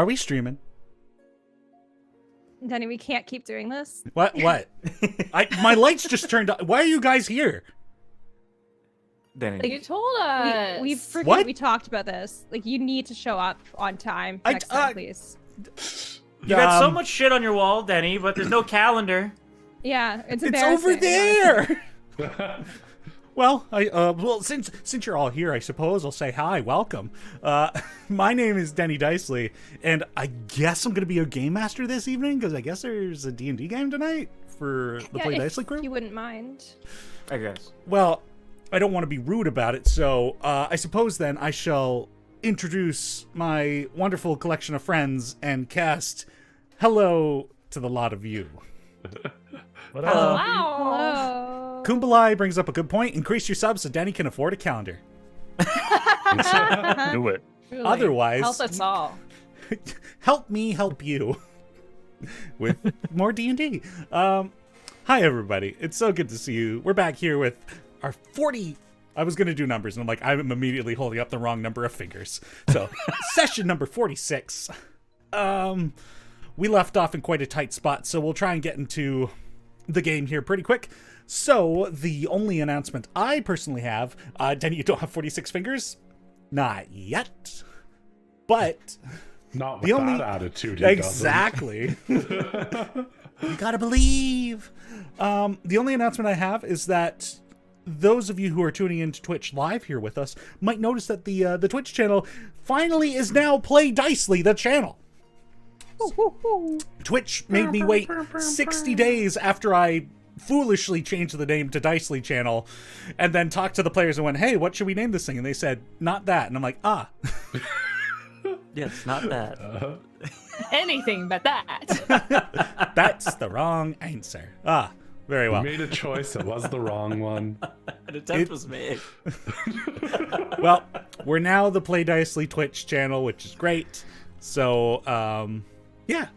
Are we streaming? Denny, we can't keep doing this. What? My lights just turned on. Why are you guys here? Danny. You told us. We talked about this. Like, you need to show up on time next time, please. You got so much shit on your wall, Denny, but there's no calendar. Yeah, it's over there. Well, since you're all here, I suppose I'll say hi, welcome. My name is Teni Dicely, and I guess I'm gonna be a game master this evening because I guess there's a D&D game tonight for the Play Dicely crew. If you wouldn't mind. I guess. Well, I don't want to be rude about it, so I suppose then I shall introduce my wonderful collection of friends and cast hello to the lot of you. Hello. Wow. Kumbalai brings up a good point. Increase your subs so Danny can afford a calendar. Do it. Truly. Otherwise, Help us all. help me help you with more D&D. Hi, everybody. It's so good to see you. We're back here with our 40... I was going to do numbers, and I'm like, I'm immediately holding up the wrong number of fingers. So, session number 46. We left off in quite a tight spot, so we'll try and get into the game here pretty quick. So, the only announcement I personally have, Denny, you don't have 46 fingers? Not yet. But... Not with that attitude. Exactly. You gotta believe. The only announcement I have is that those of you who are tuning into Twitch live here with us might notice that the Twitch channel finally is now Play Dicely, the channel. Twitch made me wait 60 days after I foolishly changed the name to Dicely channel and then talked to the players and went, hey, what should we name this thing? And they said, not that. And I'm like, Yes, not that. Anything but that. That's the wrong answer. Very well. You made a choice. It was the wrong one. An attempt was made. Well, we're now the Play Dicely Twitch channel, which is great. So, yeah,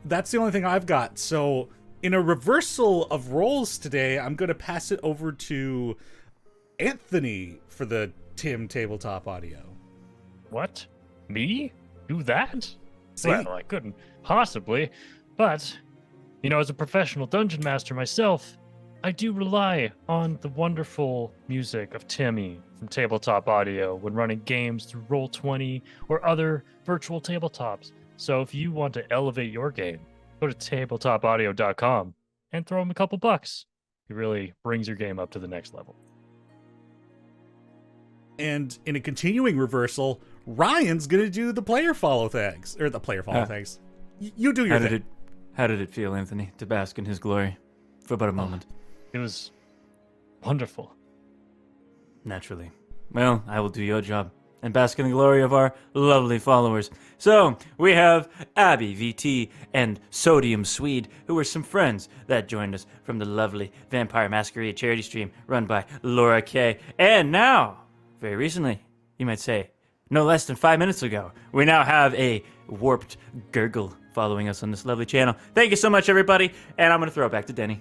that's the only thing I've got. So, in a reversal of roles today, I'm going to pass it over to Anthony for the Tim Tabletop Audio. What? Me? Do that? See? Well, I couldn't possibly, but, you know, as a professional dungeon master myself, I do rely on the wonderful music of Timmy from Tabletop Audio when running games through Roll20 or other virtual tabletops. So if you want to elevate your game, go to tabletopaudio.com and throw him a couple bucks. It really brings your game up to the next level. And in a continuing reversal, Ryan's going to do the player follow tags. Or the player follow tags. You do your thing. How did it feel, Anthony, to bask in his glory for about a moment? It was wonderful. Naturally. Well, I will do your job and bask in the glory of our lovely followers. So, we have Abby, VT, and Sodium Swede, who were some friends that joined us from the lovely Vampire Masquerade charity stream run by Laura K. And now, very recently, you might say, no less than 5 minutes ago, we now have a warped gurgle following us on this lovely channel. Thank you so much, everybody, and I'm going to throw it back to Denny.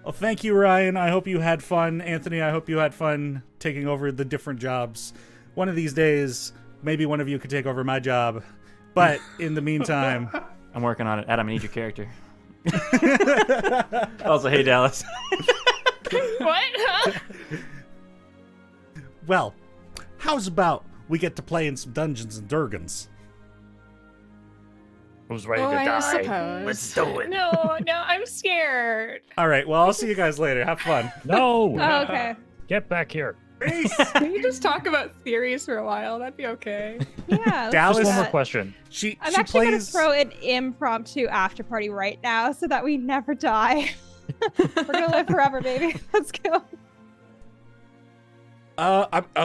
Well, thank you, Ryan. I hope you had fun. Anthony, I hope you had fun taking over the different jobs. One of these days, maybe one of you could take over my job. But in the meantime... I'm working on it. Adam, I need your character. Also, hey, Dallas. What? Well, how's about we get to play in some Dungeons and Dragons? Who's ready Oh, to I die? suppose. Let's do it. No, I'm scared. All right, well, I'll see you guys later. Have fun. No! Oh, okay. Get back here. Can you just talk about theories for a while? That'd be okay. Yeah. let's Dallas- do Just one more that. question. I'm She actually going to plays... throw an impromptu after party right now so that we never die. We're going to live forever, baby. Let's go.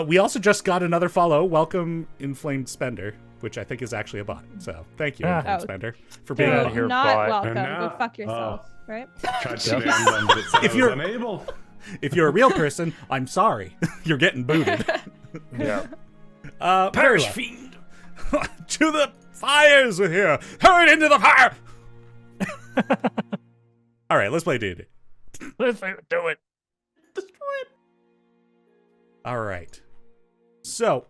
We also just got another follow. Welcome, Inflamed Spender, which I think is actually a bot. So thank you, Ah. Inflamed Oh. Spender, for being Get on out of here, Not bye. welcome. And now- Go fuck yourself, right? Tried to ban them, but it said If I was you're- unable. If you're a real person, I'm sorry. You're getting booted. Yeah. Very well. Fiend! To the fires with here. Hurry into the fire. All right, let's play D&D. Let's do it. All right. So,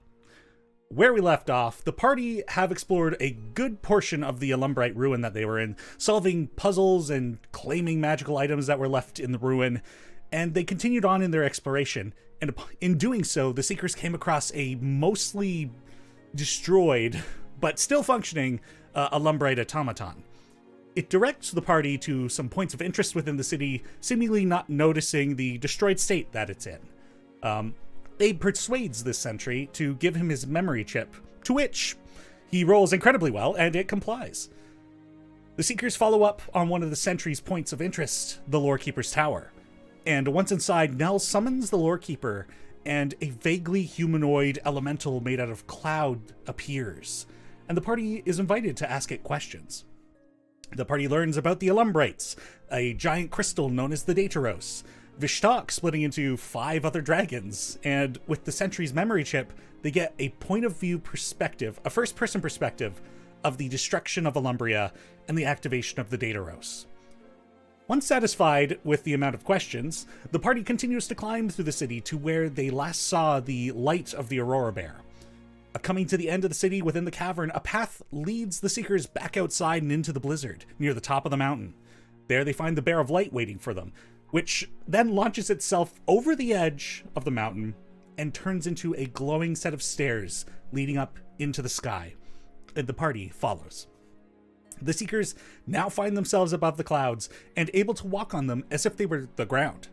Where we left off, the party have explored a good portion of the Alumbrite ruin that they were in, solving puzzles and claiming magical items that were left in the ruin, and they continued on in their exploration. And in doing so, the Seekers came across a mostly destroyed, but still functioning, Alumbrite automaton. It directs the party to some points of interest within the city, seemingly not noticing the destroyed state that it's in. Abe persuades this sentry to give him his memory chip, to which he rolls incredibly well, and it complies. The Seekers follow up on one of the sentry's points of interest, the Lorekeeper's Tower. And once inside, Nell summons the Lorekeeper, and a vaguely humanoid elemental made out of cloud appears, and the party is invited to ask it questions. The party learns about the Alumbrites, a giant crystal known as the Dataros, Vishtak splitting into 5 other dragons, and with the Sentry's memory chip, they get a point of view perspective, a first-person perspective, of the destruction of Alumbria and the activation of the Dataros. Once satisfied with the amount of questions, the party continues to climb through the city to where they last saw the light of the Aurora Bear. Coming to the end of the city within the cavern, a path leads the Seekers back outside and into the blizzard, near the top of the mountain. There they find the Bear of Light waiting for them, which then launches itself over the edge of the mountain and turns into a glowing set of stairs leading up into the sky. And the party follows. The Seekers now find themselves above the clouds and able to walk on them as if they were the ground.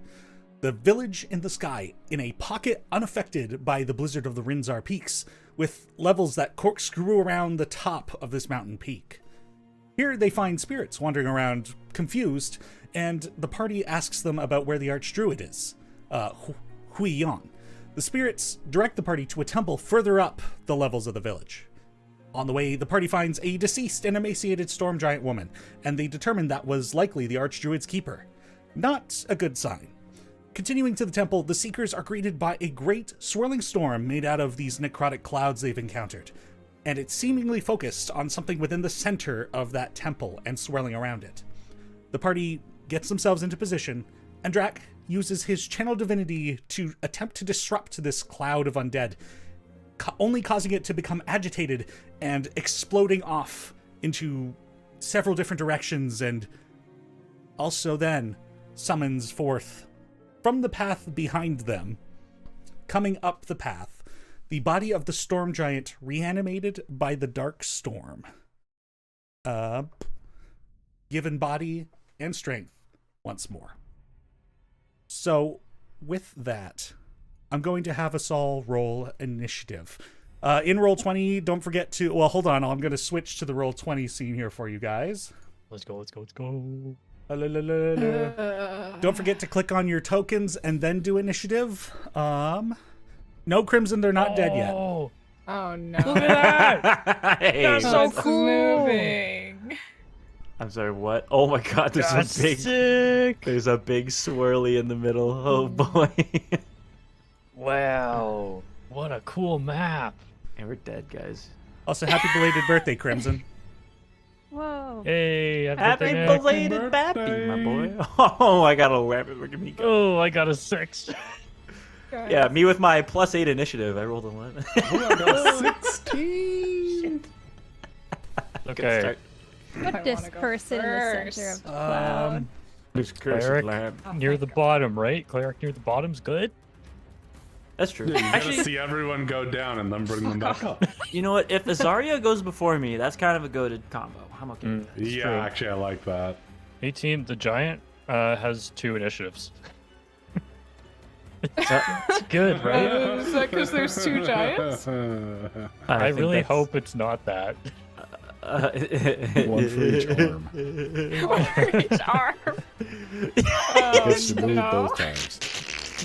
The village in the sky, in a pocket unaffected by the blizzard of the Rinzar peaks, with levels that corkscrew around the top of this mountain peak. Here they find spirits wandering around, confused, and the party asks them about where the Archdruid is, Hui Yon. The spirits direct the party to a temple further up the levels of the village. On the way, the party finds a deceased and emaciated storm giant woman, and they determine that was likely the Archdruid's keeper. Not a good sign. Continuing to the temple, the Seekers are greeted by a great swirling storm made out of these necrotic clouds they've encountered, and it's seemingly focused on something within the center of that temple and swirling around it. The party gets themselves into position, and Drac uses his channel divinity to attempt to disrupt this cloud of undead, only causing it to become agitated and exploding off into several different directions, and also then summons forth from the path behind them, coming up the path, the body of the storm giant reanimated by the dark storm. Given body and strength once more. So, with that, I'm going to have us all roll initiative. In Roll20, don't forget to... Well, hold on. I'm going to switch to the Roll20 scene here for you guys. Let's go. Don't forget to click on your tokens and then do initiative. No, Crimson, they're not dead yet. Oh no. Look at that! Hey. That's so It's cool! moving. I'm sorry, what? Oh my god, there's That's a big... sick! There's a big swirly in the middle. Oh boy. Wow. What a cool map. And we're dead, guys. Also, happy belated birthday, Crimson. Whoa. Hey, Happy Nick. belated birthday, my boy. Oh, I got a rabbit. Look at me go. Oh, I got a 6. Yeah, me with my +8 initiative. I rolled 11. Oh, I got 16. Okay. Start. Put this person in the center of the cloud. There's cursed Cleric lamp. near the bottom, right? Cleric near the bottom's good? That's true. Yeah, you gotta Actually, see everyone go down and then bring them back up. you know what? If Azaria goes before me, that's kind of a goated combo. I'm okay with that. Yeah, true. actually, I like that. 18, the giant has 2 initiatives. So- It's good, right? Is that because there's 2 giants? I think really that's- hope it's not that. One for each arm. Each arm. Gets to move no. both times.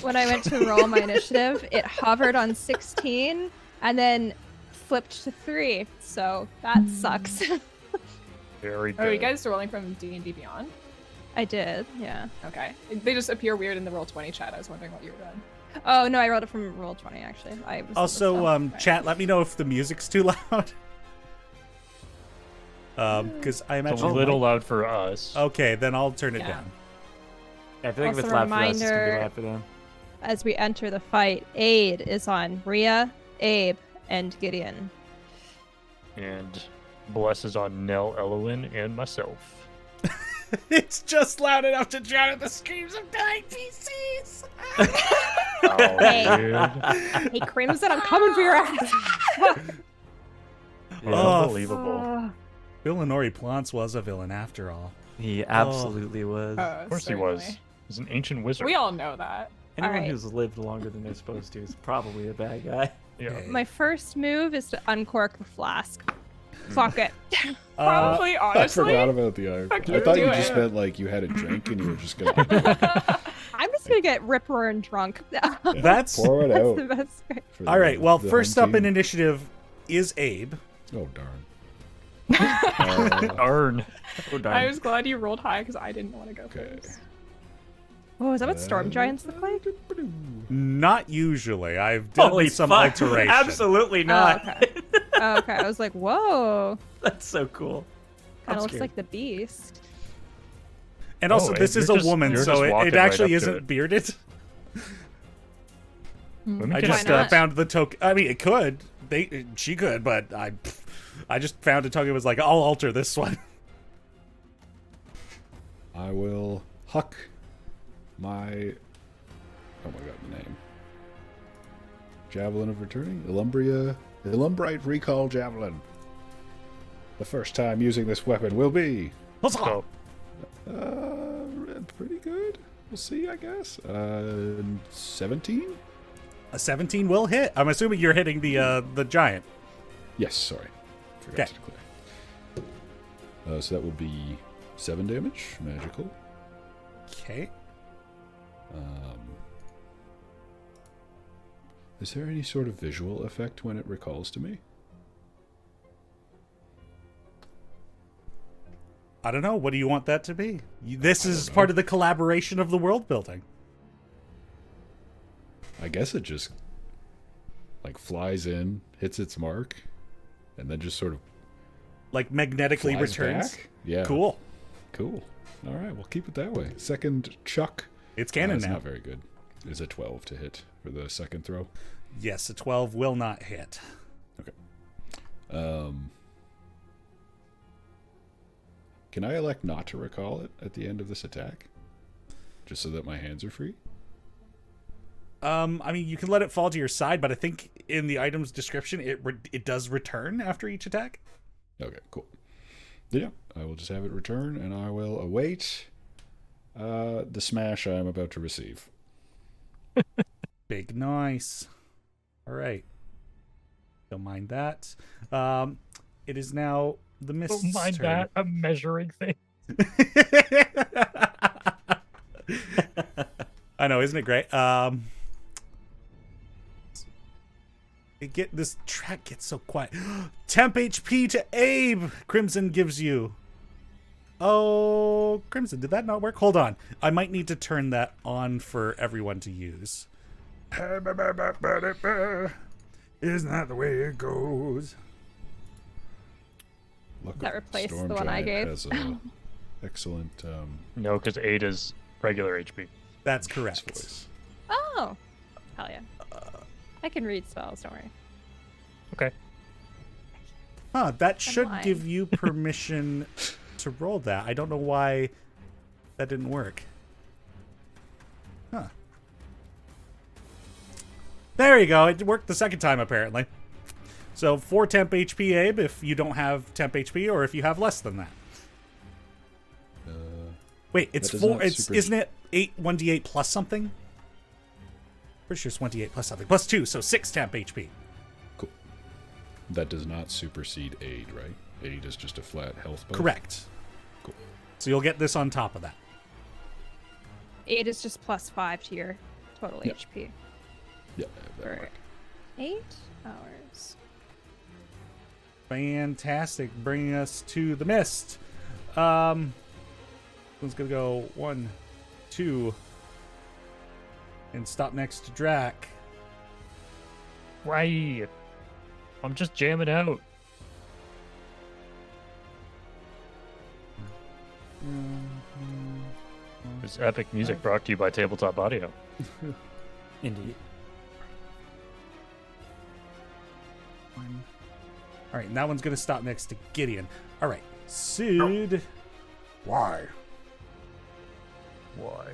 When I went to roll my initiative, it hovered on 16 and then flipped to 3. So that sucks. Very good. Are you guys rolling from D&D Beyond? I did, yeah. Okay. They just appear weird in the Roll20 chat. I was wondering what you were doing. Oh, no, I rolled it from Roll20, actually. I was Also, right. chat, let me know if the music's too loud. Because I It's imagine... a little loud for us. Okay, then I'll turn it Yeah. down. I feel like if Also it's loud for us, it's gonna be reminder- loud for them. As we enter the fight, Aid is on Rhea, Abe, and Gideon. And blesses on Nell, Elowen, and myself. It's just loud enough to drown out the screams of dying PCs. Oh, Hey. dude. Hey, Crimson, I'm coming for your ass. Unbelievable. Villanori Plants was a villain after all. He absolutely was. Of course he was. He's an ancient wizard. We all know that. Anyone Alright. who's lived longer than they're supposed to is probably a bad guy. Yeah. My first move is to uncork the flask. Fuck it. Probably, I honestly. forgot about the Iron Fuck Flask. I you, thought do you it. just meant like you had a drink and you were just gonna I'm just gonna get rip roaring drunk. That's pour it That's out. the best way. for the- all right. Well, the first home up in team. initiative is Abe. Oh darn. Earn. Oh, darn. I was glad you rolled high because I didn't want to go Okay. first. Oh, is that what storm giants look like? Not usually. I've done Holy some fuck. alteration. Absolutely not. Oh, okay. Oh, okay. I was like, whoa. That's so cool. Kind I'm of looks scared. like the beast. And also, Oh, this Abe, is you're a just- woman, you're so just it walking actually right up to isn't it. bearded. Women I can just not? found the token. I mean, it could. She could, but I just found a token. Was like, I'll alter this one. I will huck my oh my god, the name. Javelin of Returning? Illumbrite Recall Javelin. The first time using this weapon will be So, pretty good. We'll see, I guess. 17? A 17 will hit. I'm assuming you're hitting the giant. Yes, sorry. Forgot Okay. to declare. So that would be 7 damage, magical. Okay. Is there any sort of visual effect when it recalls to me? I don't know. What do you want that to be? This I is don't know. part of the collaboration of the world building. I guess it just like flies in, hits its mark, and then just sort of Like magnetically flies returns. back. Yeah. Cool. Cool. All right, we'll keep it that way. Second chuck. It's canon It's now. not very good. Is a 12 to hit for the second throw. Yes, a 12 will not hit. Can I elect not to recall it at the end of this attack? Just so that my hands are free? I mean, you can let it fall to your side, but I think in the item's description, it does return after each attack. Okay, cool. Yeah, I will just have it return, and I will await the smash I am about to receive. Big nice. All right. Don't mind that. It is now the mist's don't mind turn. that. I'm measuring things. I know, isn't it great? This track gets so quiet. Temp HP to Abe. Crimson gives you. Oh, Crimson, did that not work? Hold on. I might need to turn that on for everyone to use. Isn't that the way it goes? Look, That replaced Storm the one I Giant gave. has a excellent No, because 8 is regular HP. That's correct. voice. Oh. Hell yeah. I can read spells, don't worry. Okay. Huh, that should lying. give you permission to roll that. I don't know why that didn't work. Huh. There you go. It worked the second time, apparently. So 4 temp HP, Abe, if you don't have temp HP, or if you have less than that. Wait, it's that does 4. not It's super- isn't it 1d8 plus something? Pretty sure it's 1d8 plus something. Plus 2, so 6 temp HP. Cool. That does not supersede aid, right? Aid is just a flat health buff. Correct. Cool. So you'll get this on top of that. 8 is just +5 to your total Yeah. HP Yeah, that for work. 8 hours. Fantastic. Bringing us to the mist. One's gonna go 1, 2, and stop next to Drac. Right. I'm just jamming out. This epic music brought to you by Tabletop Audio. Indeed. one. All right, and that one's going to stop next to Gideon. All right, Sid. Why? Why?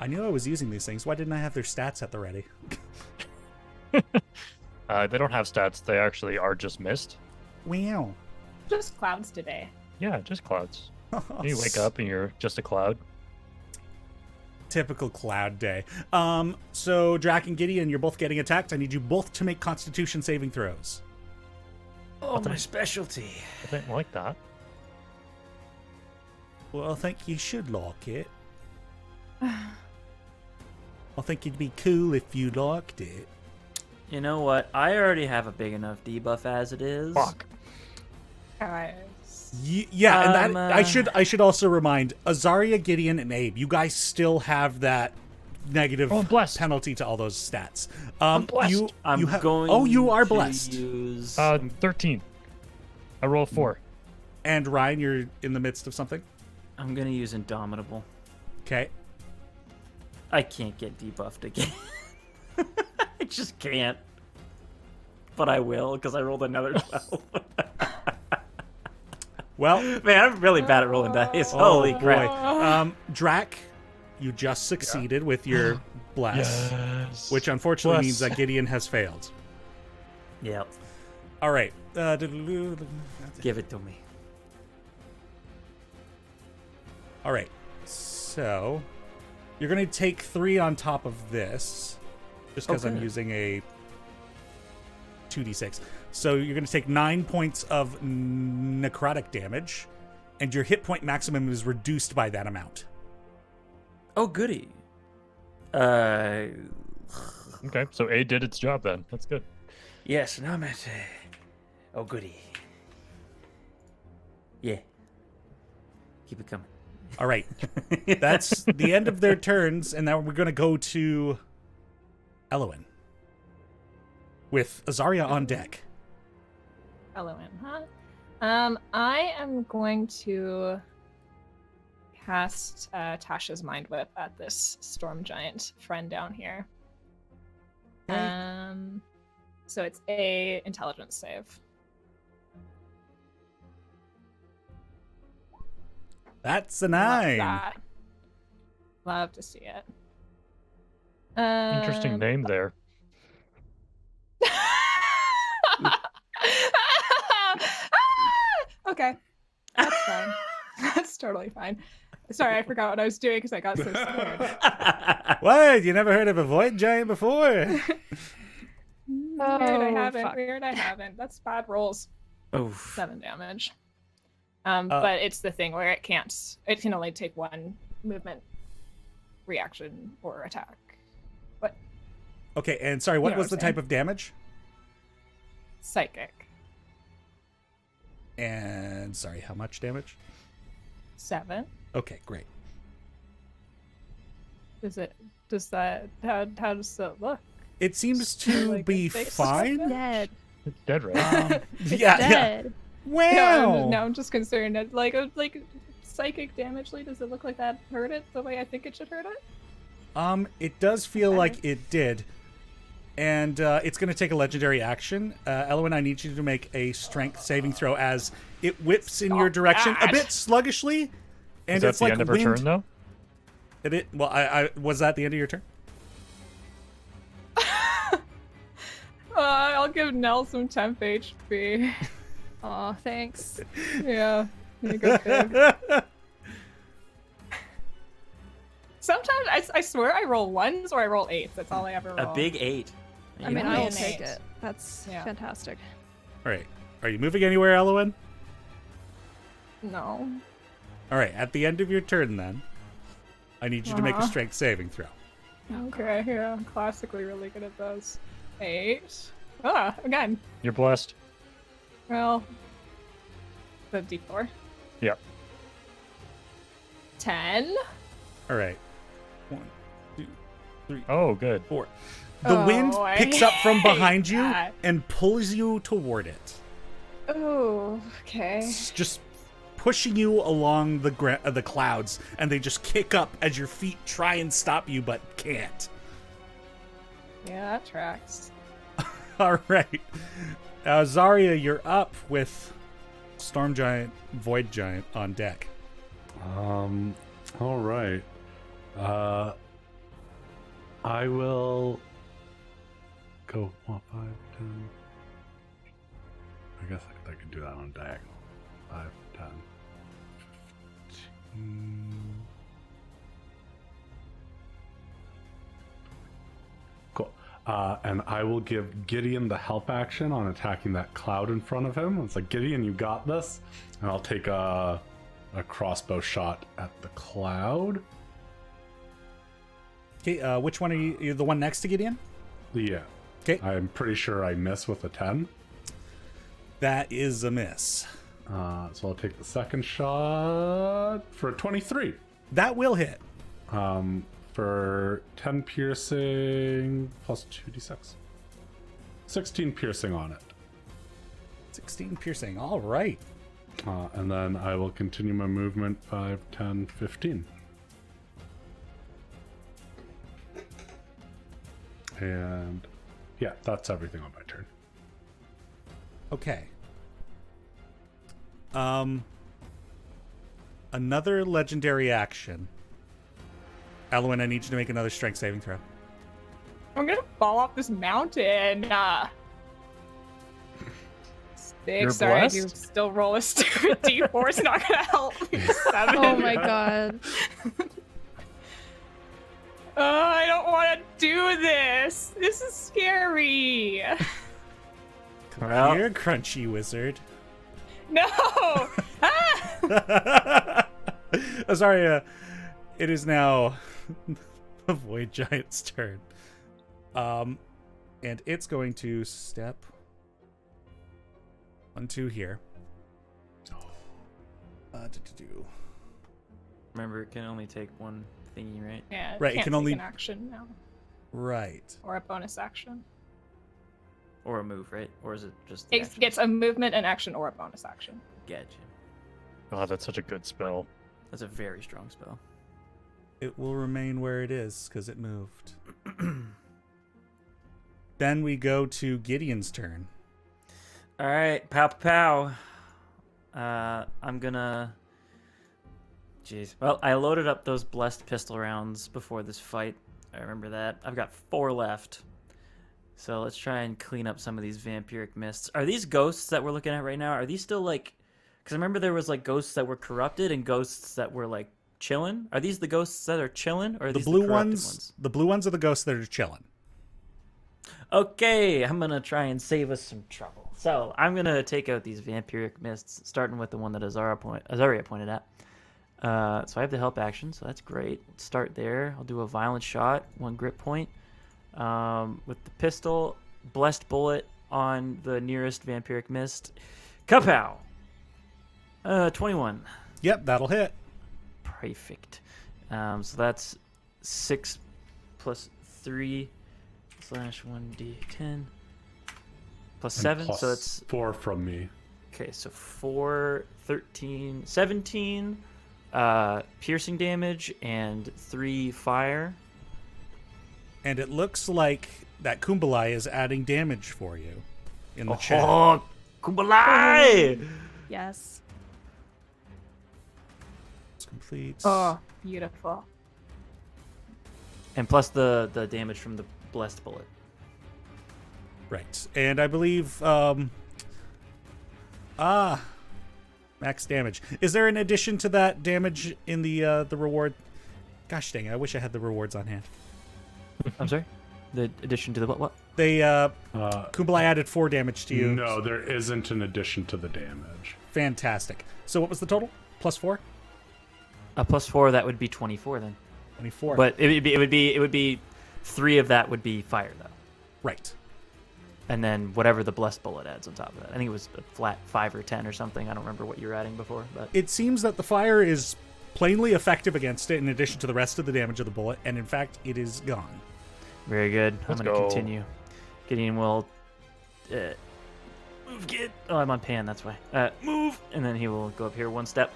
I knew I was using these things. Why didn't I have their stats at the ready? They don't have stats. They actually are just mist. Wow. Just clouds today. Yeah, just clouds. You wake up and you're just a cloud. Typical cloud day. So Drac and Gideon, you're both getting attacked. I need you both to make Constitution saving throws. Oh, my specialty. I didn't like that. Well, I think you should like it. I think it'd be cool if you liked it. You know what? I already have a big enough debuff as it is. Fuck. Guys. Yeah, and that I should also remind Azaria, Gideon, and Abe. You guys still have that negative Oh, I'm blessed. penalty to all those stats. I'm blessed. You are to blessed. Use... 13. I roll 4. And Ryan, you're in the midst of something. I'm gonna use Indomitable. Okay. I can't get debuffed again. I just can't. But I will, because I rolled another 12. Well, Man, I'm really bad at rolling dice. Holy crap. Drac, you just succeeded with your bless, Yes. which unfortunately Bless. means that Gideon has failed. Yep. All right. Give it to me. All right. So you're going to take 3 on top of this, just because I'm Okay. using a 2d6. So you're going to take 9 points of necrotic damage, and your hit point maximum is reduced by that amount. Oh, goody. Okay, so A did its job then. That's good. Yes, now I'm at... Oh, goody. Yeah. Keep it coming. All right. That's the end of their turns, and now we're going to go to Elowen with Azaria on deck. Elowen, huh? I am going to cast Tasha's Mind Whip at this storm giant friend down here. So it's a intelligence save. That's a Love 9. that. Love to see it. Interesting name there. Okay, that's fine. That's totally fine. Sorry, I forgot what I was doing because I got so scared. What? You never heard of a void giant before? Weird, I haven't. fuck. Weird, I haven't. That's bad rolls. Oh. 7 damage. But it's the thing where it can't. It can only take 1 movement, reaction, or attack. But Okay, and sorry, what You know was what the I'm type saying. of damage? psychic. And sorry, how much damage? 7. Okay, great. Does that how does it look? It seems to Like be a fake fine. Dead. It's dead, right? Yeah. Dead. Wow. No, I'm just concerned that like psychic damage. Like, does it look like that hurt it the way I think it should hurt it? It does feel like it did. And it's going to take a legendary action. Elwyn, I need you to make a strength saving throw as it whips in your direction a that. bit sluggishly. And Is that it's the like end of her wind. turn, though? Well, I was that the end of your turn? I'll give Nell some temp HP. Aw, thanks. Yeah. There you go, babe. Sometimes I swear I roll 1s or I roll 8s. That's all I ever roll. A big 8. I mean, know, I will an take 8. it. That's Yeah. fantastic. All right. Are you moving anywhere, Elwyn? No. All right. At the end of your turn, then, I need you to make a strength saving throw. Okay, yeah. I'm classically really good at those. 8. Ah, again. You're blessed. Well, the D4. Yep. 10. All right. 1, 2, 3, Oh, good. 4. The wind I picks up from hate behind you that. and pulls you toward it. Oh, okay. It's just pushing you along the clouds, and they just kick up as your feet try and stop you, but can't. Yeah, that tracks. All right. Zarya, you're up with Storm Giant, Void Giant on deck. All right. I will go 1, 5, 10. I guess I could do that on diagonal. 5, 10, 15. Cool. And I will give Gideon the help action on attacking that cloud in front of him. It's like, Gideon, you got this. And I'll take a crossbow shot at the cloud. Okay, which one are you? You're the one next to Gideon? Yeah. Okay. I'm pretty sure I miss with a 10. That is a miss. So I'll take the second shot for a 23. That will hit. For 10 piercing plus 2d6. 16 piercing on it. 16 piercing. All right. And then I will continue my movement 5, 10, 15. And yeah, that's everything on my turn. Okay. Another legendary action. Alwyn, I need you to make another strength saving throw. I'm gonna fall off this mountain. Big, You're sorry, I blessed? do still roll a stupid d4. It's not gonna help me. 7. Oh my god. I don't want to do this. This is scary. Come Well- here, crunchy wizard. No. Ah! Sorry, it is now the Void Giant's turn. And it's going to step 1, 2 here. Remember, it can only take one thingy, right? Yeah, Right, it can't can take only- an action now Right. or a bonus action. Or a move, right? Or is it just the It action? gets a movement, an action, or a bonus action. Gotcha. Oh, that's such a good spell. That's a very strong spell. It will remain where it is because it moved. Then we go to Gideon's turn. All right, pow pow. I'm gonna. Jeez. Well, I loaded up those blessed pistol rounds before this fight. I remember that. I've got 4 left. So let's try and clean up some of these vampiric mists. Are these ghosts that we're looking at right now? Are these still like? Because I remember there was like ghosts that were corrupted and ghosts that were like chilling. Are these the ghosts that are chilling, or are The these blue the corrupted ones, the blue ones are the ghosts that are chilling. Okay, I'm gonna try and save us some trouble. So I'm gonna take out these vampiric mists, starting with the one that Azaria pointed at. So I have the help action, so that's great. Let's start there. I'll do a violent shot, 1 grip point. With the pistol, blessed bullet on the nearest vampiric mist. Kapow! 21. Yep, that'll hit. Perfect. So that's 6 plus 3 / 1d10 plus 7. Plus So it's 4 from me. okay. So 4, 13, 17 piercing damage and 3 fire. And it looks like that Kumbalai is adding damage for you in the chat. Oh, Kumbalai! Yes. It's complete. Oh, beautiful. And plus the damage from the blessed bullet. Right. And I believe max damage. Is there an addition to that damage in the reward? Gosh dang it, I wish I had the rewards on hand. I'm sorry? The addition to the what? They Kumbalai added 4 damage to you. No, there isn't an addition to the damage. Fantastic. So what was the total? Plus 4? Plus 4, that would be 24 then. 24. But it would be 3 of that would be fire though. Right. And then whatever the blessed bullet adds on top of that. I think it was a flat 5 or 10 or something. I don't remember what you were adding before, but It seems that the fire is plainly effective against it in addition to the rest of the damage of the bullet, and in fact, it is gone. very good. Let's I'm going to go. continue. Gideon will move. Oh, I'm on pan. That's why. Move, and then he will go up here 1 step,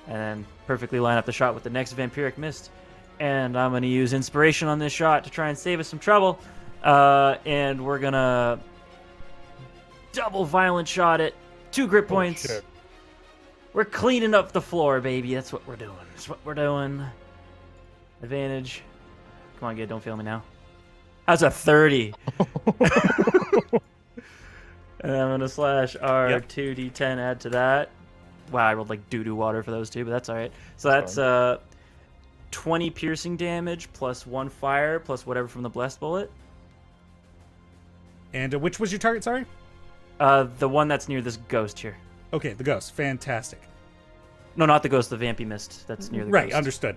and then perfectly line up the shot with the next vampiric mist. And I'm going to use inspiration on this shot to try and save us some trouble. And we're gonna double violent shot it. 2 grit points. shit. We're cleaning up the floor, baby. That's what we're doing. That's what we're doing. Advantage. Come on, Gid, don't fail me now. How's a 30? And I'm gonna slash our Yep. 2d10 add to that. Wow, I rolled like doo-doo water for those two, but that's alright. So that's 20 piercing damage plus 1 fire plus whatever from the blessed bullet. And which was your target, sorry? The one that's near this ghost here. Okay, the ghost. Fantastic. No, not the ghost, the vampy mist that's near the Right, ghost. understood.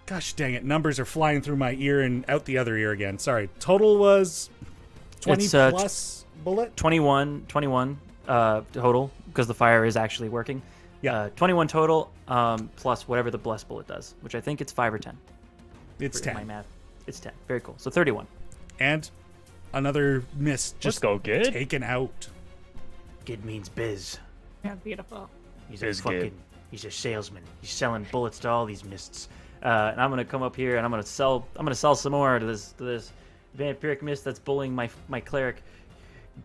Gosh dang it, numbers are flying through my ear and out the other ear again. Sorry. Total was 20 It's, plus bullet? 21 total, because the fire is actually working. Yeah. 21 total, plus whatever the blessed bullet does, which I think it's 5 or 10. It's For 10. My math. It's 10. Very cool. So 31. And another miss Let's just go, Gid. taken out. Gid means biz. Yeah, beautiful. He's Biz a fucking. Gid. He's a salesman. He's selling bullets to all these mists. And I'm gonna come up here and I'm gonna sell some more to this vampiric mist that's bullying my cleric.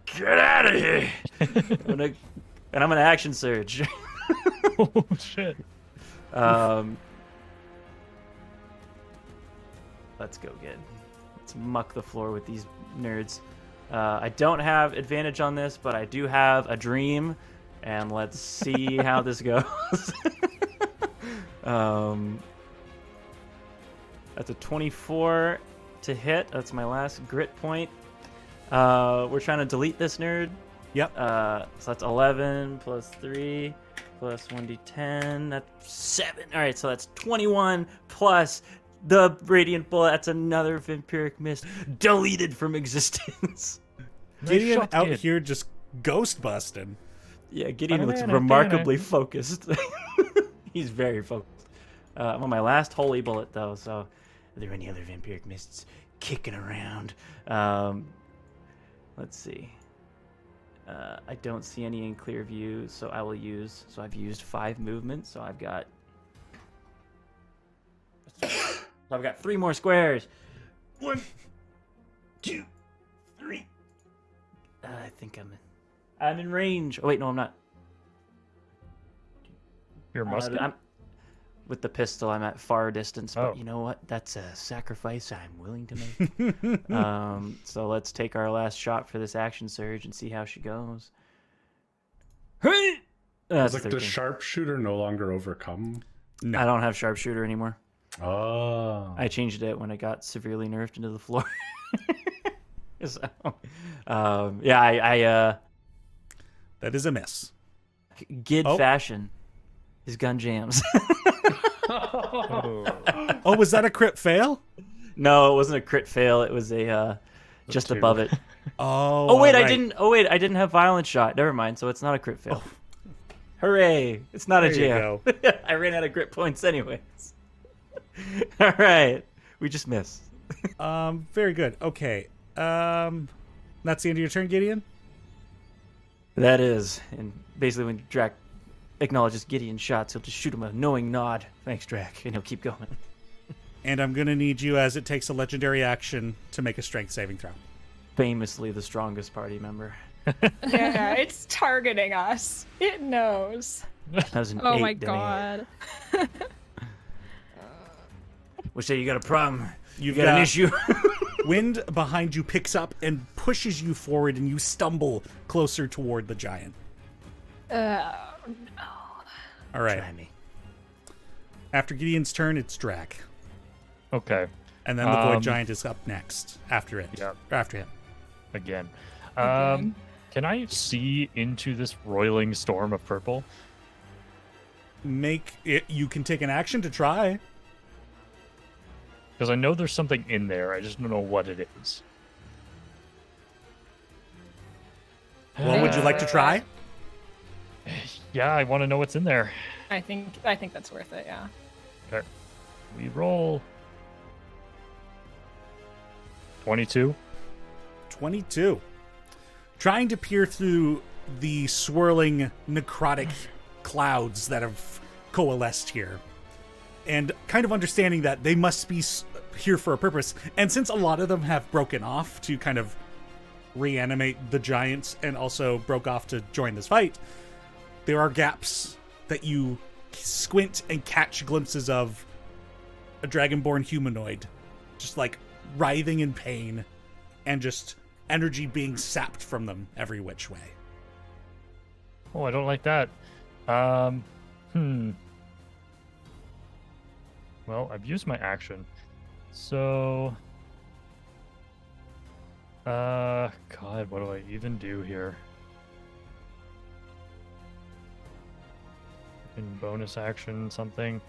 Get out of here! I'm gonna action surge. Oh shit. Let's go, Gid. Let's muck the floor with these nerds. I don't have advantage on this, but I do have a dream, and let's see how this goes. That's a 24 to hit. That's my last grit point. We're trying to delete this nerd. Yep. So that's 11 plus 3 plus 1d10. That's 7. All right, so that's 21 plus the radiant bullet. That's another vampiric mist deleted from existence. Gideon shot, out Gid. here just ghost busting. Yeah, Gideon looks Banana, remarkably focused. He's very focused. I'm on my last holy bullet, though, so are there any other vampiric mists kicking around? Let's see. I don't see any in clear view, so I will use... So I've used 5 movement, so I've got... So I've got 3 more squares. 1, 2, 3. I think I'm in range. Oh, wait, no, I'm not. Your musket? With the pistol, I'm at far distance, but Oh. you know what? That's a sacrifice I'm willing to make. So let's take our last shot for this action surge and see how she goes. That's Like, 13. does sharpshooter no longer overcome? No. I don't have sharpshooter anymore. Oh. I changed it when it got severely nerfed into the floor. So, yeah, That is a miss. Gid Oh. fashion. His gun jams. Oh, was that a crit fail? No, it wasn't a crit fail. It was a just two. above it. Oh. Oh wait, right. I didn't have violent shot. Never mind. So it's not a crit fail. Hooray! It's not a There you jam. I ran out of grit points anyways. All right, we just missed. Very good. Okay. That's the end of your turn, Gideon? That is, and basically when Drac acknowledges Gideon's shots, he'll just shoot him a knowing nod. Thanks, Drac, and he'll keep going. And I'm going to need you, as it takes a legendary action, to make a strength saving throw. Famously the strongest party member. Yeah, it's targeting us. It knows. That was an Oh 8, my Denny. god. We'll say you got a problem. You've You got an issue. Wind behind you picks up and pushes you forward, and you stumble closer toward the giant. All right. Try me. After Gideon's turn, it's Drac. Okay. And then the Void Giant is up next after it. Yep. Or after him. Again. Again. Can I see into this roiling storm of purple? Make it. You can take an action to try. Because I know there's something in there. I just don't know what it is. Well, would you like to try? Yeah, I want to know what's in there. I think that's worth it. Yeah. Okay. We roll. 22. 22. Trying to peer through the swirling necrotic clouds that have coalesced here. And kind of understanding that they must be here for a purpose. And since a lot of them have broken off to kind of reanimate the giants and also broke off to join this fight, there are gaps that you squint and catch glimpses of a dragonborn humanoid just like writhing in pain and just energy being sapped from them every which way. Oh, I don't like that. Well, I've used my action. So... God, what do I even do here? In bonus action, something?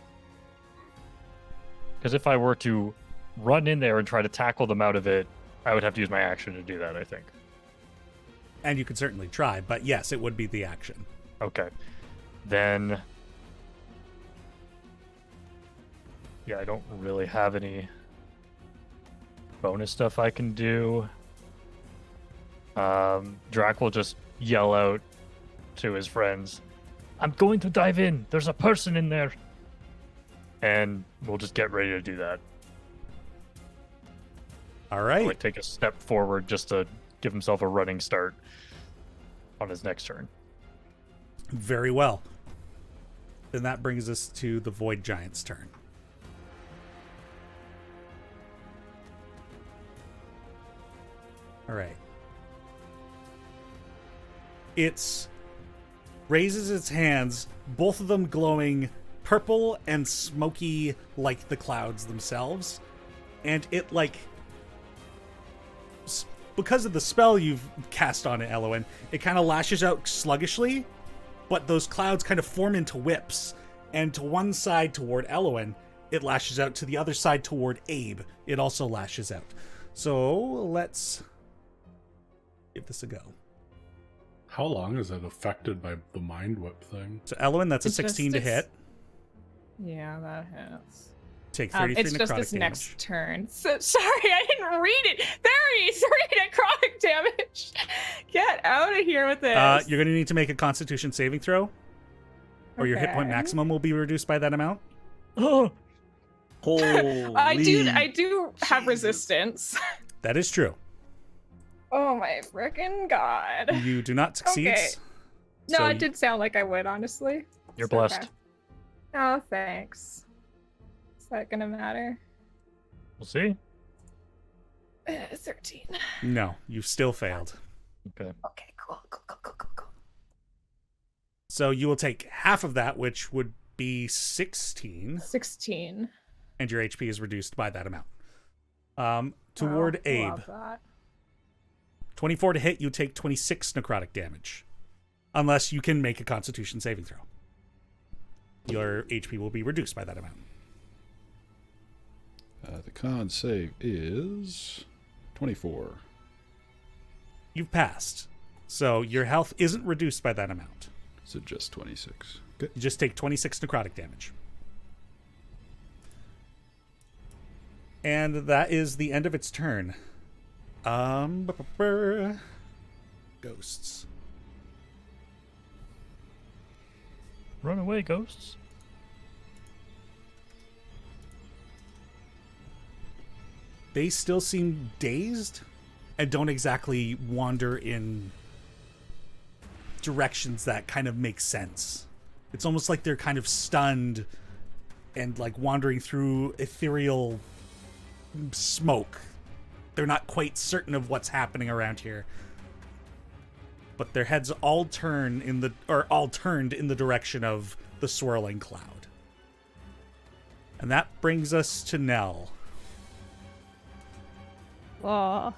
Because if I were to run in there and try to tackle them out of it, I would have to use my action to do that, I think. And you could certainly try, but yes, it would be the action. Okay. Then... Yeah, I don't really have any bonus stuff I can do. Drac will just yell out to his friends, "I'm going to dive in! There's a person in there!" And we'll just get ready to do that. All right. Like take a step forward just to give himself a running start on his next turn. Very well. Then that brings us to the Void Giant's turn. All right. It raises its hands, both of them glowing purple and smoky like the clouds themselves. And it, like, because of the spell you've cast on it, Elowen, it kind of lashes out sluggishly, but those clouds kind of form into whips. And to one side toward Elowen, it lashes out. To the other side toward Abe, it also lashes out. So let's give this a go. How long is it affected by the mind whip thing? So Elowen, that's a 16 to hit. Yeah, that hits. Take 33 it's necrotic just this damage. next turn. So, sorry, I didn't read it. 33 necrotic damage. Get out of here with this. You're going to need to make a Constitution saving throw, or your hit point Okay. maximum will be reduced by that amount. Oh, Holy I do have resistance. That is true. Oh my frickin' god. You do not succeed. Okay. No, So it did sound like I would, honestly. you're It's blessed. okay. Oh, thanks. Is that gonna matter? We'll see. 13. No, you still failed. Okay. Okay, cool. So you will take half of that, which would be 16, 16. and your HP is reduced by that amount. Toward Oh, Abe. love that. 24 to hit, you take 26 necrotic damage. Unless you can make a Constitution saving throw. Your HP will be reduced by that amount. The con save is 24. You've passed. So your health isn't reduced by that amount. So just 26. Okay. You just take 26 necrotic damage. And that is the end of its turn. Ghosts. Run away, ghosts. They still seem dazed and don't exactly wander in directions that kind of make sense. It's almost like they're kind of stunned and like wandering through ethereal smoke. They're not quite certain of what's happening around here. But their heads all turned in the direction of the swirling cloud. And that brings us to Nell. Well,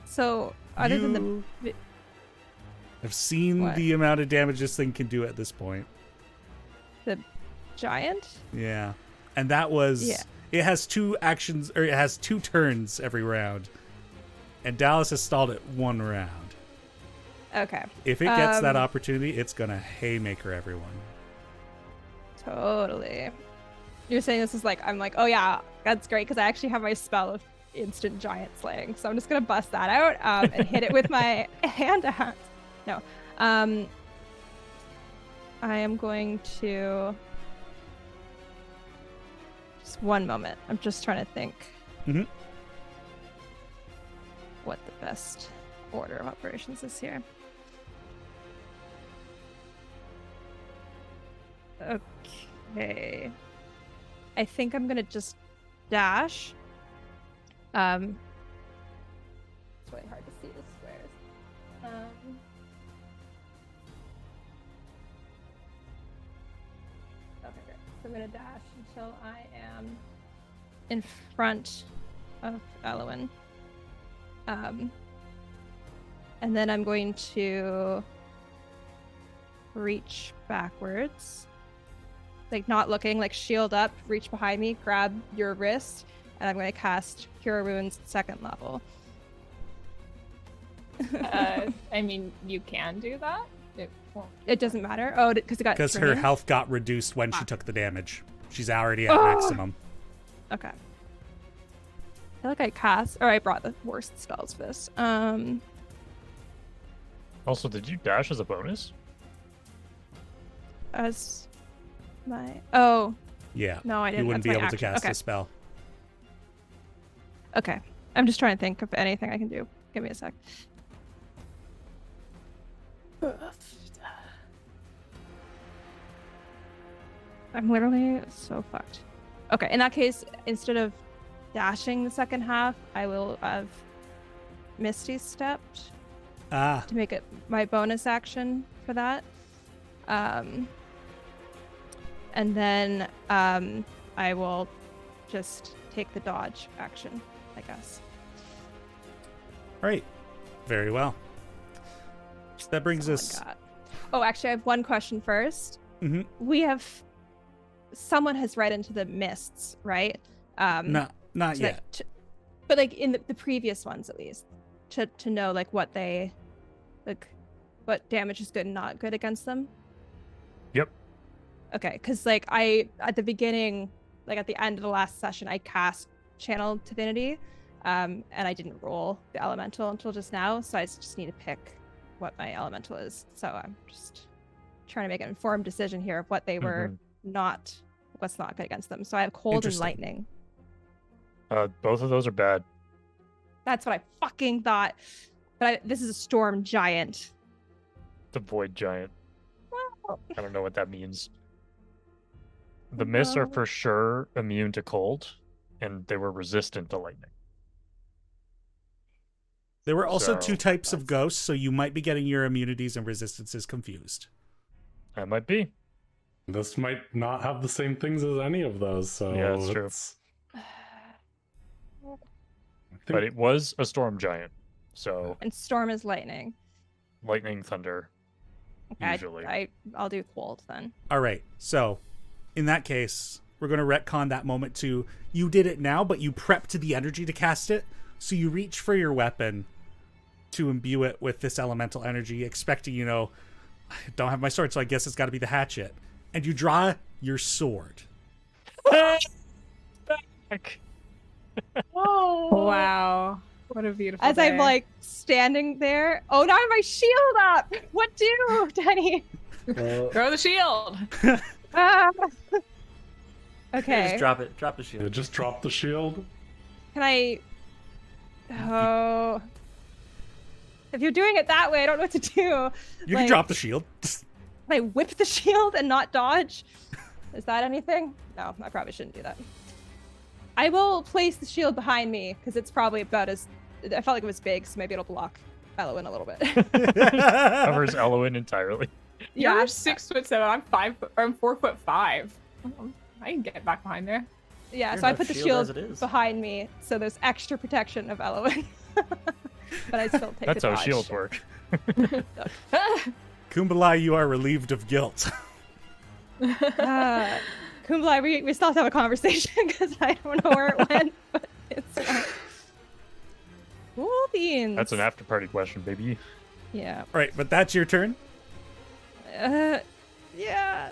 so other than the I've seen What? the amount of damage this thing can do at this point. giant, Yeah. And that was... Yeah. It has two actions, or it has 2 turns every round. And Dallas has stalled it 1 round. okay, If it gets that opportunity, it's going to haymaker everyone. totally. You're saying this is like, I'm like, oh yeah, that's great because I actually have my spell of instant giant slaying, so I'm just gonna bust that out and hit it with my hand axe. No, I am going to Just one moment. I'm just trying to think what the best order of operations is here. Okay. I think I'm gonna just dash. It's really hard to see the squares. Okay, great. So I'm gonna dash until I am in front of Elwyn. And then I'm going to reach backwards. Like not looking, like shield up, reach behind me, grab your wrist, and I'm going to cast Cure Wounds 2nd level. I mean, you can do that. It doesn't matter. Oh, because it got Because her training? health got reduced when she took the damage. She's already at maximum. Okay. I feel like I cast, or I brought the worst spells for this. Also, did you dash as a bonus? As my Yeah. no, I didn't. You wouldn't That's be my able to action. cast Okay. a spell. Okay, I'm just trying to think of anything I can do. Give me a sec. I'm literally so fucked. Okay, in that case, instead of dashing the second half, I will have Misty stepped Ah, to make it my bonus action for that. And then I will just take the dodge action, I guess. all right. Very well. That brings us. Oh, actually, I have one question first. Mhm. We have someone has read into the mists, right? Not to, yet. but like in the previous ones, at least, to know like what they, like, what damage is good and not good against them. Yep. Okay, because like I at the beginning, like at the end of the last session, I cast Channel Divinity, and I didn't roll the elemental until just now, so I just need to pick what my elemental is. So I'm just trying to make an informed decision here of what they were what's not good against them. So I have cold and Interesting. lightning. Both of those are bad. That's what I fucking thought. But this is a storm giant. The void giant. Well, I don't know what that means. The mists are No. for sure immune to cold, and they were resistant to lightning. There were also So, two types of that's- ghosts, so you might be getting your immunities and resistances confused. That might be. This might not have the same things as any of those, so Yeah, that's true. I But think it was a storm giant, so and storm is lightning. lightning, thunder, Okay, usually. I'll do cold then. All right. So, in that case, we're going to retcon that moment to you did it now, but you prepped the energy to cast it. So you reach for your weapon to imbue it with this elemental energy, expecting, I don't have my sword, so I guess it's got to be the hatchet. And you draw your sword. Back. Wow. What a beautiful As day. I'm like standing there. Oh, now I have my shield up. What do, Teni? Throw the shield. Ah. Just Okay. drop it. Drop the shield. yeah, just drop the shield. Can I? Oh. If you're doing it that way, I don't know what to do. You can Like, drop the shield. Can I whip the shield and not dodge? Is that anything? No, I probably shouldn't do that. I will place the shield behind me because it's probably about as. I felt like it was big, so maybe it'll block Elwyn a little bit. Covers Elwyn entirely. You're Yeah. 6'7". I'm 4'5". I can get back behind there. Yeah, You're so I enough put the shield as shield it is. behind me, so there's extra protection of Elwyn. But I still take That's the how dodge. shields work. Kumbala, you are relieved of guilt. Kumblai, we still have to have a conversation because I don't know where it went, but it's cool beans. That's an after party question, baby. Yeah. All right, but that's your turn. Yeah.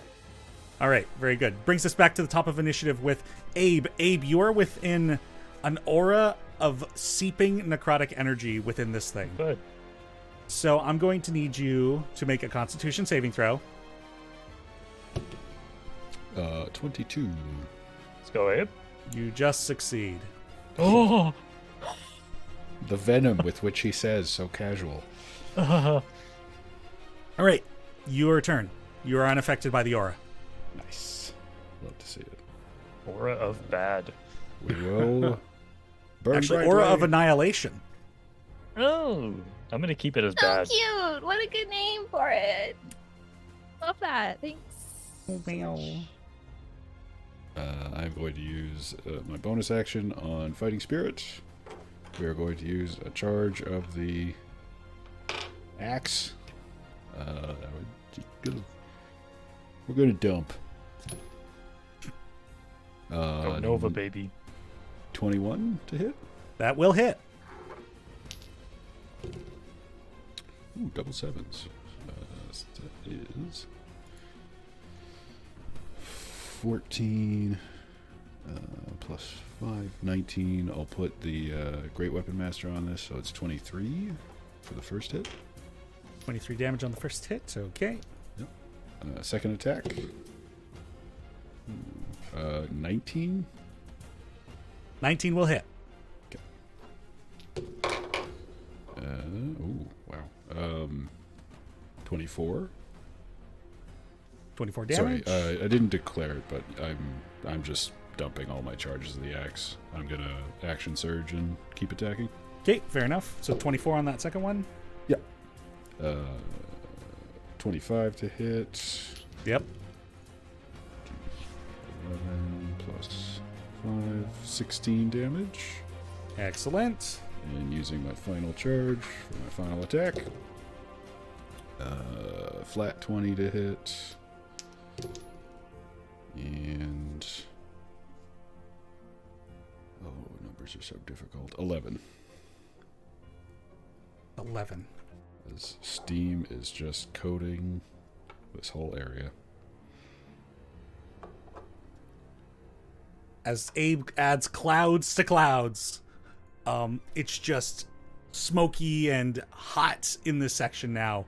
All right, very good. Brings us back to the top of initiative with Abe. Abe, you're within an aura of seeping necrotic energy within this thing. Good. So I'm going to need you to make a Constitution saving throw. 22. Let's go, Abe. You just succeed. Oh. The venom with which he says so casual. All right, your turn. You are unaffected by the aura. Nice. Love to see it. Aura of bad. We will burn Actually, aura of annihilation. Oh, I'm gonna keep it as So bad. cute. What a good name for it. Love that. Thanks. I'm going to use my bonus action on Fighting Spirit. We are going to use a charge of the axe. We're going to dump. Oh, Nova, baby. 21 to hit. That will hit. Ooh, double sevens. So that is 14 plus 5, 19. I'll put the Great Weapon Master on this, so it's 23 for the first hit. 23 damage on the first hit. Okay. Second attack. 19. 19 will hit. Oh, wow. 24. 24 damage. Sorry, I didn't declare it, but I'm just dumping all my charges of the axe. I'm gonna action surge and keep attacking. Okay, fair enough. So 24 on that second one. Yep. 25 to hit. Yep. 11 plus 5, 16 damage. Excellent. And using my final charge for my final attack. Flat 20 to hit. And... oh, numbers are so difficult. 11. 11. As steam is just coating this whole area. As Abe adds clouds to clouds, it's just smoky and hot in this section now.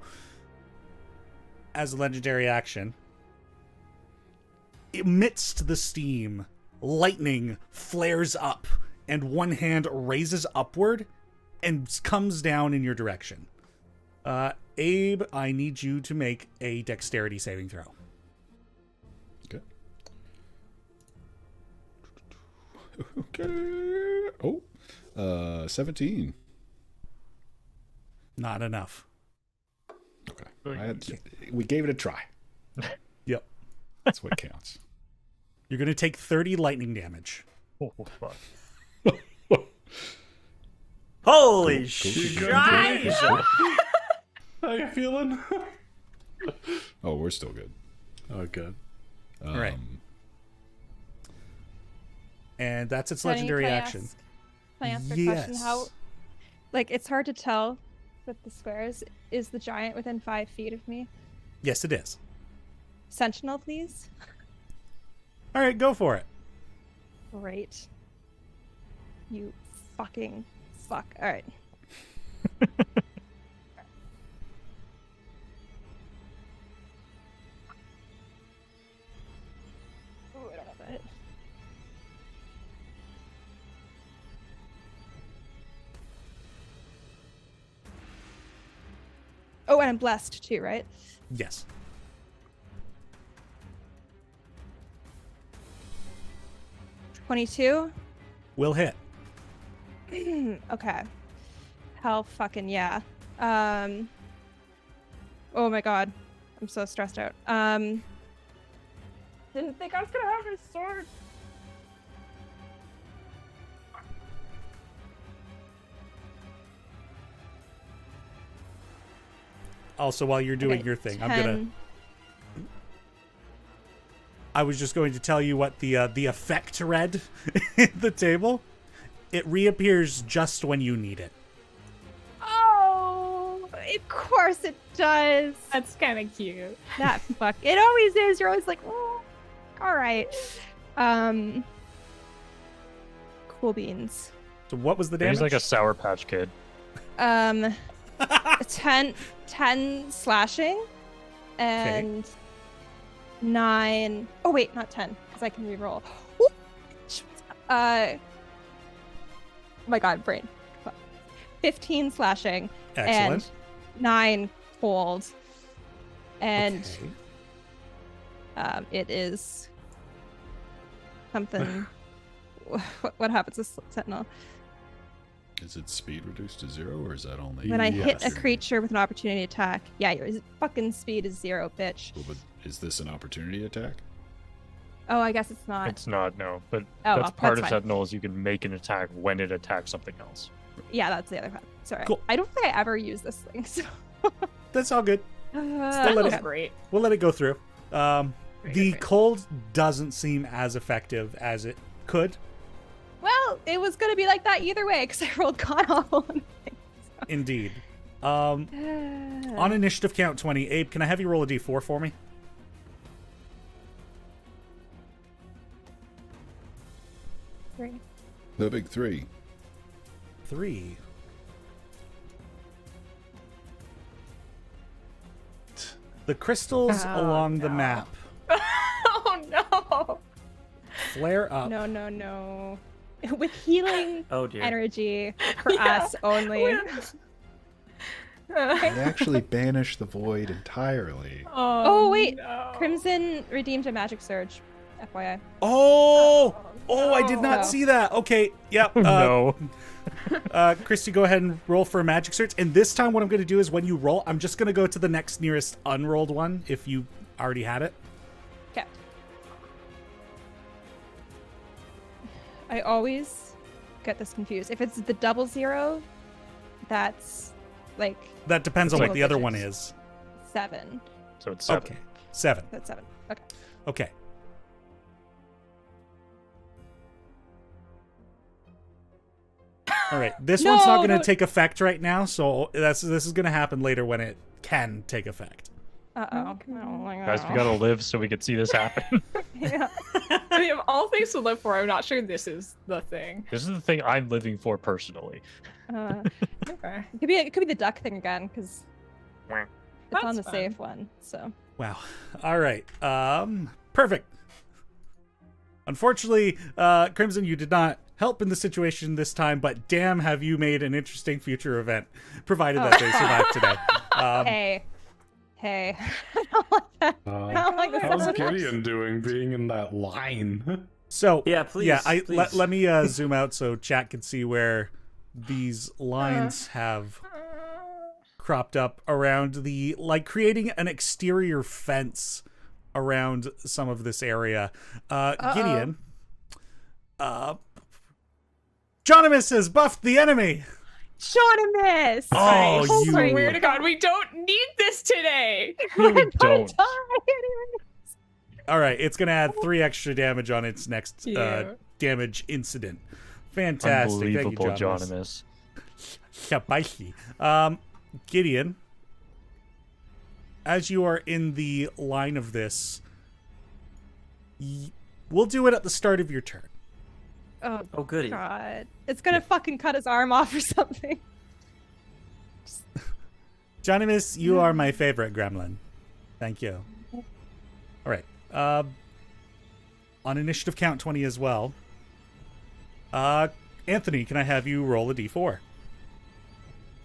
As a legendary action, amidst the steam, lightning flares up, and one hand raises upward and comes down in your direction. Abe, I need you to make a dexterity saving throw. Okay. Okay. Oh. 17. Not enough. Okay. We gave it a try. Yep. That's what counts. You're going to take 30 lightning damage. Oh, fuck. Holy Cool. shit! How you feeling? Oh, we're still good. Oh, good. All right. And that's its Teni, legendary can I action. Can I ask a question? How, like, it's hard to tell with the squares. Is the giant within 5 feet of me? Yes, it is. Sentinel, please. All right, go for it. Great. You fucking fuck. All right. Ooh, I don't know about it. Oh, and I'm blessed too, right? Yes. $22. Will hit. Okay. Hell fucking yeah. Oh my god. I'm so stressed out. Didn't think I was gonna have his sword. Also, while you're doing Okay, your thing, 10. I was just going to tell you what the effect read in the table. It reappears just when you need it. Oh, of course it does. That's kind of cute. That fuck. It always is. You're always like, oh, all right. Cool beans. So what was the damage? He's like a Sour Patch Kid. 10 slashing and 9. Oh wait, not 10, because I can reroll. Ooh, my God, brain. 15 slashing. Excellent. And 9 cold. And Okay. it is something. What happens to Sentinel? Is its speed reduced to 0, or is that only... When I hit a Yes. creature with an opportunity attack. Yeah, your fucking speed is 0, bitch. Well, but is this an opportunity attack? Oh, I guess it's not. It's not, no. But Oh, that's well, part that's of fine. Sentinel is you can make an attack when it attacks something else. Yeah, that's the other part. Sorry. Cool. I don't think I ever use this thing. So. That's all good. Uh, let it- That's great. We'll let it go through. The Great. cold doesn't seem as effective as it could. Well, it was gonna be like that either way because I rolled god awful. Indeed. On initiative count 20, Abe, can I have you roll a d4 for me? The big 3. 3. The crystals Oh, along the no. map Oh no! flare up. No. With healing Oh dear. energy for Yeah. us only. They actually banish the void entirely. Oh, wait. no. Crimson redeemed a magic surge. FYI. Oh! I did no. not see that. Okay, yep. No. Christy, go ahead and roll for a magic search. And this time what I'm going to do is when you roll, I'm just going to go to the next nearest unrolled one if you already had it. Okay. I always get this confused. If it's the 00, that's like That depends on Single what the other digits. one is. 7. So it's 7. Okay, 7. That's 7. Okay. Okay. All right, this one's not going to No. take effect right now, so this is going to happen later when it can take effect. Uh-oh. Oh my Guys, we gotta live so we can see this happen. Yeah. I mean, of all things to live for, I'm not sure this is the thing. This is the thing I'm living for personally. Okay. It could be the duck thing again because it's on That's the fun. safe one. So Wow. All right. Perfect. Unfortunately, Crimson, you did not help in the situation this time, but damn, have you made an interesting future event, provided that they survive today. Hey. I don't like that. I don't like this. How's so much. Gideon doing being in that line? So Yeah, please, Yeah, please. let me zoom out so chat can see where these lines have cropped up around creating an exterior fence around some of this area. Gideon, Jonimus has buffed the enemy. Shonimus! Oh, Oh you- my Swear to God, we don't need this today. Really I'm gonna don't. die anyways. All right, it's gonna add 3 extra damage on its next Yeah. damage incident. Fantastic, thank you, Unbelievable, Jonimus. Jonimus. Shabashi. Gideon, as you are in the line of this, we'll do it at the start of your turn. Oh goody. God. It's gonna fucking cut his arm off or something. Jonimus, you are my favorite gremlin. Thank you. All right. On initiative count 20 as well. Anthony, can I have you roll a d4?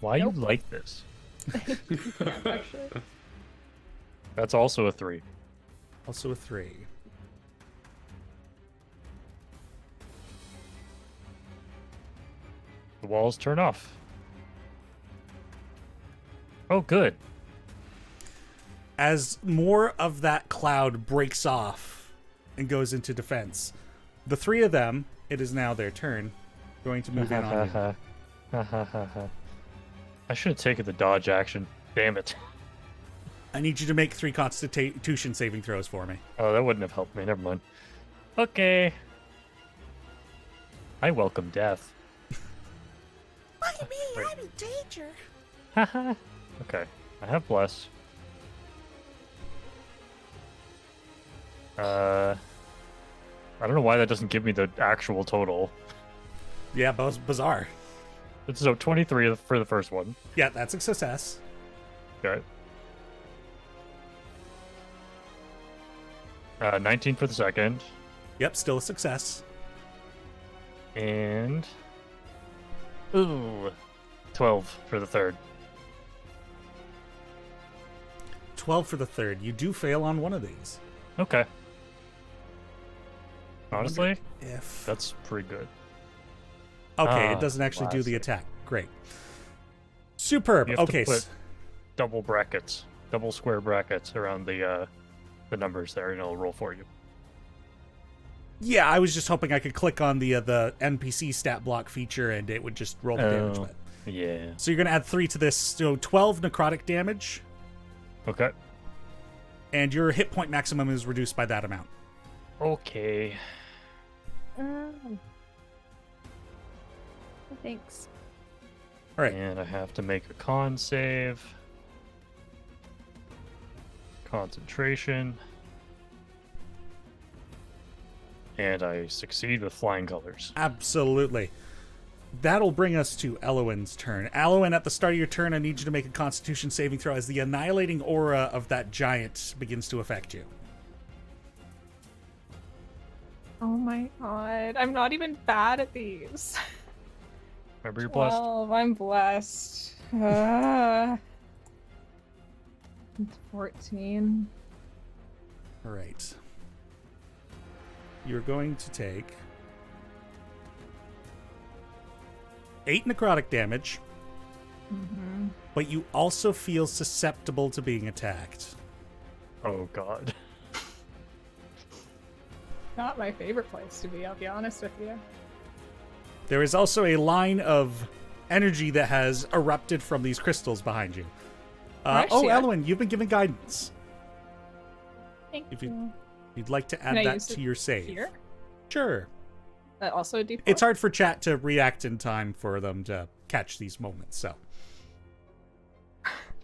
Why you like this? That's also a 3. Also a 3. The walls turn off. Oh, good. As more of that cloud breaks off and goes into defense, the 3 of them, it is now their turn, going to move in on you. I should have taken the dodge action. Damn it. I need you to make 3 Constitution saving throws for me. Oh, that wouldn't have helped me. Never mind. Okay. I welcome death. Look at me, I'm in danger. Haha. Okay. I have bless. I don't know why that doesn't give me the actual total. Yeah, bizarre. It's so 23 for the first one. Yeah, that's a success. Okay. 19 for the second. Yep, still a success. And 12 for the third. 12 for the third. You do fail on one of these. Okay. Honestly, If that's pretty good. okay, it doesn't actually do the classic. attack. Great. Superb. You have Okay. to put double brackets, double square brackets around the numbers there, and it'll roll for you. Yeah, I was just hoping I could click on the NPC stat block feature and it would just roll the damage. Oh. But Yeah. so you're gonna add 3 to this, so 12 necrotic damage, Okay. and your hit point maximum is reduced by that amount. Okay. Thanks. All right. And I have to make a con save. Concentration. And I succeed with flying colors. Absolutely. That'll bring us to Eloin's turn. Eloin, at the start of your turn, I need you to make a Constitution saving throw as the annihilating aura of that giant begins to affect you. Oh my god. I'm not even bad at these. Remember you're blessed. 12. I'm blessed. 14. All right. You're going to take 8 necrotic damage, but you also feel susceptible to being attacked. Oh god. Not my favorite place to be, I'll be honest with you. There is also a line of energy that has erupted from these crystals behind you. Actually, Eloin, you've been given guidance. Thank If you. You'd like to add Can I that use to it your save. Here? Sure. Also a D4? It's hard for chat to react in time for them to catch these moments, so.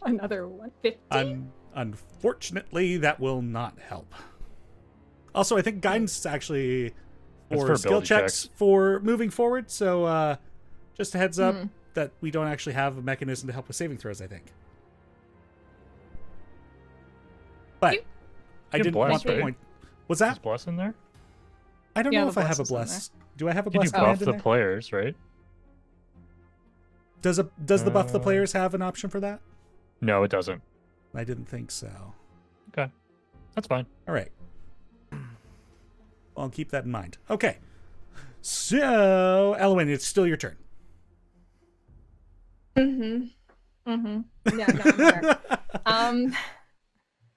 Another 150? Unfortunately, that will not help. Also, I think guidance is actually It's for for skill ability checks checks. for moving forward, so just a heads up that we don't actually have a mechanism to help with saving throws, I think. But I You didn't bless, want the right? point. Was Is that? bless in there? I don't Yeah, know the if I have a bless is in bless. Do I have a You do bless buff command in the there? players, right? Does the buff the Uh, players have an option for that? No, it doesn't. I didn't think so. Okay. That's fine. All right. I'll keep that in mind. Okay. So, Eloin, it's still your turn. Yeah, no, I'm there.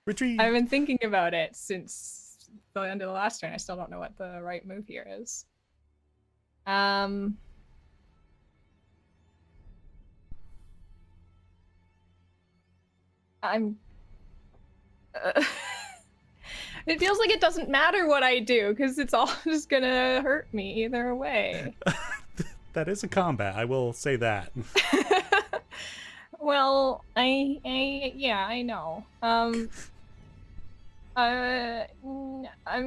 Retreat. I've been thinking about it since the end of the last turn. I still don't know what the right move here is. I'm it feels like it doesn't matter what I do because it's all just gonna hurt me either way. That is a combat. I will say that. Well, yeah, I know. I'm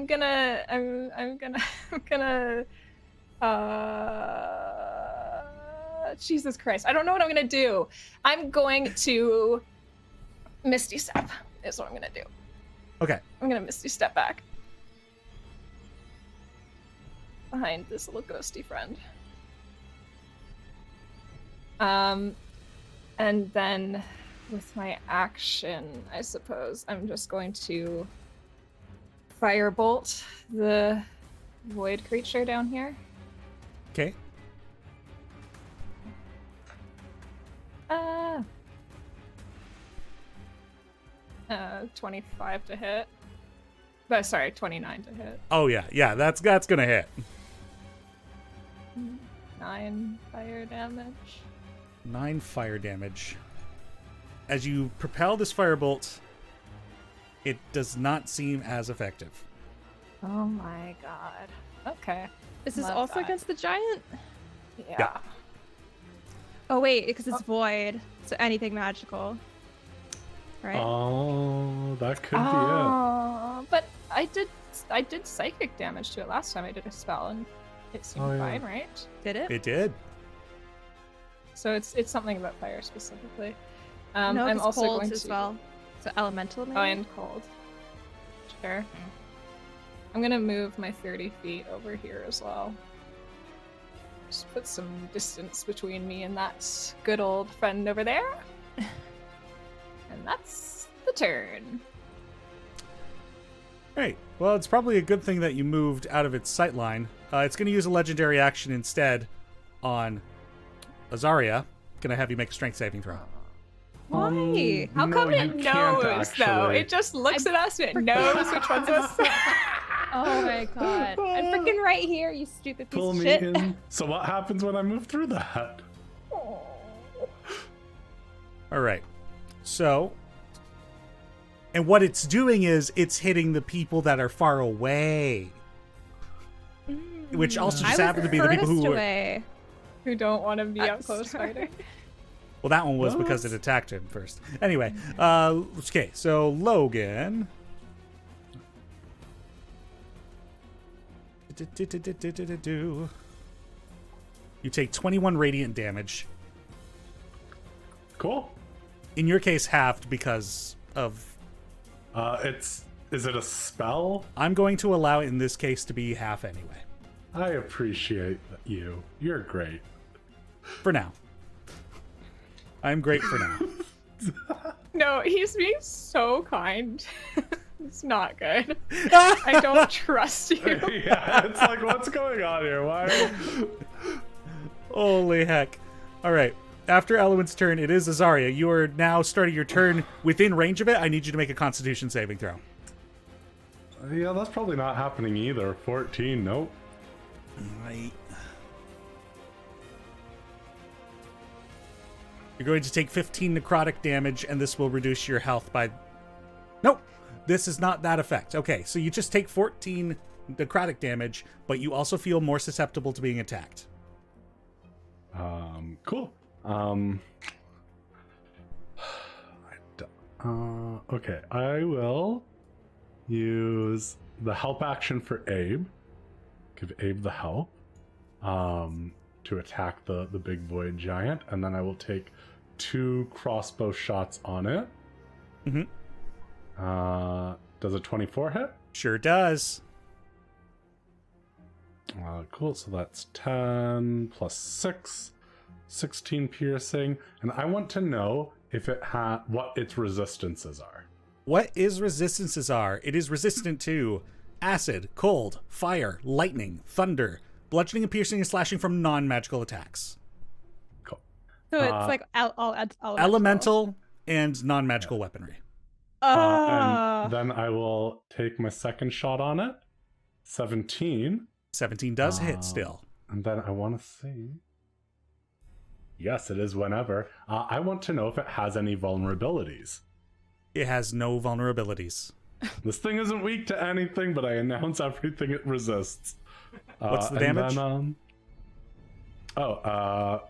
gonna Jesus Christ, I don't know what I'm gonna do. I'm going to Misty Step is what I'm gonna do. Okay. I'm gonna Misty Step back behind this little ghosty friend. And then with my action, I suppose, I'm just going to firebolt the void creature down here. Okay. 25 to hit. But sorry, 29 to hit. Oh yeah, that's gonna hit. 9 fire damage. 9 fire damage. As you propel this firebolt, it does not seem as effective. Oh my god. Okay. Is this Love also that. against the giant? Yeah. Oh wait, because it's void, so anything magical, right? Oh, that could Oh, but I did psychic damage to it last time I did a spell and it seemed Oh, yeah. fine, right? Did it? It did. So it's something about fire specifically. No, I'm 'cause also cold going as to well. So elemental, maybe. Oh, and cold. Sure. I'm gonna move my 30 feet over here as well. Just put some distance between me and that good old friend over there. And that's the turn. Great. Well, it's probably a good thing that you moved out of its sight line. It's going to use a legendary action instead on Azaria. Going to have you make a strength saving throw. Why? How No, come you it can't, knows, though? actually. It just looks at us and it knows which one's us. Oh my god. I'm freaking right here, you stupid piece Pull of me shit. in. So what happens when I move through that? All right. So, and what it's doing is it's hitting the people that are far away, which also just happen to be the people who are. Away. Who don't want to be I'm up close sorry. fighting. Well, that one was because it attacked him first. Anyway, okay, so Logan. You take 21 radiant damage. Cool. In your case, halved because of. Is it a spell? I'm going to allow it in this case to be half anyway. I appreciate you. You're great. For now. I'm great for now. No, he's being so kind. It's not good. I don't trust you. Yeah, it's like, what's going on here? Why? Holy heck. Alright. After Elowen's turn, it is Azaria. You are now starting your turn within range of it. I need you to make a Constitution saving throw. Yeah, that's probably not happening either. 14, nope. Right. You're going to take 15 necrotic damage, and this will reduce your health by... Nope! This is not that effect. Okay, so you just take 14 necrotic damage, but you also feel more susceptible to being attacked. Cool. Okay, I will use the help action for Abe. Give Abe the help to attack the big void giant, and then I will take 2 crossbow shots on it. Does a 24 hit? Sure does. Cool, so that's 10 plus 6, 16 piercing, and I want to know if it what its resistances are. What its resistances are? It is resistant to acid, cold, fire, lightning, thunder, bludgeoning and piercing and slashing from non-magical attacks. Cool. So it's like Elemental and non-magical weaponry. And then I will take my second shot on it. 17. 17 does hit still. And then I want to see. Yes, it is whenever. I want to know if it has any vulnerabilities. It has no vulnerabilities. This thing isn't weak to anything, but I announce everything it resists. What's the damage? Then,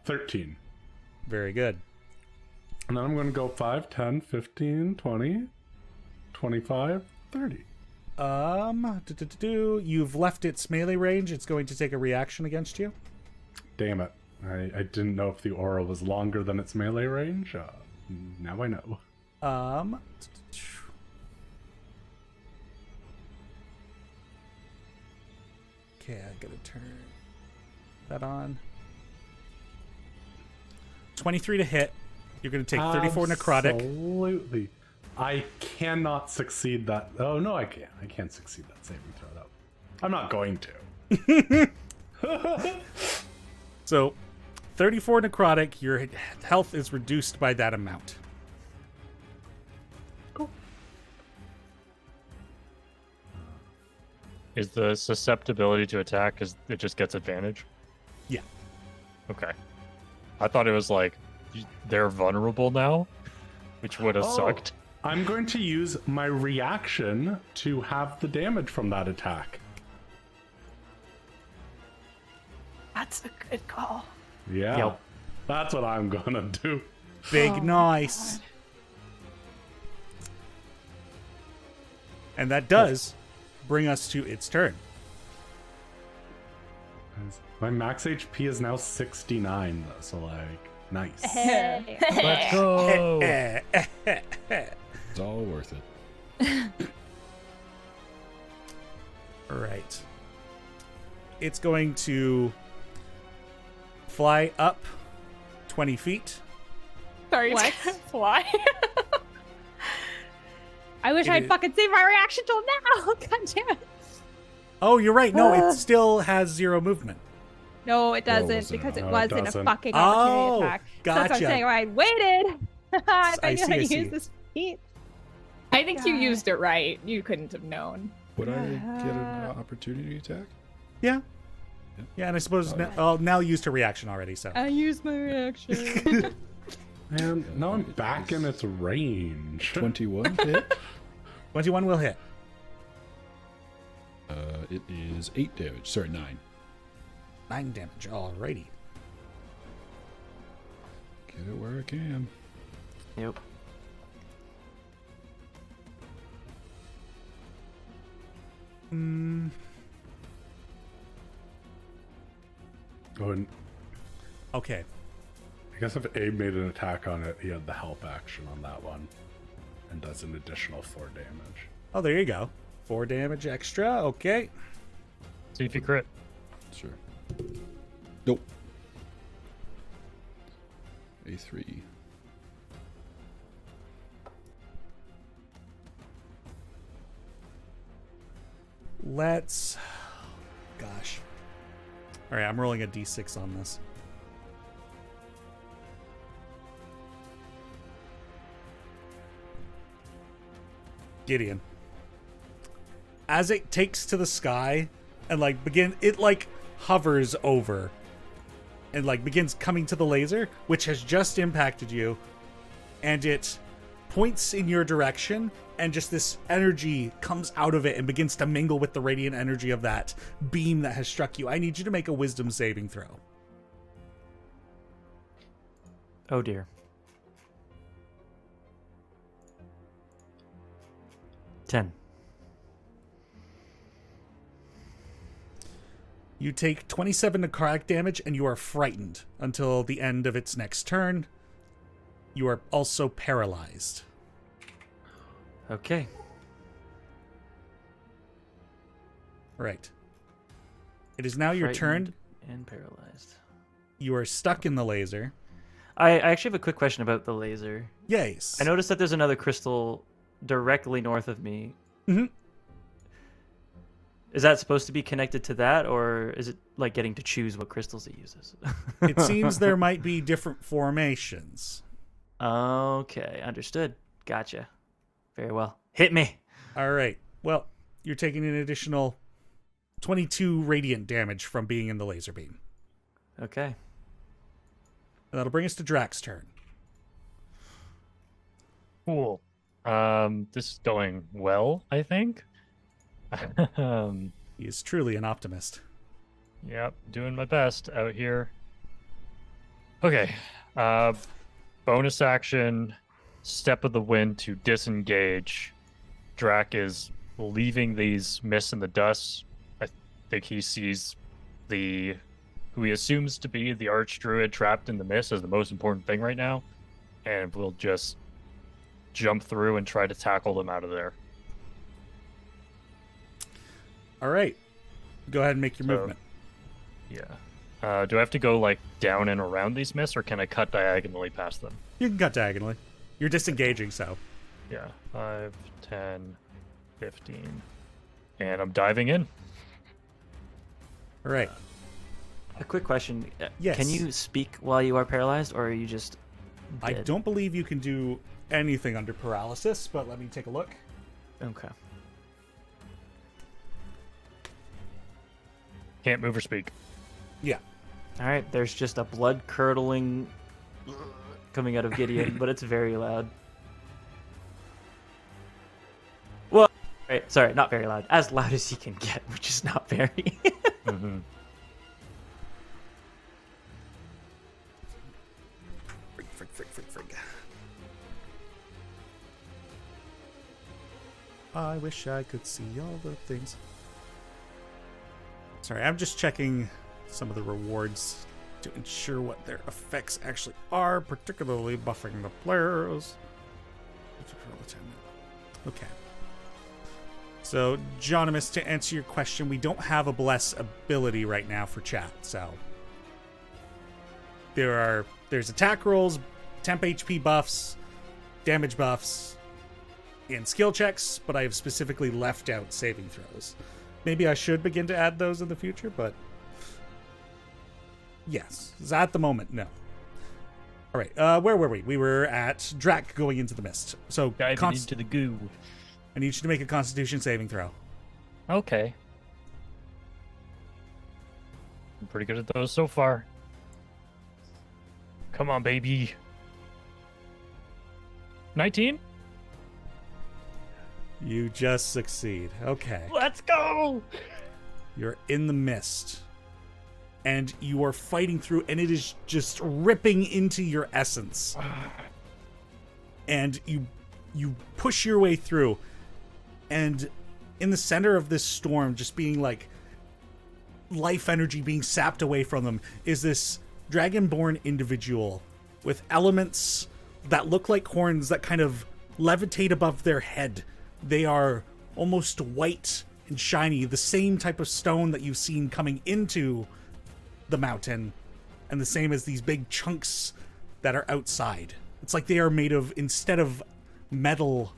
13. Very good. And then I'm going to go 5, 10, 15, 20, 25, 30. You've left its melee range. It's going to take a reaction against you. Damn it. I didn't know if the aura was longer than its melee range. Now I know. Okay, I gotta turn that on. 23 to hit. You're gonna take 34 necrotic. Absolutely. I cannot succeed that. Oh, no, I can't. I can't succeed that saving throw, though. I'm not going to. So, 34 necrotic. Your health is reduced by that amount. Cool. Is the susceptibility to attack, is it just gets advantage? Yeah. Okay. I thought it was like, they're vulnerable now, which would have sucked. I'm going to use my reaction to have the damage from that attack. That's a good call. Yeah. Yep. That's what I'm gonna do. Big nice. And that does bring us to its turn. My max HP is now 69, though, so like, nice. Hey. Let's go! It's all worth it. All right. It's going to fly up 20 feet. Sorry, What? fly. I wish It I'd is- fucking saved my reaction till now. God damn it. Oh, you're right. No, it still has 0 movement. No, it doesn't was it? because it No, it wasn't a doesn't. fucking opportunity Oh, attack. So that's what I'm gotcha. saying. I waited. If I I knew see, how I to see. use this feat. I think you God. used it right. You couldn't have known. Would I get an opportunity attack? Yeah. Yeah, and I suppose now used her reaction already, so. I used my reaction. Man, now I'm back in its range. 21 to hit. 21 will hit. It is 8 damage. Sorry, 9. 9 damage. Alrighty. Get it where I can. Yep. Oh, and Okay. I guess if Abe made an attack on it, he had the help action on that one. And does an additional 4 damage. Oh, there you go. 4 damage extra. Okay. See if you crit. Sure. Nope. A3. Let's. Gosh. All right, I'm rolling a d6 on this. Gideon. As it takes to the sky and it hovers over and begins coming to the laser, which has just impacted you, and it points in your direction, and just this energy comes out of it and begins to mingle with the radiant energy of that beam that has struck you. I need you to make a wisdom saving throw. Oh dear. 10. You take 27 necrotic damage, and you are frightened until the end of its next turn. You are also paralyzed. Okay. Right. It is now your turn. Frightened and paralyzed. You are stuck in the laser. I actually have a quick question about the laser. Yes. I noticed that there's another crystal directly north of me. Mhm. Is that supposed to be connected to that, or is it like getting to choose what crystals it uses? It seems there might be different formations. Okay, understood. Gotcha. Very well. Hit me. All right. Well, you're taking an additional 22 radiant damage from being in the laser beam. Okay. And that'll bring us to Drax's turn. Cool. This is going well, I think. He is truly an optimist. Yep, doing my best out here. Okay. Bonus action, step of the wind to disengage. Drac is leaving these mists in the dust. I think he sees who he assumes to be the archdruid trapped in the mist as the most important thing right now, and will just jump through and try to tackle them out of there. All right. Go ahead and make your So- movement. Yeah. Do I have to go like down and around these mists, or can I cut diagonally past them? You can cut diagonally. You're disengaging, so. Yeah. 5, 10, 15. And I'm diving in. All right. A quick question. Yes. Can you speak while you are paralyzed, or are you just I dead? don't believe you can do anything under paralysis, but let me take a look. Okay. Can't move or speak. Yeah. All right. There's just a blood-curdling coming out of Gideon, but it's very loud. Well, right, sorry, not very loud. As loud as he can get, which is not very. Mm-hmm. Frig. I wish I could see all the things. Sorry, I'm just checking some of the rewards to ensure what their effects actually are, particularly buffing the players. Okay. So, Jonimus, to answer your question, we don't have a bless ability right now for chat, so There's attack rolls, temp HP buffs, damage buffs, and skill checks, but I have specifically left out saving throws. Maybe I should begin to add those in the future, but yes. At the moment, no. All right, where were we? We were at Drac going into the mist. So Diving into the goo. I need you to make a Constitution saving throw. Okay. I'm pretty good at those so far. Come on, baby. 19? You just succeed. Okay. Let's go! You're in the mist. And you are fighting through, and it is just ripping into your essence. And you push your way through. And in the center of this storm, just being like life energy being sapped away from them, is this dragonborn individual with elements that look like horns that kind of levitate above their head. They are almost white and shiny, the same type of stone that you've seen coming into the mountain, and the same as these big chunks that are outside. It's like they are made of, instead of metal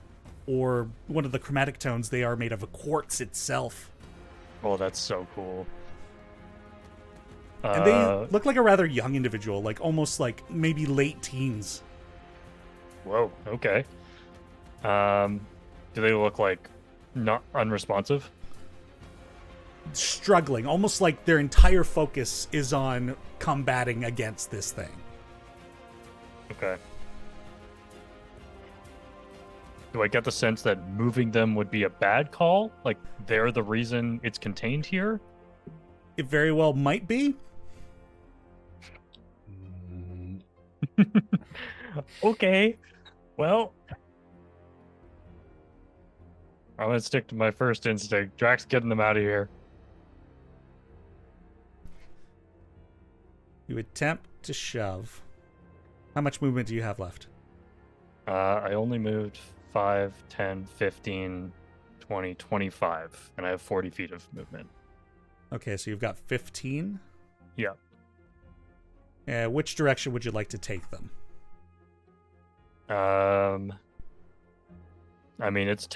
or one of the chromatic tones, they are made of a quartz itself. Oh, that's so cool. And they look like a rather young individual, like almost like maybe late teens. Whoa, okay. Do they look like not unresponsive? Struggling, almost like their entire focus is on combating against this thing. Okay. Do I get the sense that moving them would be a bad call? Like, they're the reason it's contained here? It very well might be. Okay. Well, I'm gonna stick to my first instinct. Drax, getting them out of here. You attempt to shove. How much movement do you have left? I only moved 5, 10, 15, 20, 25, and I have 40 feet of movement. Okay, so you've got 15. Yeah. Which direction would you like to take them? I mean, it's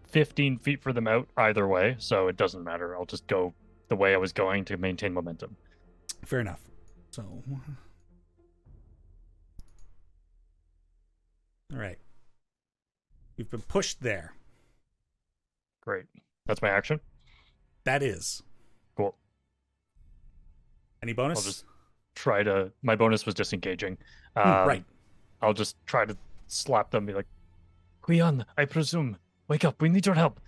15 feet for them out either way, so it doesn't matter. I'll just go the way I was going to maintain momentum. Fair enough. So, all right. You've been pushed there. Great. That's my action? That is. Cool. Any bonus? I'll just try to... My bonus was disengaging. Right. I'll just try to slap them, be like, Guion, I presume. Wake up, we need your help.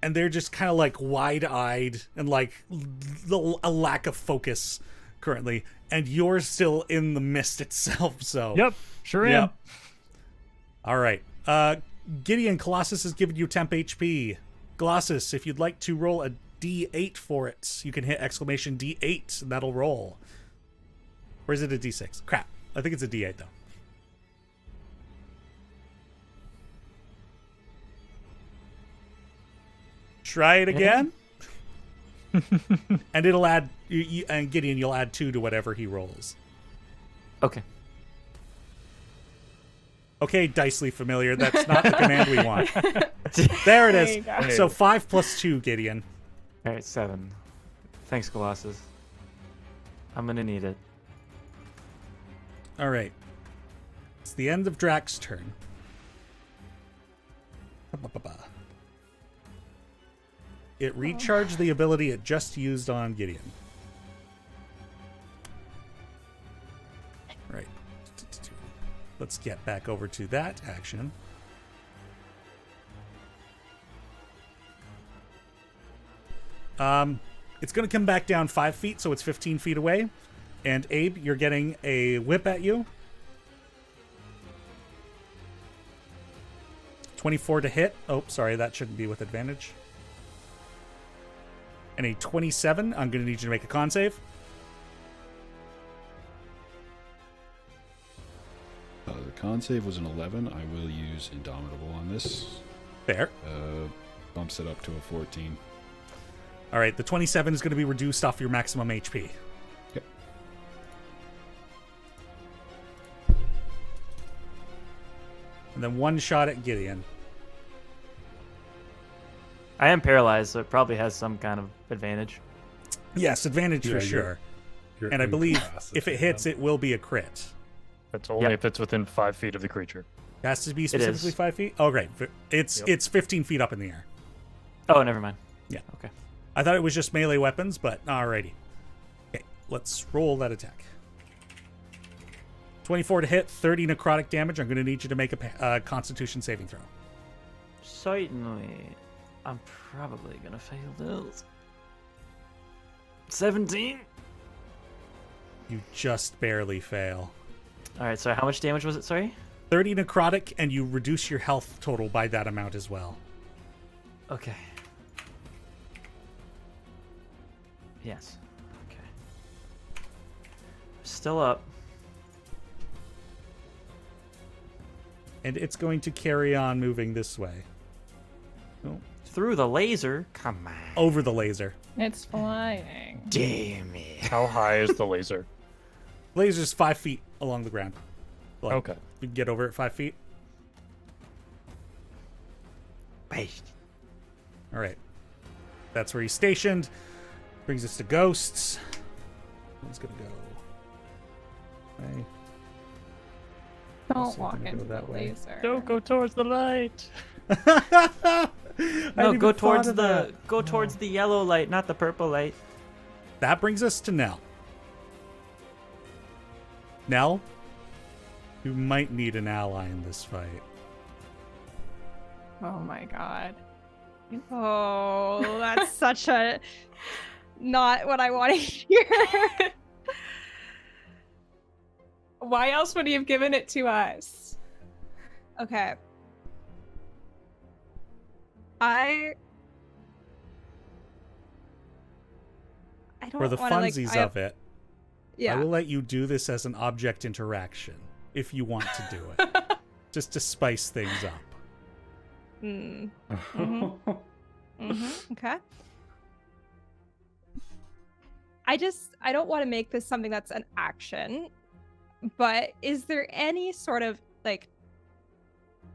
And they're just kind of like wide-eyed and like a lack of focus currently. And you're still in the mist itself, so... Yep, sure am. All right. Gideon, Colossus has given you temp HP. Colossus, if you'd like to roll a D8 for it, you can hit exclamation D8, and that'll roll. Or is it a D6? Crap. I think it's a D8, though. Try it again. And it'll add... and Gideon, you'll add 2 to whatever he rolls. Okay. Okay, Dicely familiar. That's not the command we want. There it is. So 5 plus 2, Gideon. All right, 7. Thanks, Colossus. I'm gonna need it. All right. It's the end of Drax's turn. It recharged the ability it just used on Gideon. Right. Let's get back over to that action. It's going to come back down 5 feet, so it's 15 feet away. And Abe, you're getting a whip at you. 24 to hit. Oh, sorry, that shouldn't be with advantage. And a 27. I'm going to need you to make a con save. The con save was an 11. I will use Indomitable on this. There. Bumps it up to a 14. All right, the 27 is going to be reduced off your maximum HP. And then one shot at Gideon. I am paralyzed, so it probably has some kind of advantage. Yes, advantage Yeah, for you're- sure. You're And I believe if it incapacitated. hits, it will be a crit. It's only if it's within 5 feet of the creature. It has to be specifically is. 5 feet? Oh, great. It's Yep. it's 15 feet up in the air. Oh, never mind. Yeah. Okay. I thought it was just melee weapons, but alrighty. Okay, let's roll that attack. 24 to hit, 30 necrotic damage. I'm going to need you to make a Constitution saving throw. Certainly. I'm probably gonna fail this. 17. You just barely fail. All right. So how much damage was it? Sorry. 30 necrotic, and you reduce your health total by that amount as well. Okay. Yes. Okay. Still up. And it's going to carry on moving this way. Oh, Through the laser. Come on. over the laser. It's flying. Damn it. How high is the laser? Laser's 5 feet along the ground. Like, Okay. We can get over at 5 feet. All right. That's where he's stationed. Brings us to ghosts. One's going to go. Right. Don't Also walk gonna go into that the way. laser. Don't go towards the light. No, go towards the yellow light, not the purple light. That brings us to Nell. Nell, you might need an ally in this fight. Oh my god. Oh, that's such a not what I want to hear. Why else would he have given it to us? Okay. I don't For the wanna, funsies of it, yeah. I will let you do this as an object interaction if you want to do it. Just to spice things up. Mm. Okay. I don't want to make this something that's an action, but is there any sort of like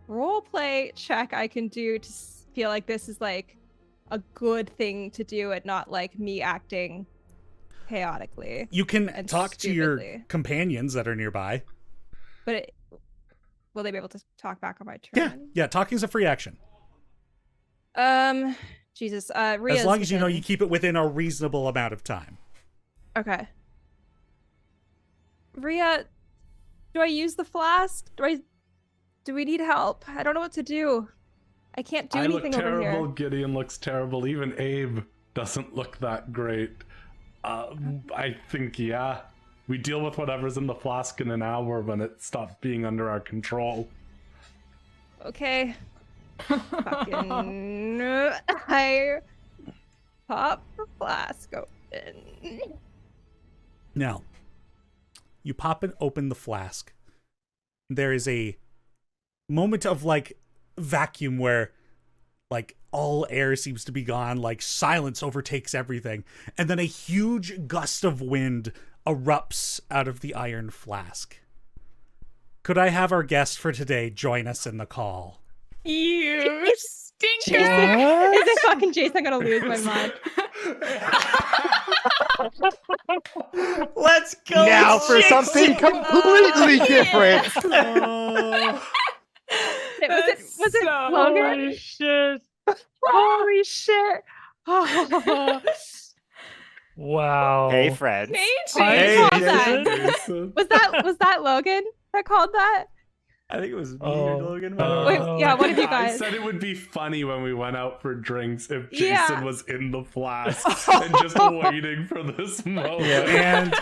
role play check I can do to feel like this is like a good thing to do and not like me acting chaotically? You can And talk to your stupidly. companions that are nearby. But will they be able to talk back on my turn? Yeah, talking is a free action. Jesus. As long as you know you keep it within a reasonable amount of time. Okay. Rhea, do I use the flask? Do we need help? I don't know what to do. I can't do I look anything over terrible. here. Gideon looks terrible. Even Abe doesn't look that great. I think, yeah, we deal with whatever's in the flask in an hour when it stops being under our control. Okay. Fucking I pop the flask open. Now, you pop and open the flask. There is a moment of like vacuum where like all air seems to be gone, like silence overtakes everything, and then a huge gust of wind erupts out of the iron flask. Could I have our guest for today join us in the call? You stinker! Is it fucking Jason? I'm gonna lose my mind. Let's go. Now for something completely different. Was it so Logan? Holy shit. Holy shit! Wow. Hey, friends. Hey, Called Jason. that. Was that Logan that called that? I think it was me Oh. or Logan. Wait, yeah, one of you I guys. said it would be funny when we went out for drinks if Yeah. Jason was in the flask and just waiting for this moment. And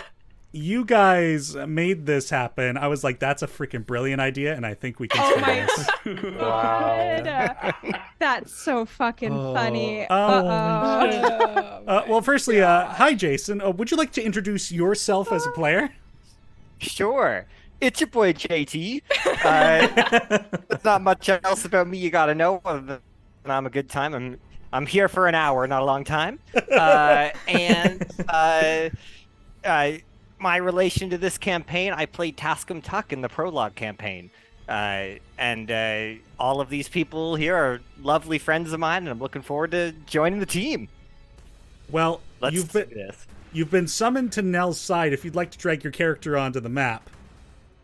you guys made this happen. I was like, that's a freaking brilliant idea, and I think we can Oh say my this. Wow. That's so fucking funny. Oh, Uh-oh. Well, firstly, hi, Jason. Would you like to introduce yourself as a player? Sure. It's your boy JT. There's not much else about me you gotta know other than I'm a good time. I'm here for an hour, not a long time. My relation to this campaign, I played Tascum Tuck in the prologue campaign. And all of these people here are lovely friends of mine, and I'm looking forward to joining the team. Well, Let's you've do been this. you've been summoned to Nell's side. If you'd like to drag your character onto the map.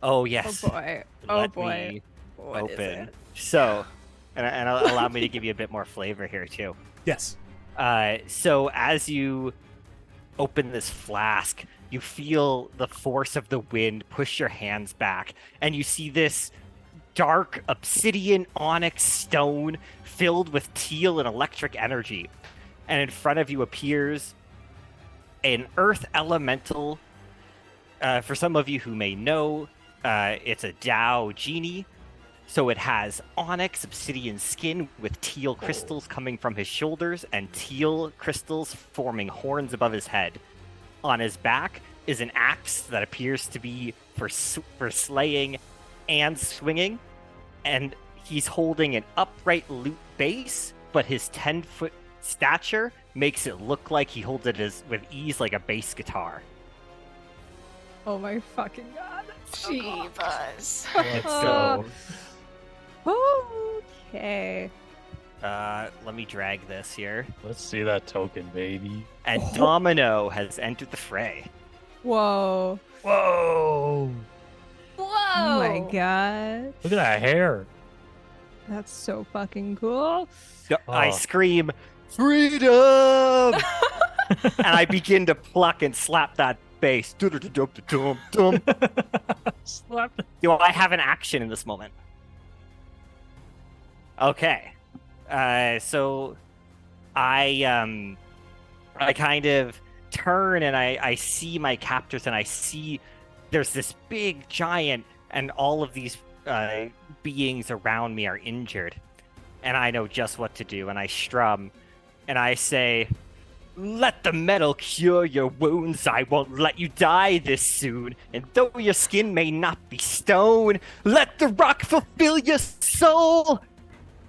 Oh yes. Oh boy. Oh Let boy. me What is open. it? So, and allow me to give you a bit more flavor here too. Yes. So as you open this flask, you feel the force of the wind push your hands back, and you see this dark obsidian onyx stone filled with teal and electric energy. And in front of you appears an earth elemental. For some of you who may know, it's a Dao genie. So it has onyx obsidian skin with teal crystals coming from his shoulders and teal crystals forming horns above his head. On his back is an axe that appears to be for slaying and swinging, and he's holding an upright loot base, but his 10-foot stature makes it look like he holds it with ease like a bass guitar. Oh my fucking god. That's so cool. Jeebus. Let's go. Okay. Let me drag this here. Let's see that token, baby. And Domino has entered the fray. Whoa. Whoa! Whoa! Oh my god. Look at that hair. That's so fucking cool. I Oh. scream, freedom! And I begin to pluck and slap that bass. Dum-dum-dum-dum-dum. Slap. Do I have an action in this moment? Okay. So I kind of turn and I see my captors, and I see there's this big giant, and all of these beings around me are injured. And I know just what to do, and I strum and I say, "Let the metal cure your wounds. I won't let you die this soon. And though your skin may not be stone, let the rock fulfill your soul.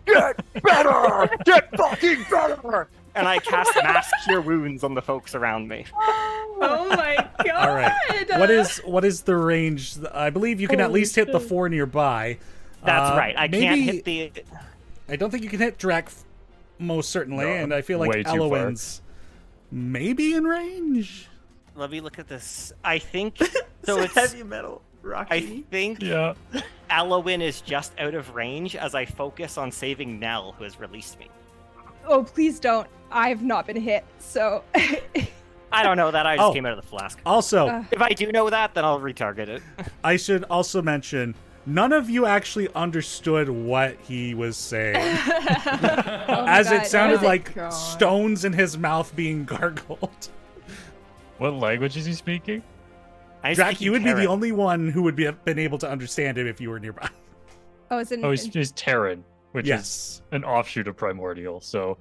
Get better! Get fucking better!" And I cast Mass Cure Wounds on the folks around me. Oh my god. All right. What is the range? I believe you can at least hit the 4 nearby. That's right. I can't maybe- hit the... I don't think you can hit Drac most certainly, No, and I feel like way too far. Elowen's maybe in range. Let me look at this. I think... So it's... heavy metal. I Rocky. think Yeah. Elowin is just out of range as I focus on saving Nell, who has released me. Oh, please don't. I've not been hit, so. I don't know that. I just Oh. came out of the flask. Also, If I do know that, then I'll retarget it. I should also mention none of you actually understood what he was saying, as it sounded like stones in his mouth being gargled. What language is he speaking? I Drac, speak you would be Terran. the only one who would have been able to understand him if you were nearby. Oh, it's in. Oh, he's Terran, which is Yes. an offshoot of Primordial. So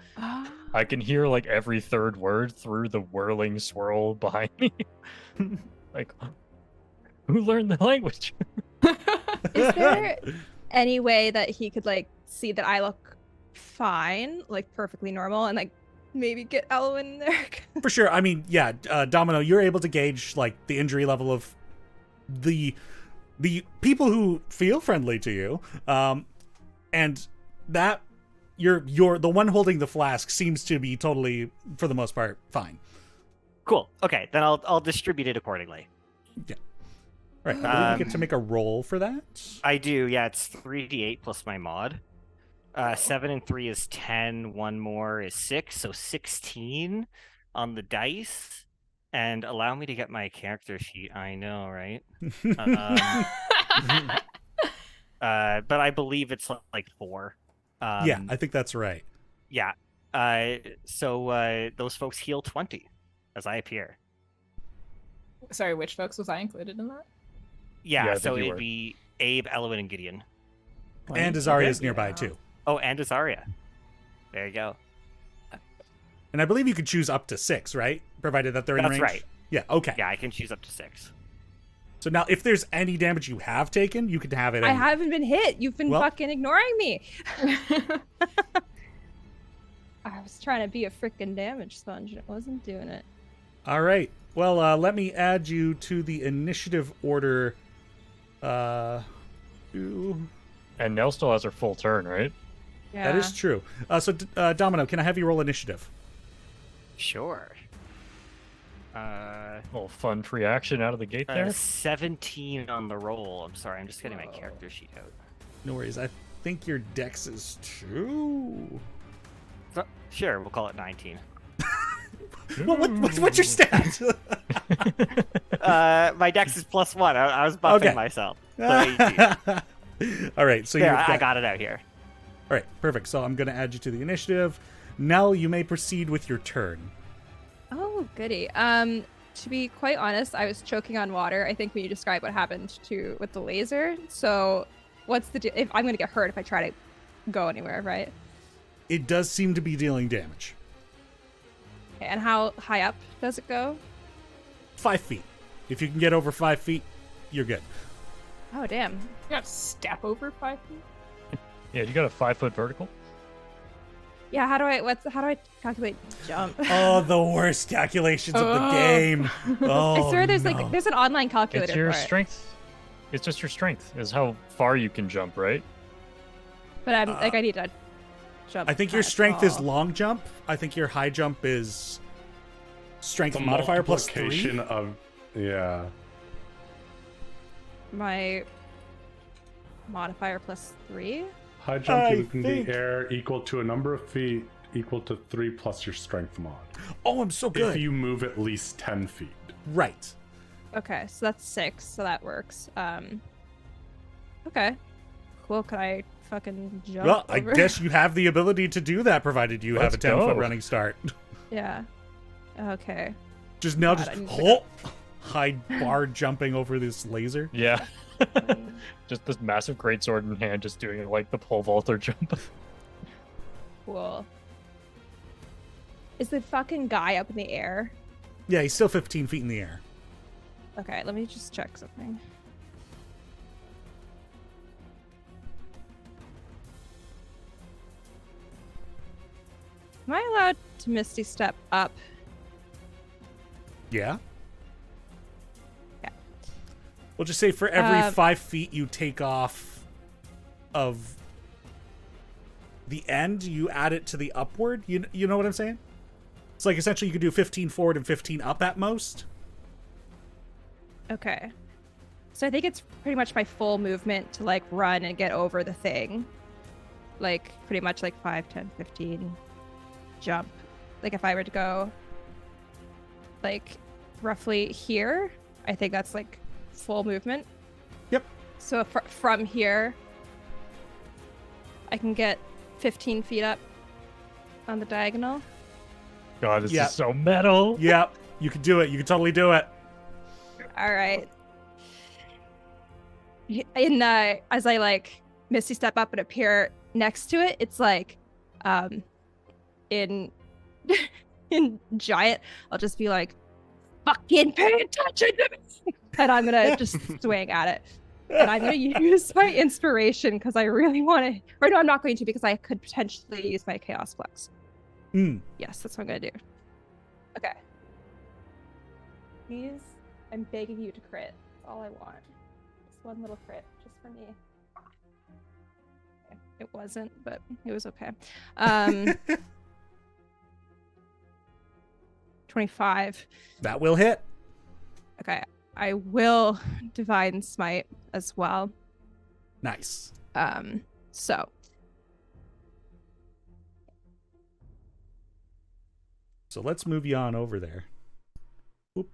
I can hear like every third word through the whirling swirl behind me. Like, who learned the language? Is there any way that he could like see that I look fine, like perfectly normal, and like maybe get Elwyn in there? For sure. I mean, yeah, Domino, you're able to gauge like the injury level of the people who feel friendly to you, and that you're the one holding the flask seems to be totally, for the most part, fine. Cool. Okay, then I'll distribute it accordingly. Right. I believe you get to make a roll for that. I do. Yeah, it's 3d8 plus my mod. 7 and 3 is 10. One more is 6, so 16 on the dice. And allow me to get my character sheet. I know, right? But I believe it's like 4. Yeah, I think that's right. Yeah. So those folks heal 20 as I appear. Sorry, which folks was I included in that? Yeah, Yeah, I so think you it'd were. be Abe, Elwin, and Gideon. And Azaria's nearby too. Oh, and Azaria. There you go. And I believe you could choose up to 6, right? Provided that they're in That's range. right. Yeah. Okay. Yeah, I can choose up to 6. So now, if there's any damage you have taken, you can have it. I any- haven't been hit. You've been Well- fucking ignoring me. I was trying to be a freaking damage sponge and it wasn't doing it. All right. Well, let me add you to the initiative order. And Nell still has her full turn, right? Yeah. That is true. So, Domino, can I have you roll initiative? Sure. A little fun free action out of the gate there. 17 on the roll. I'm sorry, I'm just getting my character sheet out. No worries. I think your dex is 2. Sure, we'll call it 19. Well, what's your stat? My dex is +1. I was buffing Okay. myself. So 18. All right. So There, I got it out here. All right. Perfect. So I'm going to add you to the initiative. Nell, you may proceed with your turn. Oh, goody. To be quite honest, I was choking on water. I think when you describe what happened with the laser. So, what's the if I'm going to get hurt if I try to go anywhere, right? It does seem to be dealing damage. Okay, and how high up does it go? 5 feet. If you can get over 5 feet, you're good. Oh, damn. You got to step over 5 feet? Yeah, you got a 5-foot vertical. Yeah, how do I calculate jump? Oh, the worst calculations of the game. Oh, I swear there's no. there's an online calculator It's your for it. strength. It's just your strength is how far you can jump, right? But I need to jump. I think your kinda strength is tall. long jump. I think your high jump is strength The modifier plus 3. multiplication of yeah. My modifier +3. High jump I in think- the air equal to a number of feet equal to 3 plus your strength mod. Oh, I'm so good. If you move at least 10 feet. Right. Okay, so that's 6, so that works. Okay. Cool, can I fucking jump Well, I over? guess you have the ability to do that, provided you have a Let's 10-foot go. running start. Yeah. Okay. Just now, God, just I need to high bar jumping over this laser. Yeah. Just this massive greatsword in hand, just doing like the pole vaulter jump. Cool. Is the fucking guy up in the air? Yeah, he's still 15 feet in the air. Okay, let me just check something. Am I allowed to Misty Step up? Yeah. Yeah. We'll just say for every Um, 5 feet you take off of the end, you add it to the upward. You know what I'm saying? It's like essentially you could do 15 forward and 15 up at most. Okay. So I think it's pretty much my full movement to like run and get over the thing. Like pretty much like 5, 10, 15 jump. Like if I were to go like roughly here, I think that's like full movement. Yep. So from here, I can get 15 feet up on the diagonal. God, this Yeah. is so metal. Yeah, you could do it. You could totally do it. All right. As I like Misty Step up and appear next to it, it's like in in giant, I'll just be like, fucking pay attention to me. And I'm gonna just swing at it. And I'm gonna use my inspiration because I really want to. Or no, I'm not going to because I could potentially use my Chaos Flex. Yes, that's what I'm gonna do. Okay. Please, I'm begging you to crit. That's all I want. Just one little crit, just for me. Okay, it wasn't, but it was okay. 25. That will hit. Okay, I will Divine Smite as well. Nice. So let's move you on over there. Whoop.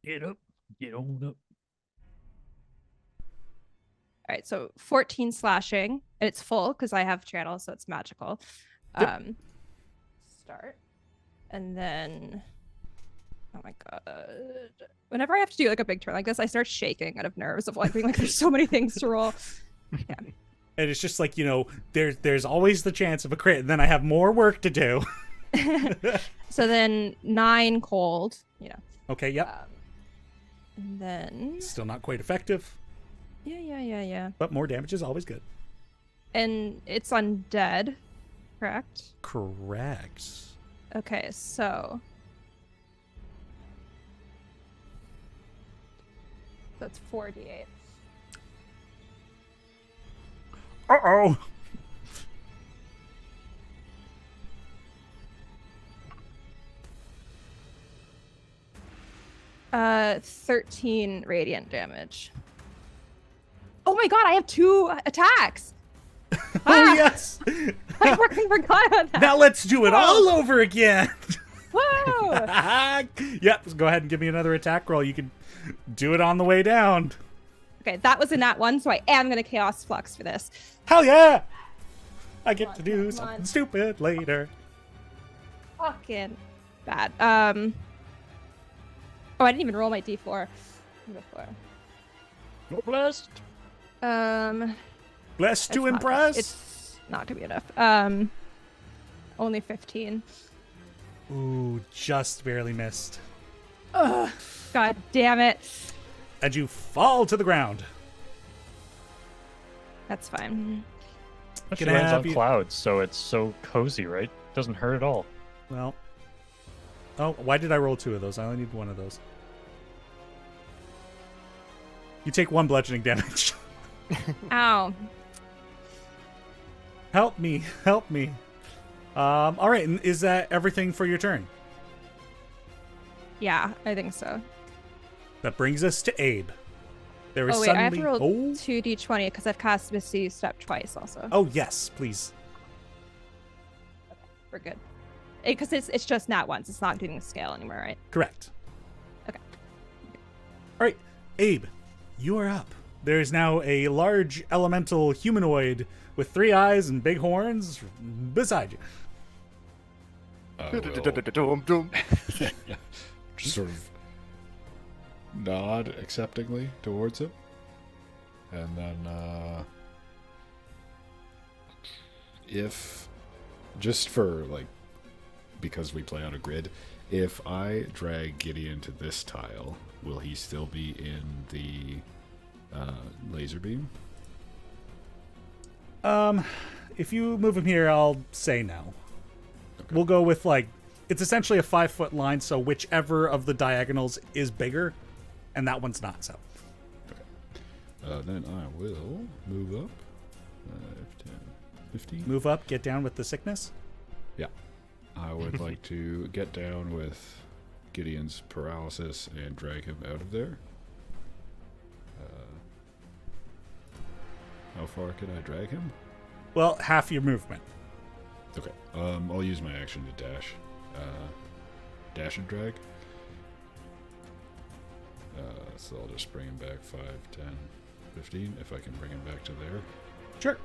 Get up. Get on up. all right, so 14 slashing, and it's full because I have channel, so it's magical. Yep. Start, and then oh my god, whenever I have to do like a big turn like this, I start shaking out of nerves of like being like there's so many things to roll. Yeah. And it's just like, there's always the chance of a crit, and then I have more work to do. So then 9 cold, Okay, yep. and then Still not quite effective, yeah, but more damage is always good. and it's undead, correct? Correct. Okay, so that's 4d8. Uh-oh. Uh, 13 radiant damage. Oh my god, I have 2 attacks. Oh, yes. I fucking forgot about that. Now let's do it all over again. Whoa! Yep, go ahead and give me another attack roll. You can do it on the way down. Okay, that was a nat 1, so I am gonna Chaos Flux for this. Hell yeah! I get to Come do on. something stupid later. Fucking bad. Oh, I didn't even roll my d4 before. No blessed. Blessed to It's not- impress. It's not gonna be enough. Only 15. Ooh, just barely missed. Ugh, god damn it. And you fall to the ground. That's fine. She Can I lands have on you- clouds, so it's so cozy, right? Doesn't hurt at all. Well. Oh, why did I roll 2 of those? I only need 1 of those. You take 1 bludgeoning damage. Ow. Help me. Help me. All right. And is that everything for your turn? Yeah, I think so. That brings us to Abe. There is Oh wait, I have suddenly... to roll oh. 2d20 because I've cast Misty Step twice also. Oh, yes, please. We're good. Because it's just nat once. It's not doing the scale anymore, right? Correct. Okay. All right, Abe, you are up. There is now a large elemental humanoid with 3 eyes and big horns beside you. I will just sort of nod acceptingly towards him. And then, if, just for, like, because we play on a grid, if I drag Gideon to this tile, will he still be in the laser beam? If you move him here, I'll say no. Okay. We'll go with, like, it's essentially a 5-foot line, so whichever of the diagonals is bigger, and that one's not so. Okay. Then I will move up 5, 10, 15. Move up, get down with the sickness. Yeah. I would like to get down with Gideon's paralysis and drag him out of there. How far can I drag him? Well, half your movement. Okay. I'll use my action to dash. Dash and drag. So I'll just bring him back 5, 10, 15, if I can bring him back to there. Sure.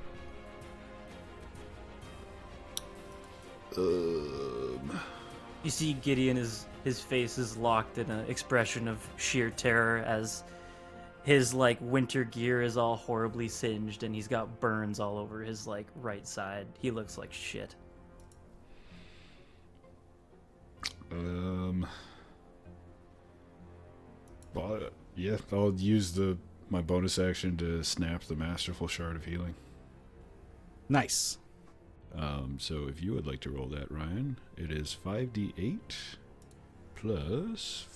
You see Gideon, his face is locked in an expression of sheer terror as his, like, winter gear is all horribly singed and he's got burns all over his, like, right side. He looks like shit. Well, yeah, I'll use my bonus action to snap the Masterful Shard of Healing. Nice. So if you would like to roll that, Ryan, it is 5d8 plus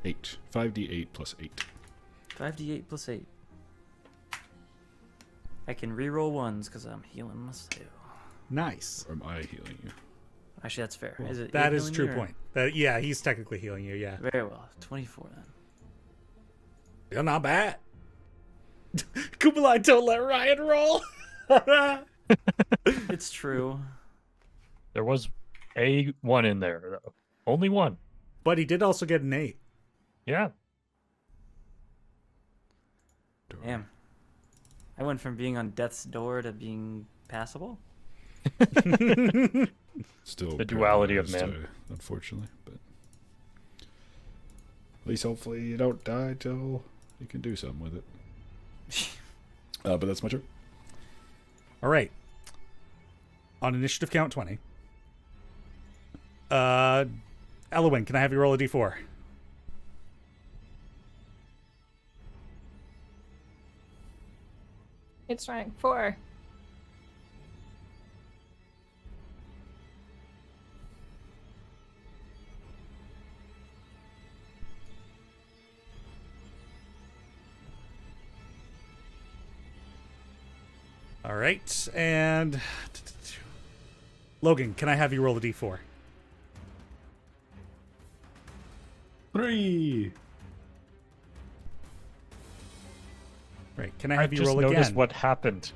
8. 5d8 plus 8. 5d8 plus 8. I can reroll ones because I'm healing myself. Nice. Or am I healing you? Actually, that's fair. Is it That you is healing true me, or- point. That, yeah, he's technically healing you, yeah. Very well. 24 then. You're not bad. Kublai, don't let Ryan roll. It's true. There was a 1 in there, though. Only 1. But he did also get an 8. Yeah. Damn. I went from being on death's door to being passable. Still The duality of paralyzed, man. unfortunately, but at least hopefully you don't die till you can do something with it. But that's my turn. All right. On initiative count 20. Elwyn, can I have you roll a d4? It's trying 4. All right, and Logan, can I have you roll a d4? 3. Right, can I I have you just roll noticed again? what happened.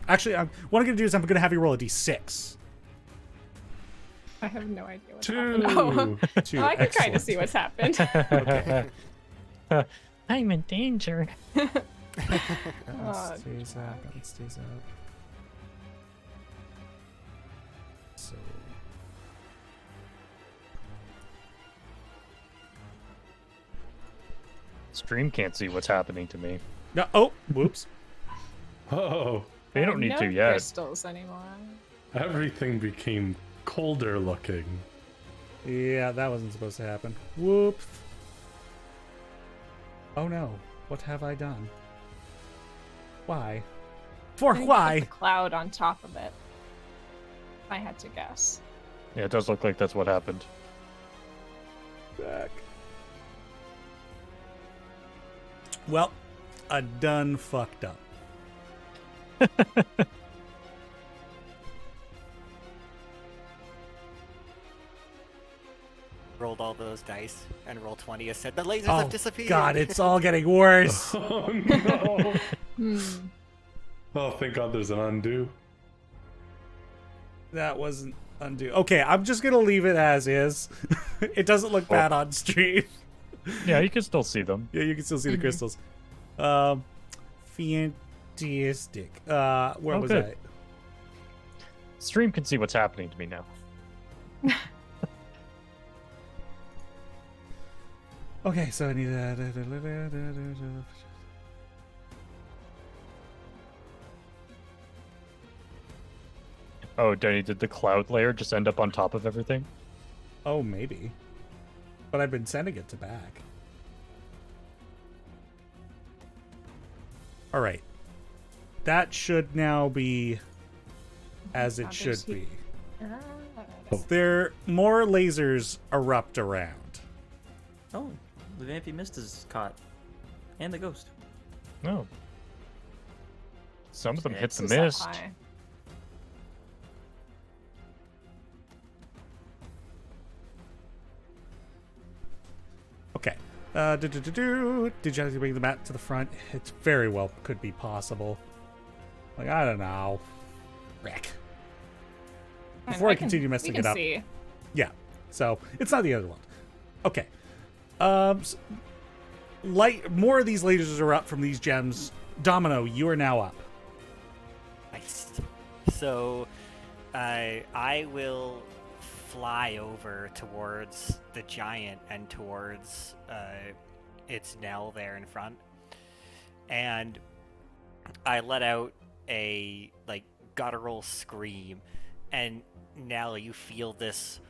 Actually, what I'm going to do is I'm going to have you roll a d6. I have no idea what's 2. happening. Oh, 2. I can kind Excellent. of see what's happened. I'm in danger. That one stays up. That one stays up. So. Stream can't see what's happening to me. No. Oh, whoops. Oh, They don't need no to yet. crystals anymore. everything became colder looking. Yeah, that wasn't supposed to happen. Whoops. Oh no. What have I done? Why? For I think why? put the cloud on top of it. If I had to guess. Yeah, it does look like that's what happened. Back. Well, I done fucked up. Rolled all those dice and roll 20 has said the lasers Oh have disappeared. God, it's all getting worse. Oh no! Hmm. Oh, thank God there's an undo. That wasn't undo. Okay, I'm just gonna leave it as is. It doesn't look bad on stream. Yeah, you can still see them. Yeah, you can still see the crystals. Fantastic. Where Oh, was good. I? Stream can see what's happening to me now. Okay, so I need Oh, Denny, did the cloud layer just end up on top of everything? Oh, maybe. But I've been sending it to back. All right. That should now be as it should be. There more lasers erupt around. Oh, the vampy mist is caught. And the ghost. No. Some of them Yeah, hit it's the Is that mist. high? Okay. Did you have to bring the mat to the front? It very well could be possible. Like, I don't know. Rick. Fine, Before I can- continue we messing can it up. see. Yeah. So, it's not the other one. Okay. Light. More of these lasers are up from these gems. Domino, you are now up. Nice. So, I will fly over towards the giant and towards its knell there in front, and I let out a guttural scream, and Nell, you feel this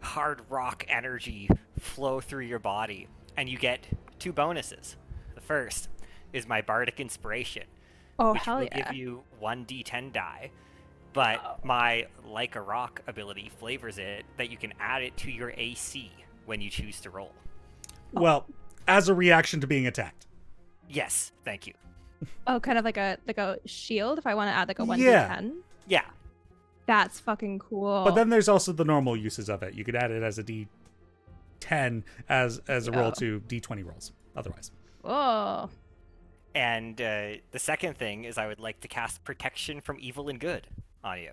hard rock energy flow through your body, and you get 2 bonuses. The first is my bardic inspiration, Oh, which hell will yeah. give you 1d10 die. But my Like a Rock ability flavors it that you can add it to your AC when you choose to roll. Well, as a reaction to being attacked. Yes, thank you. Oh, kind of like a shield if I want to add like a 1d10. Yeah. Yeah, That's fucking cool. But then there's also the normal uses of it. You could add it as a D10 as a roll Yeah. to D20 rolls. Otherwise. Whoa. and the second thing is I would like to cast Protection from Evil and Good on you,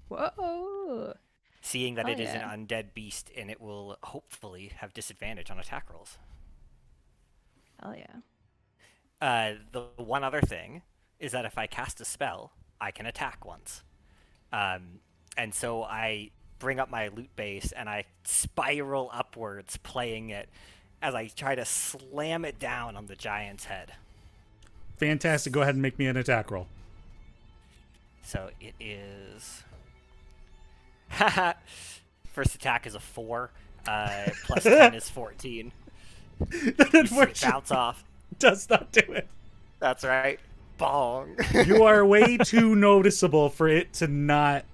Whoa. seeing that Oh, it is yeah. an undead beast and it will hopefully have disadvantage on attack rolls. Hell yeah. The one other thing is that if I cast a spell, I can attack once. And so I bring up my loot base and I spiral upwards, playing it as I try to slam it down on the giant's head. Fantastic. Go ahead and make me an attack roll. So it is... First attack is a 4. Plus 10 is 14. That You unfortunately bounce off. does not do it. That's right. Bong. You are way too noticeable for it to not...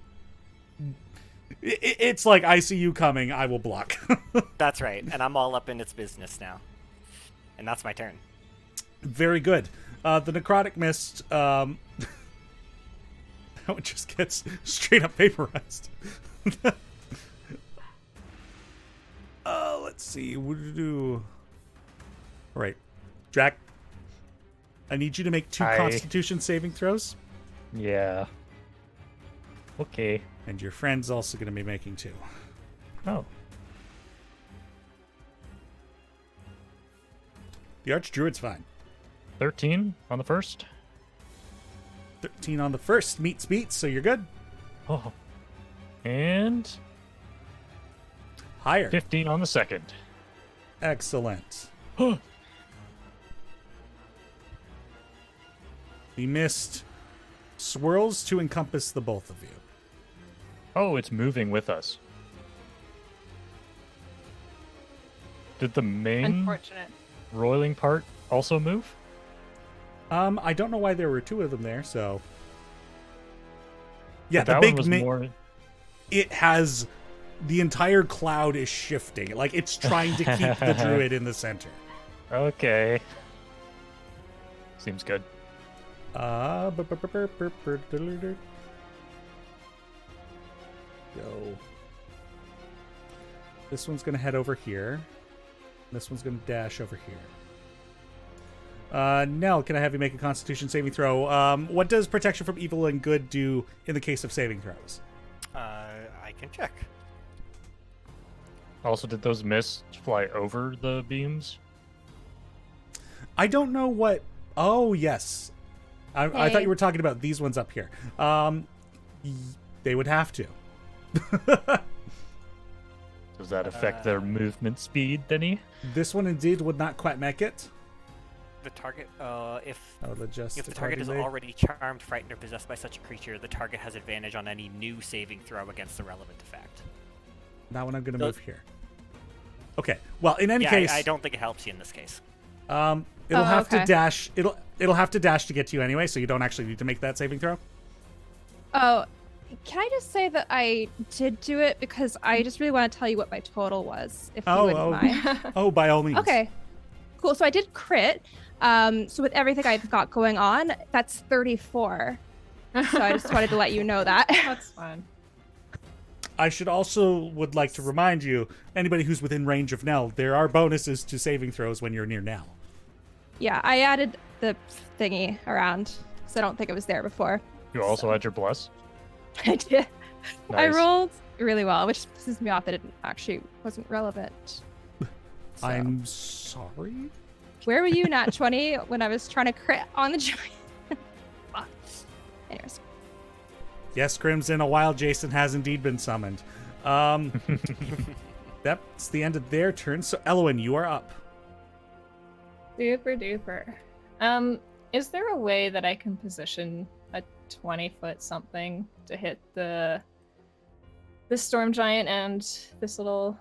It's like, I see you coming, I will block. That's right. And I'm all up in its business now. And that's my turn. Very good. The necrotic mist That one just gets straight up vaporized. Let's see. What do we do? All right. Jack, I need you to make 2 Constitution saving throws. Yeah. Okay. And your friend's also going to be making 2. Oh. The Archdruid's fine. 13 on the first. 13 on the first. Meets beats, so you're good. Oh. And Higher. 15 on the second. Excellent. The mist swirls to encompass the both of you. Oh, it's moving with us. Did the main Unfortunate. roiling part also move? I don't know why there were 2 of them there, so... Yeah, But the that big one was more... It has... The entire cloud is shifting. Like, it's trying to keep the druid in the center. Okay. Seems good. Go. This one's gonna head over here. This one's gonna dash over here. Nell, can I have you make a Constitution saving throw? What does protection from evil and good do in the case of saving throws? I can check. Also, did those mists fly over the beams? I don't know what... Oh, yes. I thought you were talking about these ones up here. They would have to. Does that affect their movement speed, Denny? This one indeed would not quite make it. The target, if the target is accordingly. already charmed, frightened, or possessed by such a creature, the target has advantage on any new saving throw against the relevant effect. That one I'm going to move here. Okay. Well, in any case, I don't think it helps you in this case. it'll have to dash. It'll have to dash to get to you anyway, so you don't actually need to make that saving throw. Oh, can I just say that I did do it because I just really want to tell you what my total was, if you wouldn't mind. Oh, by all means. Okay, cool. So I did crit. So with everything I've got going on, that's 34. So I just wanted to let you know that. That's fun. I would like to remind you, anybody who's within range of Nell, there are bonuses to saving throws when you're near Nell. Yeah, I added the thingy around, so I don't think it was there before. You also had your bless? I did. I Nice. rolled really well, which pisses me off that it actually wasn't relevant. So. I'm sorry? Where were you, Nat 20, when I was trying to crit on the giant? Anyways. Yes, Crimson, a wild Jason has indeed been summoned. That's the end of their turn. So, Elwyn, you are up. Super duper. Is there a way that I can position a 20-foot something to hit this storm giant and this little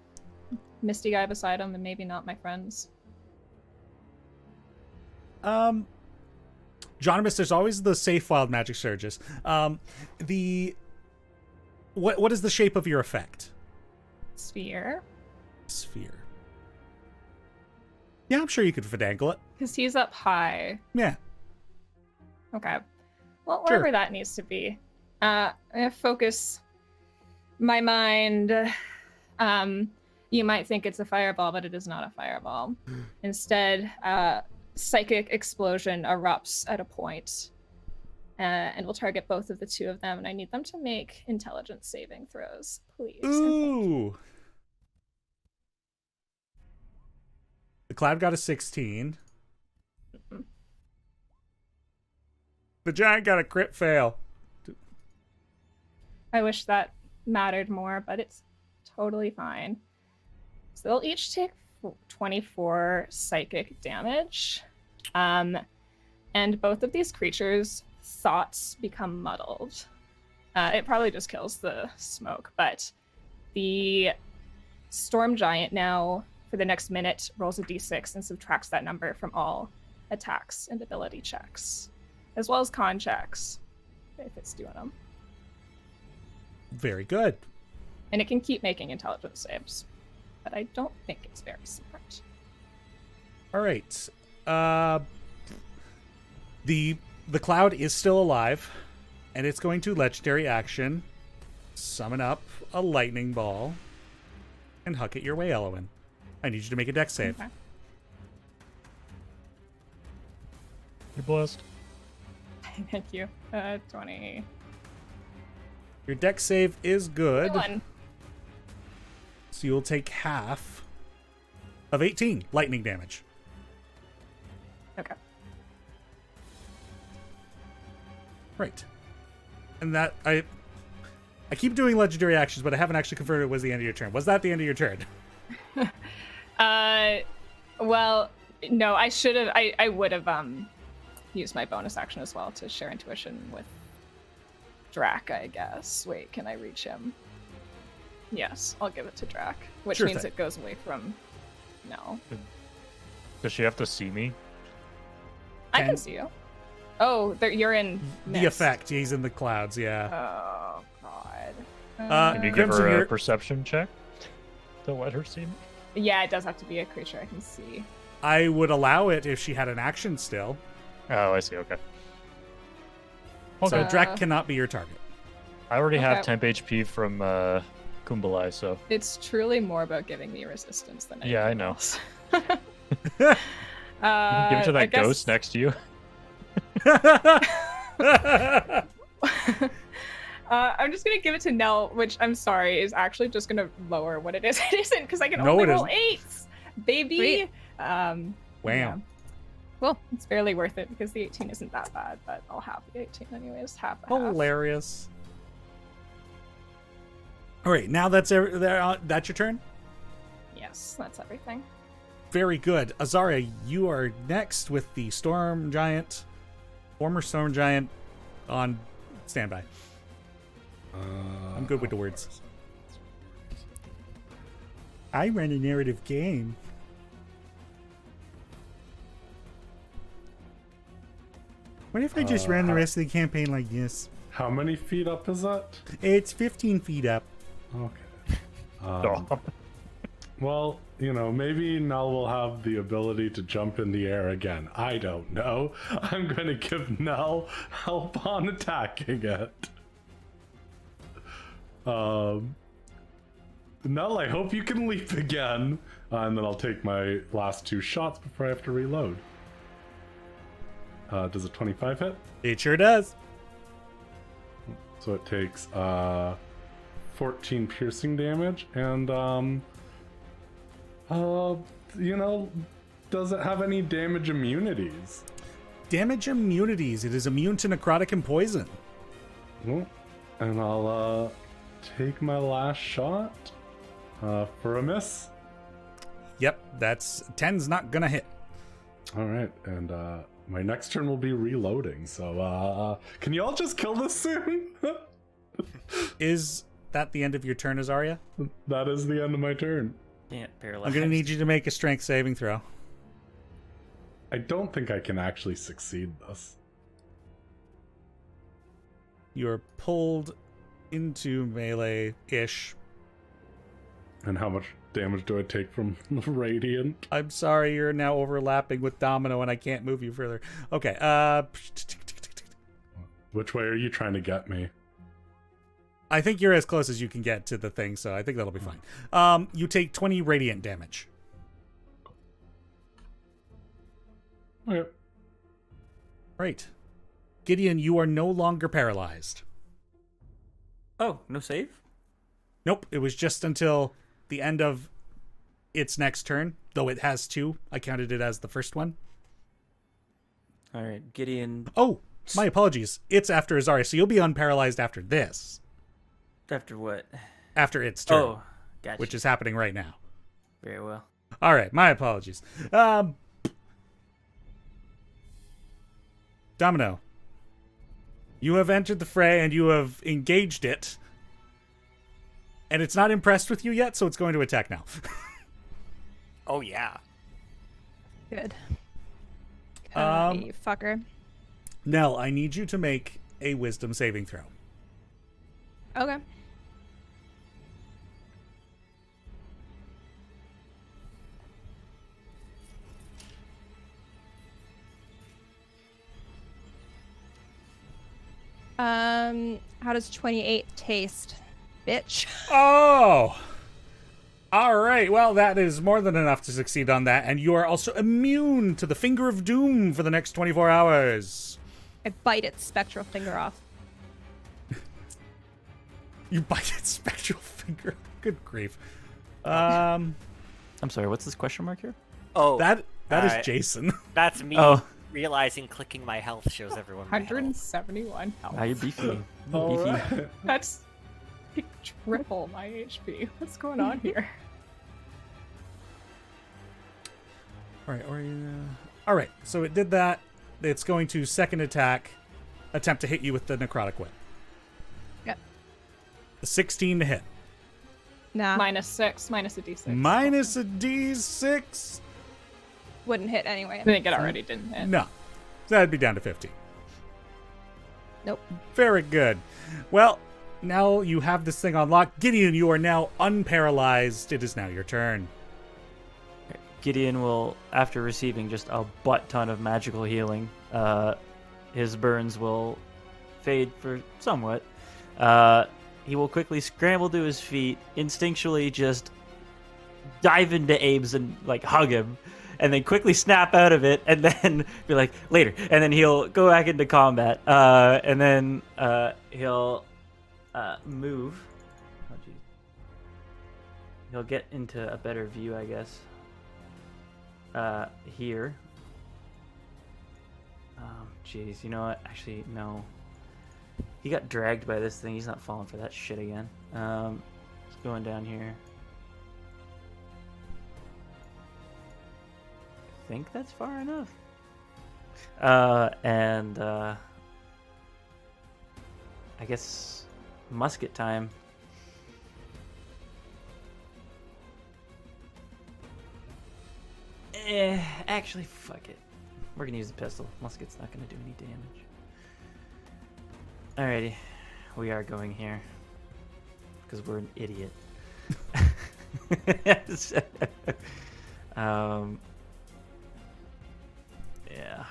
misty guy beside him, and maybe not my friends? Jonomus, there's always the safe wild magic surges. What is the shape of your effect? Sphere. Sphere. Yeah, I'm sure you could finagle it. Because he's up high. Yeah. Okay. Well, Sure. wherever that needs to be. I'm gonna focus my mind. You might think it's a fireball, but it is not a fireball. Instead, psychic explosion erupts at a point, and will target both of the two of them, and I need them to make intelligence saving throws, please. Ooh. The cloud got a 16. The giant got a crit fail. I wish that mattered more, but it's totally fine. So they'll each take 24 psychic damage. And both of these creatures' thoughts become muddled. It probably just kills the smoke, but the storm giant now, for the next minute, rolls a d6 and subtracts that number from all attacks and ability checks, as well as con checks, if it's doing them. Very good. And it can keep making intelligence saves, but I don't think it's very smart. All right. The cloud is still alive, And it's going to legendary action, summon up a lightning ball, and huck it your way, Elowen. I need you to make a dex save. Okay. You're blessed. Thank you. 20. Your dex save is good. 21. So you'll take half of 18 lightning damage. Okay. Right. And that I keep doing legendary actions, but I haven't actually confirmed it was the end of your turn. Was that the end of your turn? Well, no, I should have. I would have used my bonus action as well to share intuition with Drac, I guess. Wait, can I reach him? Yes, I'll give it to Drac, which Sure means thing. it goes away from. No, Does she have to see me? I And- can see you. Oh, you're in The mist. effect. He's in the clouds, yeah. Oh God. Can you give Crimson, her a you're- perception check to let her see me? Yeah, it does have to be a creature I can see. I would allow it if she had an action still. Oh, I see. Okay. So Okay. Drac cannot be your target. I already have Okay. temp HP from Kumbalai, so It's truly more about giving me resistance than anything Yeah, I know. else. give it to I that guess- ghost next to you. I'm just gonna give it to Nell, which I'm sorry is actually just gonna lower what it is. It isn't because I can No, only it roll isn't. 8s, baby. Sweet. Wham. Yeah. Cool. It's barely worth it because the 18 isn't that bad, but I'll have the 18 anyways. Half a half. Hilarious. All right, now that's your turn. Yes, that's everything. Very good. Azaria, you are next with the Storm Giant, former Storm Giant, on standby. I'm good with the words. I ran a narrative game. What if I just ran the rest of the campaign like this? How many feet up is that? It's 15 feet up. Okay. Oh. Well, maybe Nell will have the ability to jump in the air again. I don't know. I'm going to give Nell help on attacking it. Nell, I hope you can leap again. And then I'll take my last 2 shots before I have to reload. Does a 25 hit? It sure does. So it takes 14 piercing damage, and does it have any damage immunities? Damage immunities. It is immune to necrotic and poison. Well, and I'll take my last shot for a miss. Yep, that's 10's not gonna hit. All right, and my next turn will be reloading. So can you all just kill this soon? Is that the end of your turn, Azaria? That is the end of my turn. Can't paralyze. I'm gonna need you to make a strength saving throw. I don't think I can actually succeed this. You're pulled into melee-ish. And how much damage do I take from Radiant? I'm sorry, you're now overlapping with Domino and I can't move you further. Okay, Which way are you trying to get me? I think you're as close as you can get to the thing, so I think that'll be fine. You take 20 radiant damage. Okay. Right. Gideon, you are no longer paralyzed. Oh, no save? Nope, it was just until the end of its next turn, though it has 2. I counted it as the first one. All right, Gideon. Oh, my apologies. It's after Azaria, so you'll be unparalyzed after this. After what? After its turn, Oh, gotcha. which is happening right now. Very well. All right, my apologies. Domino, you have entered the fray and you have engaged it. And it's not impressed with you yet, so it's going to attack now. Oh yeah. Good. Um, You fucker. Nell, I need you to make a wisdom saving throw. Okay. How does 28 taste, bitch? Oh! All right, well, that is more than enough to succeed on that, and you are also immune to the Finger of Doom for the next 24 hours. I bite its spectral finger off. You bite its spectral finger. Good grief. I'm sorry, what's this question mark here? Oh, That is Jason. that's me Oh. realizing clicking my health shows everyone my health. 171 health. Ah, you're beefy. All Beefy. right. That's like triple my HP. What's going on here? All right, so it did that. It's going to second attack, attempt to hit you with the necrotic whip. Yep. 16 to hit. Nah, -6, minus a d6. Minus a d6. wouldn't hit anyway. I think it already didn't hit. No. So that'd be down to 50. Nope. Very good. Well, now you have this thing unlocked. Gideon, you are now unparalyzed. It is now your turn. Gideon will, after receiving just a butt ton of magical healing, his burns will fade for somewhat. He will quickly scramble to his feet, instinctually just dive into Abe's and like hug him, and then quickly snap out of it, and then be like, later. And then he'll go back into combat, and then he'll move. Oh, geez. He'll get into a better view, I guess. Here. Jeez, you know what? Actually, no. He got dragged by this thing. He's not falling for that shit again. He's going down here. I think that's far enough. And I guess musket time. Actually, fuck it. We're gonna use the pistol. Musket's not gonna do any damage. Alrighty, we are going here because we're an idiot. Yeah,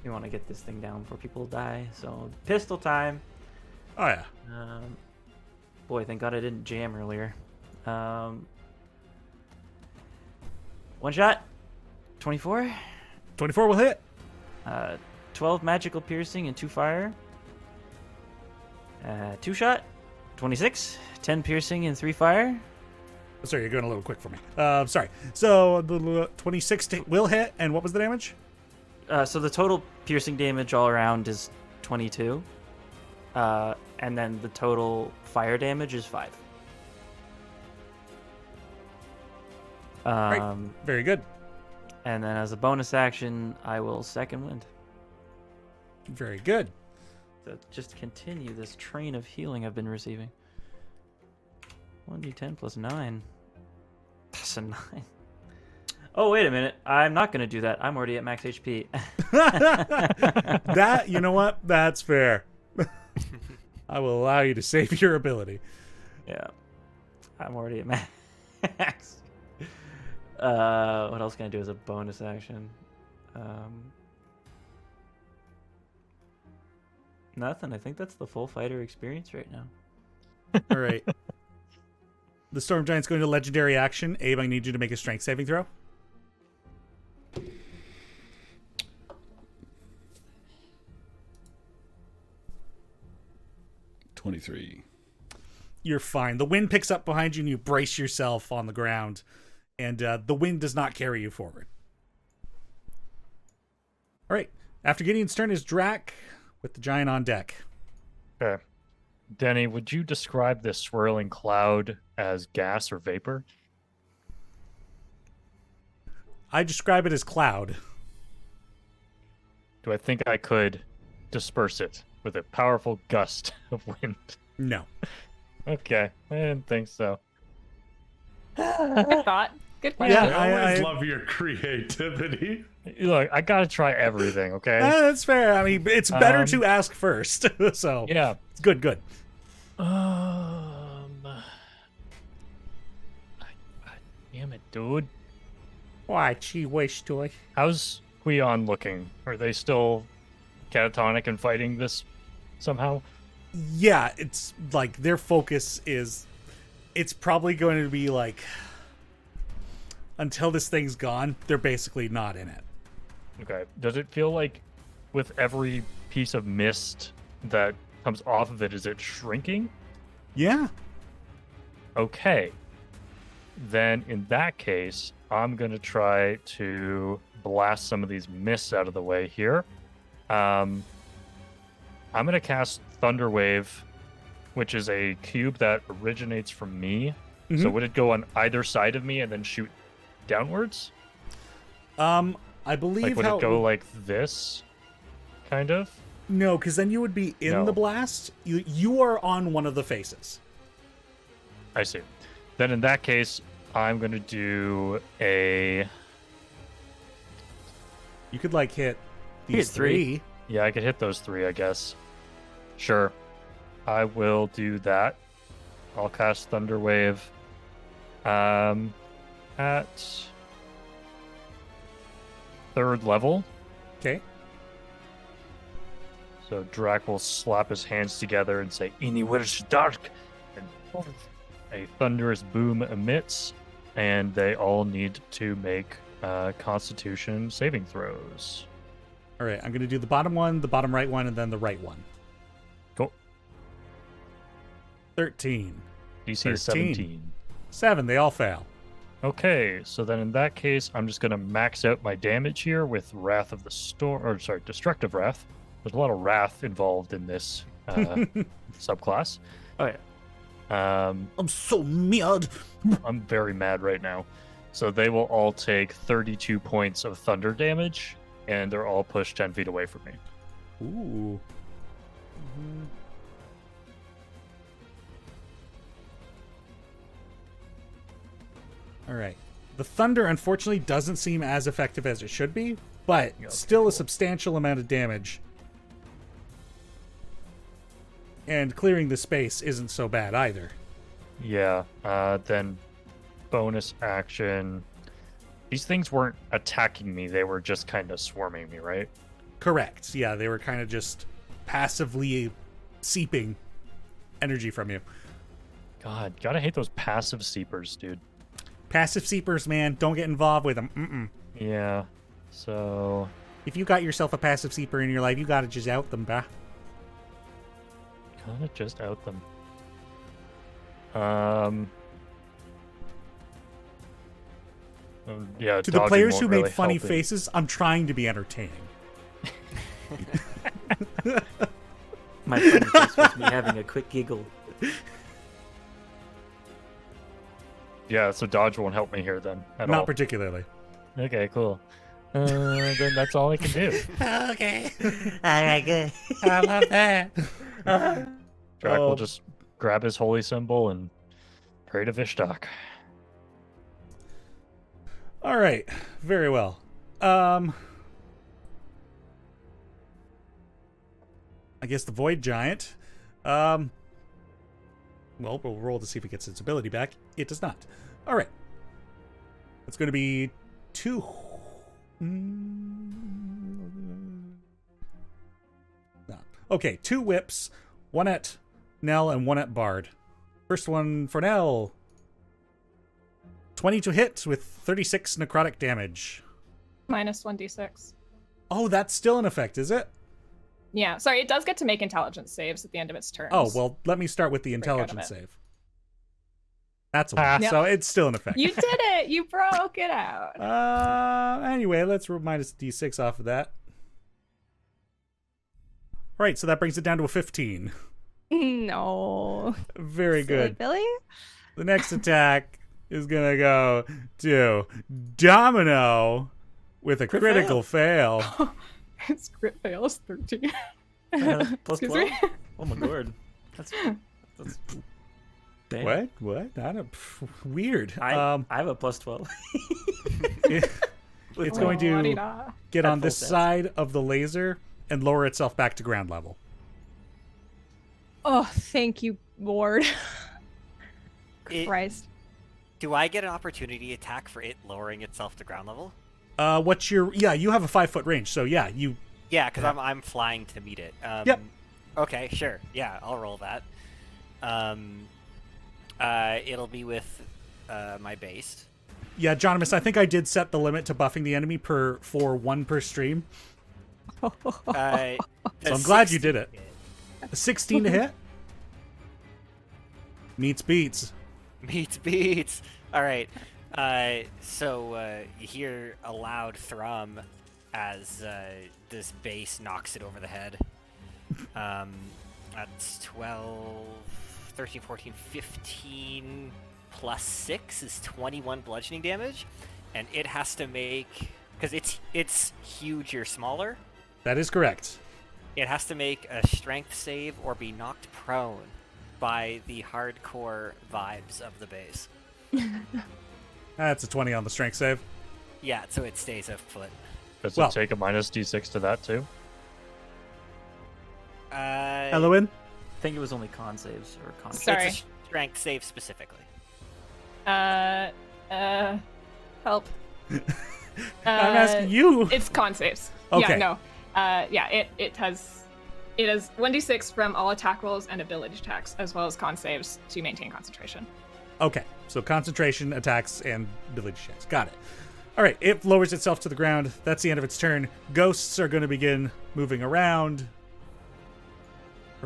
we want to get this thing down before people die. So pistol time. Oh, yeah. Boy, thank God I didn't jam earlier. One shot. 24. 24 will hit. 12 magical piercing and 2 fire. 2 shot. 26. 10 piercing and 3 fire. Sorry, you're going a little quick for me. Sorry. So the 26 will hit, and what was the damage? So the total piercing damage all around is 22. And then the total fire damage is 5. Right. Very good. And then as a bonus action, I will second wind. Very good. So just continue this train of healing I've been receiving. 1d10 plus 9. That's a 9. Oh, wait a minute. I'm not going to do that. I'm already at max HP. That, you know what? That's fair. I will allow you to save your ability. Yeah. I'm already at max. What else can I do as a bonus action? Nothing. I think that's the full fighter experience right now. All right. The Storm Giant's going to legendary action. Abe, I need you to make a strength saving throw. "23." You're fine. The wind picks up behind you and you brace yourself on the ground. And the wind does not carry you forward. All right. After Gideon's turn is Drac with the giant on deck. Okay. Denny, would you describe this swirling cloud as gas or vapor? I describe it as cloud. Do I think I could disperse it with a powerful gust of wind? No. Okay, I didn't think so. Good thought. Good question. Yeah, I always I- love your creativity. Look, I gotta try everything, okay? That's fair. I mean, it's better to ask first. So Yeah. it's good. Damn it, dude. Why, gee wish, toy. How's Huion looking? Are they still catatonic and fighting this somehow? Yeah, it's like their focus is, it's probably going to be like, until this thing's gone, they're basically not in it. Okay. Does it feel like with every piece of mist that comes off of it, is it shrinking? Yeah. Okay. Then in that case, I'm going to try to blast some of these mists out of the way here. I'm going to cast Thunder Wave, which is a cube that originates from me. So would it go on either side of me and then shoot downwards? I believe Like, would it go like this, kind of? No, because then you would be in the blast. You are on one of the faces. I see. Then in that case, I'm going to do a... You could like hit these Here's three. Yeah, I could hit those 3, I guess. Sure. I will do that. I'll cast Thunder Wave. At 3rd level. Okay. So Drac will slap his hands together and say, "Anywhere's dark," and a thunderous boom emits, and they all need to make Constitution saving throws. All right, I'm going to do the bottom one, the bottom right one, and then the right one. Cool. 13. DC is 17. 7, they all fail. Okay, so then in that case, I'm just going to max out my damage here with Wrath of the Storm, or sorry, Destructive Wrath. There's a lot of wrath involved in this subclass. Oh yeah. I'm so mad. I'm very mad right now. So they will all take 32 points of thunder damage, and they're all pushed 10 feet away from me. Ooh. All right. The thunder, unfortunately, doesn't seem as effective as it should be, but still a substantial amount of damage. And clearing the space isn't so bad either. Yeah, then bonus action. These things weren't attacking me, they were just kind of swarming me, right? Correct. Yeah, they were kind of just passively seeping energy from you. God, gotta hate those passive seepers, dude. Passive seepers, man, don't get involved with them. Yeah, so... If you got yourself a passive seeper in your life, you gotta just out them, bruh. Gotta just out them. Yeah, To the dodging players won't who made really funny help it. faces, I'm trying to be entertaining. My funny face was me having a quick giggle. Yeah, so dodge won't help me here then at Not all. particularly. Okay, cool. Then that's all I can do. Okay. Alright, good. I love that. Drac will just grab his holy symbol and pray to Vishtak. All right. Very well. I guess the Void Giant. Well, we'll roll to see if it gets its ability back. It does not. All right. It's going to be 2. No. Okay, 2 whips. 1 at Nell and 1 at Bard. First one for Nell. 20 to hit with 36 necrotic damage. Minus 1d6. Oh, that's still in effect, is it? Yeah, sorry, it does get to make intelligence saves at the end of its turn. Oh, well, let me start with the Break out of intelligence it. save. That's a one, Yep. so it's still in effect. You did it! You broke it out. Anyway, let's minus d6 off of that. All right, so that brings it down to a 15. No. Very Silly good. Billy? The next attack is going to go to Domino with a critical fail. Its crit fail is 13. Plus Excuse 12? me? Oh my lord. That's damn. What? I don't... Weird. I have a plus 12. It's going to La-di-da. get At on full this stats. side of the laser and lower itself back to ground level. Oh, thank you, Lord. Christ. Do I get an opportunity attack for it lowering itself to ground level? What's your... Yeah, you have a 5-foot range, so yeah, you... Yeah, because I'm flying to meet it. Yep. Okay, sure. Yeah, I'll roll that. It'll be with my base. Yeah, Jonimus, I think I did set the limit to buffing the enemy for 1 per stream. Uh, So I'm glad you did it. A 16 to hit? Meets beats. Beats. All right. So you hear a loud thrum as this base knocks it over the head. That's 12, 13, 14, 15 plus 6 is 21 bludgeoning damage, and it has to make, because it's huge or smaller, That is correct. it has to make a strength save or be knocked prone by the hardcore vibes of the base. That's a 20 on the strength save. Yeah, so it stays afoot. Does Well- it take a minus d6 to that too? Eloin? I think it was only con saves or con. Sorry. It's a strength save specifically. Help. I'm asking you. It's con saves. Okay. Yeah, no. It has 1d6 from all attack rolls and ability attacks, as well as con saves to maintain concentration. Okay, so concentration, attacks, and ability checks. Got it. All right, it lowers itself to the ground. That's the end of its turn. Ghosts are going to begin moving around. Did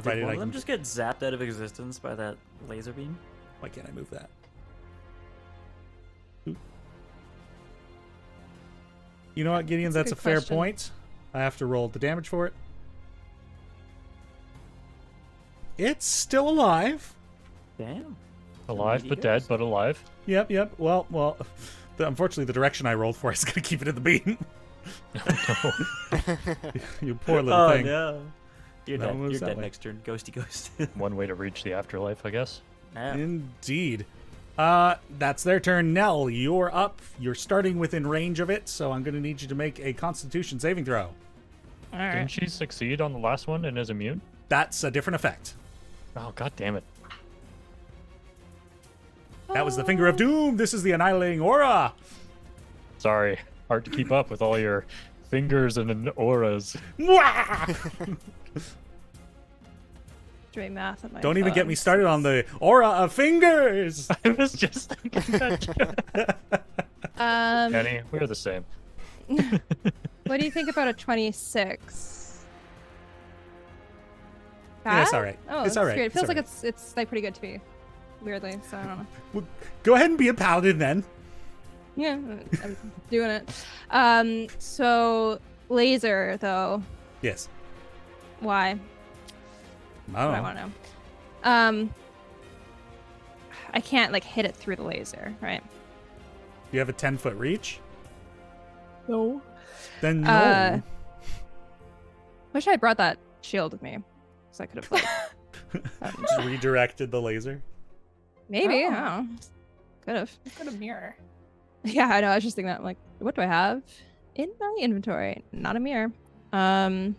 Provided one I of them can... just get zapped out of existence by that laser beam? Why can't I move that? You know what, Gideon? That's a good fair question. point. I have to roll the damage for it. It's still alive. Damn. Alive but dead, but alive. Yep. Well, unfortunately, the direction I rolled for is going to keep it in the beam. You poor little Oh thing. no. You're That dead. one was You're that dead way. next turn. Ghosty ghost. One way to reach the afterlife, I guess. Yeah. Indeed. That's their turn. Nell, you're up. You're starting within range of it, so I'm going to need you to make a Constitution saving throw. All Didn't right. she succeed on the last one and is immune? That's a different effect. Oh, god damn it. That was the Finger of Doom. This is the Annihilating Aura. Sorry. Hard to keep up with all your fingers and auras. Mwah! Doing math at my Don't even get phone. me started on the Aura of Fingers. I was just thinking that. Penny, we're the same. What do you think about a 26? Yeah, it's Bad? all right. Oh, It's that's all right. weird. It It's feels all like right. it's like pretty good to me. Weirdly, so I don't know. Well, go ahead and be a paladin then. Yeah, I'm doing it. So laser though. Yes. Why? I don't I know. want to know. I can't like hit it through the laser, right? You have a 10-foot reach? No. Then no. Wish I had brought that shield with me, so I could have like Just redirected the laser. maybe. Oh. I don't know. Could have. I've got a mirror. Yeah, I know. I was just thinking that. I'm like, what do I have in my inventory? Not a mirror. Damn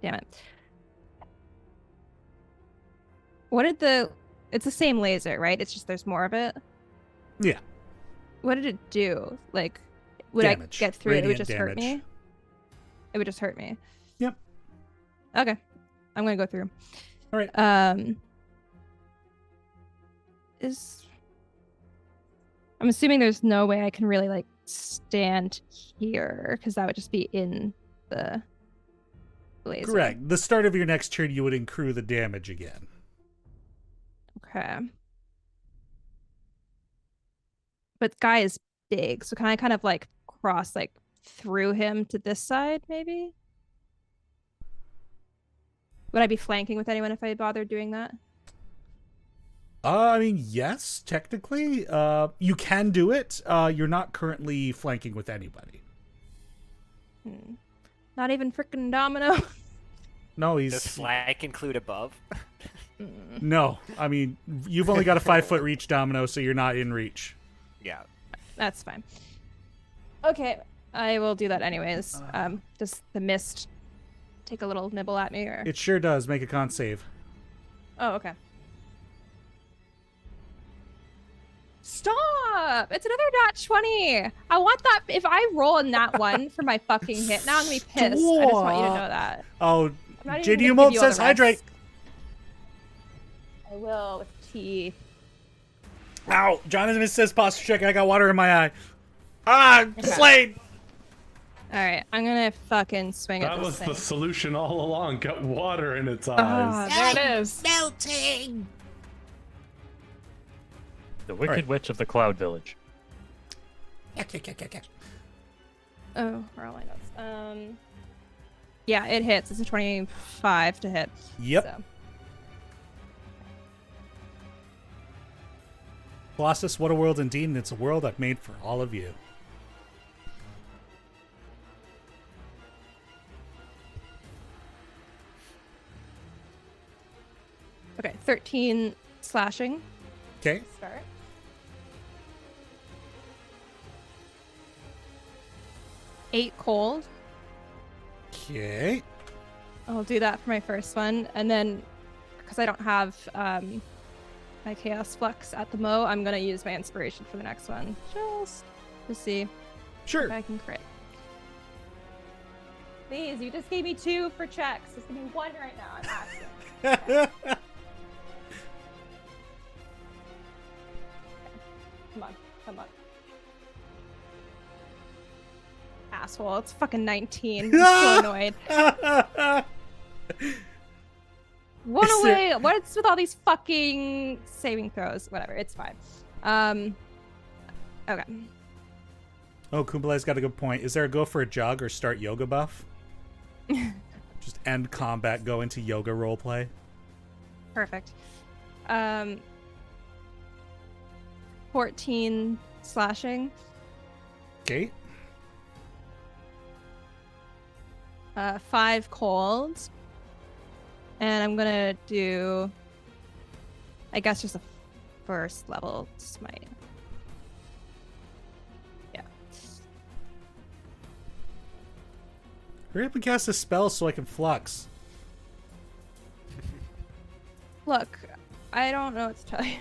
it. What did the? It's the same laser, right? It's just there's more of it. Yeah. What did it do? Like, would Damage. I get through it? It would Radiant just hurt damage. me. It would just hurt me. Yep. Okay, I'm gonna go through. All right. I'm assuming there's no way I can really like stand here because that would just be in the laser. Correct. The start of your next turn, you would accrue the damage again. Okay. But the guy is big, so can I kind of like cross like through him to this side, maybe? Would I be flanking with anyone if I bothered doing that? I mean, yes, technically. You can do it. You're not currently flanking with anybody. Not even frickin' Domino. No, Does he's... flank include above? No, I mean, you've only got a 5-foot reach, Domino, so you're not in reach. Yeah. That's fine. Okay, I will do that anyways. Does the mist take a little nibble at me, or? It sure does. Make a con save. Oh, okay. Stop! It's another nat 20. I want that. If I roll a nat 1 for my fucking hit, now I'm gonna be pissed. I just want you to know that. Oh, I'm not even JD gonna Mold give you all says the hydrate. rest. I will with tea. Ow! Jonathan says posture check. I got water in my eye. Ah, Slade. All right, I'm gonna fucking swing at That this was thing. the solution all along. Get water in its Ah, eyes. there it is. Melting. The Wicked Alright. Witch of the Cloud Village. Oh, where are all my notes? Yeah, it hits. It's a 25 to hit. Yep. So. Colossus, what a world indeed, and it's a world I've made for all of you. Okay, 13 slashing. Okay. Start. Eight cold. Okay. I'll do that for my first one, and then because I don't have my chaos flux at the mo, I'm gonna use my inspiration for the next one, just to see if Sure. I can crit. Please, you just gave me 2 for checks. Just give me 1 right now. I'm asking. Come on, come on. Asshole, it's fucking 19. I'm so annoyed. Run Is away! What's with all these fucking saving throws? Whatever, it's fine. Okay. Oh, Kumbalai's got a good point. Is there a go for a jog or start yoga buff? Just end combat, go into yoga roleplay. Perfect. 14 slashing. Okay. 5 cold. And I'm gonna do, I guess, just a first level smite. Yeah. Hurry up and cast a spell so I can flux. Look, I don't know what to tell you.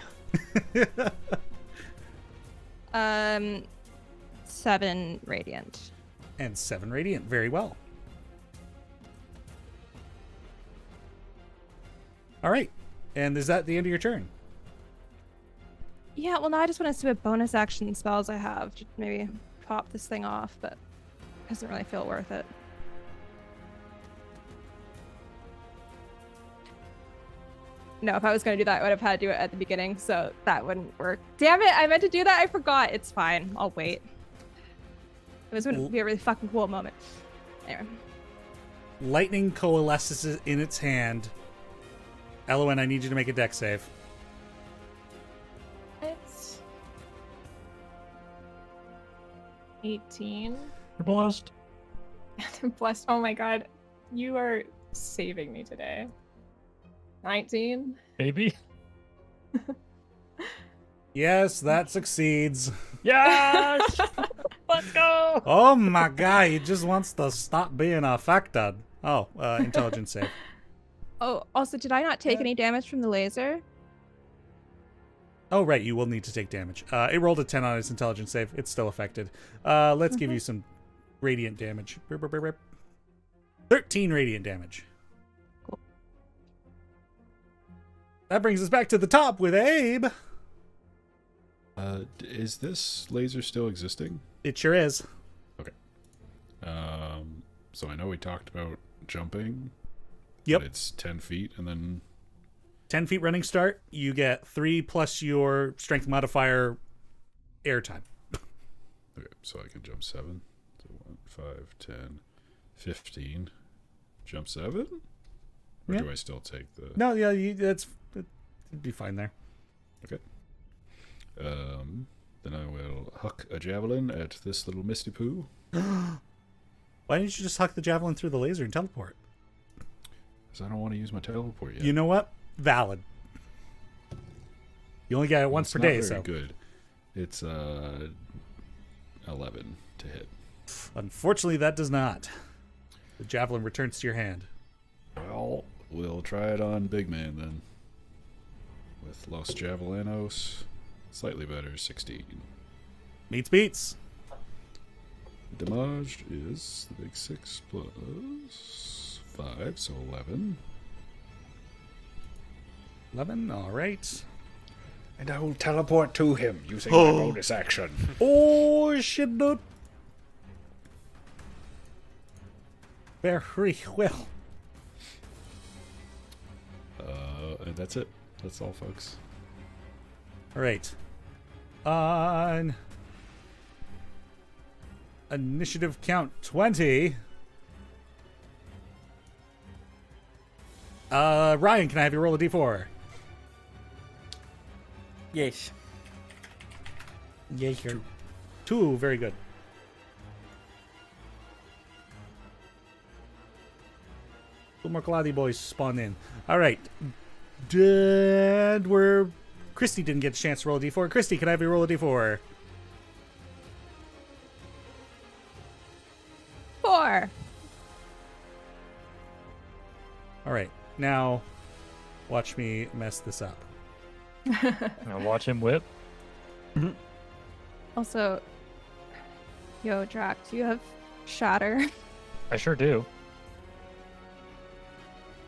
7 radiant. And 7 radiant. Very well. All right. And is that the end of your turn? Yeah, well, now I just want to see what bonus action spells I have. Just maybe pop this thing off, but it doesn't really feel worth it. No, if I was going to do that, I would have had to do it at the beginning, so that wouldn't work. Damn it, I meant to do that. I forgot. It's fine. I'll wait. It was going to be a really fucking cool moment. Anyway. Lightning coalesces in its hand. Elowen, I need you to make a dex save. It's 18. You're blessed. I'm blessed. Oh my god. You are saving me today. 19. Maybe. Yes, that succeeds. Yes! Let's go! Oh my god, he just wants to stop being affected. Oh, intelligence save. Oh, also, did I not take any damage from the laser? Oh, right, you will need to take damage. It rolled a 10 on its intelligence save. It's still affected. Let's give you some radiant damage. 13 radiant damage. Cool. That brings us back to the top with Abe. Is this laser still existing? It sure is. So I know we talked about jumping. Yep. But it's 10 feet and then 10 feet running start. You get 3 plus your strength modifier air time. okay, so I can jump 7. So 1, 5, 10, 15. Jump 7? Or Yeah. do I still take the No, yeah, it'd be fine there. Okay. Then I will huck a javelin at this little misty poo. Why didn't you just huck the javelin through the laser and teleport? Because I don't want to use my teleport yet. You know what? Valid. You only get it once It's per not day, very so. good. It's 11 to hit. Unfortunately, that does not. The javelin returns to your hand. Well, we'll try it on Big Man then. With Los Javelinos, slightly better, 16. Meets beats. Damage is the big 6 plus 5, so 11. 11, all right. And I will teleport to him using my bonus action. Oh, shit, dude. Very well. And that's it. That's all, folks. All right. On initiative count 20. Ryan, can I have you roll a d4? Yes. Yes, sir. 2, very good. Two more cloudy boys spawn in. All right. Christy didn't get a chance to roll a d4. Christy, can I have you roll a d4? 4. All right. Now, watch me mess this up. Now watch him whip. Also, yo, Drac, do you have Shatter? I sure do.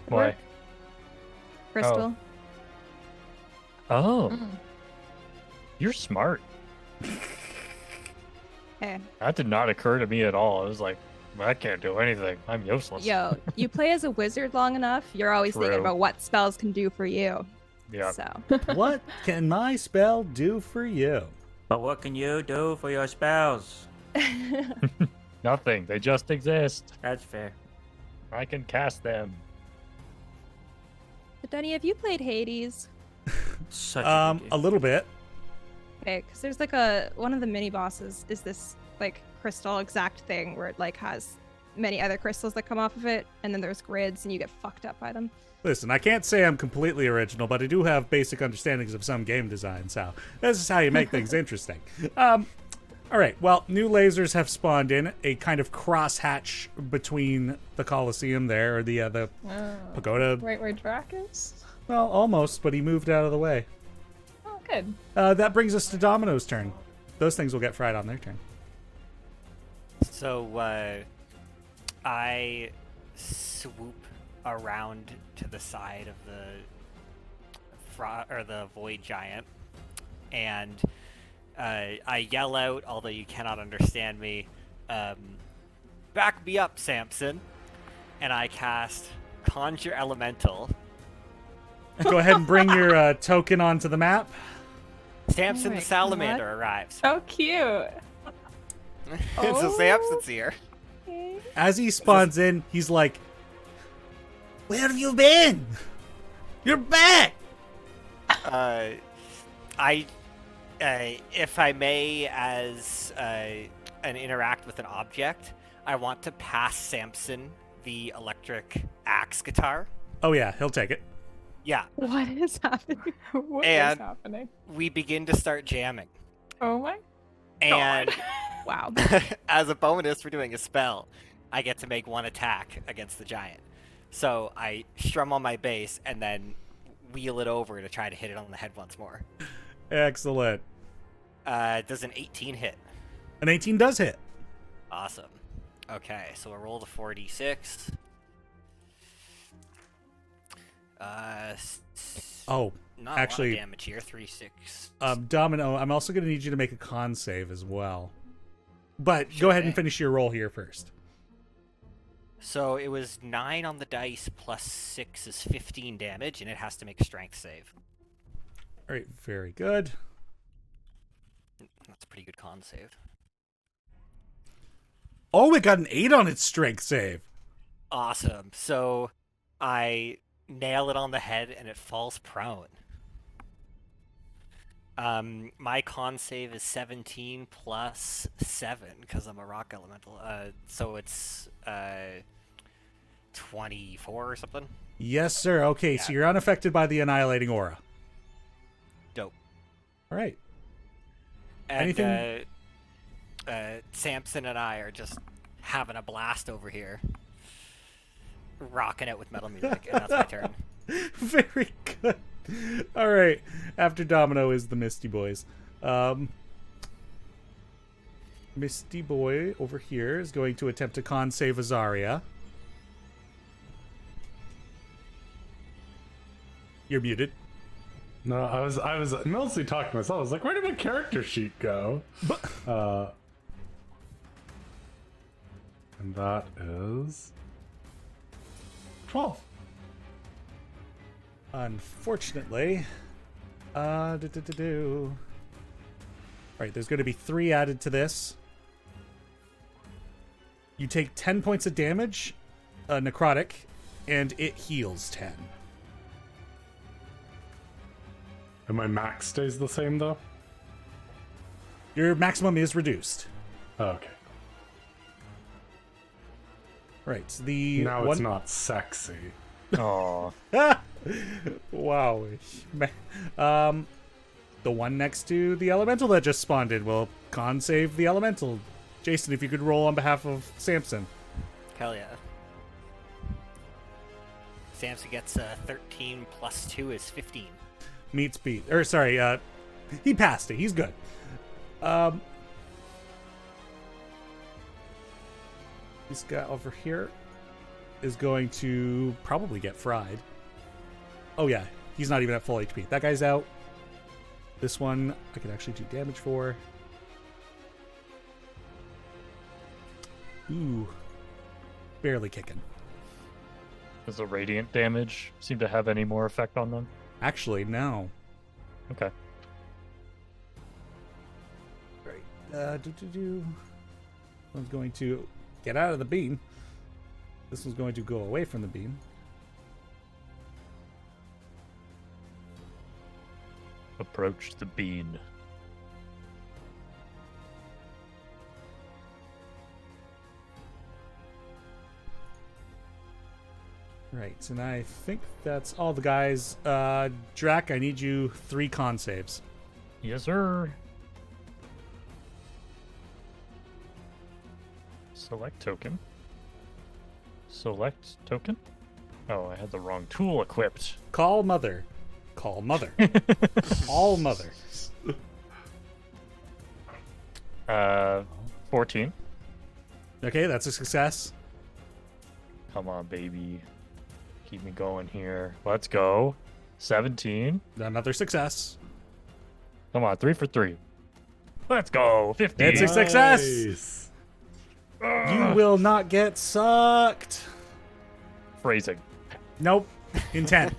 Would Why? work. Crystal. Oh, Mm. you're smart. Hey, That did not occur to me at all. I was like, I can't do anything. I'm useless. yo, you play as a wizard long enough, you're always thinking True. about what spells can do for you. Yeah. So, What can my spell do for you? But what can you do for your spells? Nothing. They just exist. That's fair. I can cast them. but Denny, have you played Hades? Such a good A game. little bit. Okay, because there's like one of the mini bosses is this like crystal exact thing where it like has many other crystals that come off of it, and then there's grids and you get fucked up by them. Listen, I can't say I'm completely original, but I do have basic understandings of some game design, so this is how you make things interesting. All right, well, new lasers have spawned in, a kind of crosshatch between the Colosseum there, or the pagoda. Right where Drac is? Well, almost, but he moved out of the way. Oh, good. That brings us to Domino's turn. Those things will get fried on their turn. So I swoop around to the side of the void giant, and I yell out, although you cannot understand me, "Back me up, Samson!" And I cast Conjure Elemental. Go ahead and bring your token onto the map. Samson my the Salamander arrives. So cute. So Samson's here. As he spawns in, he's like, "Where have you been? You're back!" If I may, as an interact with an object, I want to pass Samson the electric axe guitar. Oh yeah, he'll take it. Yeah, What is happening? What is And- happening? we begin to start jamming. Oh my And Wow. as a bonus for doing a spell, I get to make one attack against the giant. So I strum on my bass and then wheel it over to try to hit it on the head once more. Excellent. Does an 18 hit? An 18 does hit. Awesome. Okay, so I roll the 4d6. Oh, Not actually, a lot of damage here. 3, 6. Domino, I'm also going to need you to make a con save as well. But go Sure ahead and thing. finish your roll here first. So it was 9 on the dice plus 6 is 15 damage, and it has to make a strength save. All right, very good. That's a pretty good con save. Oh, it got an 8 on its strength save. Awesome. So I nail it on the head, and it falls prone. My con save is 17 plus 7 because I'm a rock elemental. So it's 24 or something. Yes, sir. Okay, so Yeah. you're unaffected by the annihilating aura. Dope. All right. And, Anything- Samson and I are just having a blast over here, rocking it with metal music, and that's my turn. Very good. All right. After Domino is the Misty Boys. Misty Boy over here is going to attempt to con save Azaria. You're muted. No, I was mostly talking to myself. I was like, where did my character sheet go? And that is 12. Unfortunately, All right, there's going to be 3 added to this. You take 10 points of damage, necrotic, and it heals 10. And my max stays the same, though? Your maximum is reduced. Oh, okay. Right, the Now one... it's not sexy. Aw. Wow. The one next to the elemental that just spawned in will con save the elemental. Jason, if you could roll on behalf of Samson. Hell yeah. Samson gets 13 plus 2 is 15. Meets beat. Or sorry, he passed it. He's good. This guy over here is going to probably get fried. Oh yeah, he's not even at full HP. That guy's out. This one I could actually do damage for. Ooh. Barely kicking. Does the radiant damage seem to have any more effect on them? Actually, no. Okay. Right. One's going to get out of the beam. This one's going to go away from the beam. Approach the bean. Right, and I think that's all the guys. Drac, I need you 3 con saves. Yes, sir. Select token. Select token? Oh, I had the wrong tool equipped. Call mother. Call mother. All mother. 14. Okay, that's a success. Come on, baby. Keep me going here. Let's go. 17. Another success. Come on, 3 for 3. Let's go. 15. It's a success. Nice. You will not get sucked. Phrasing. Nope. Intent.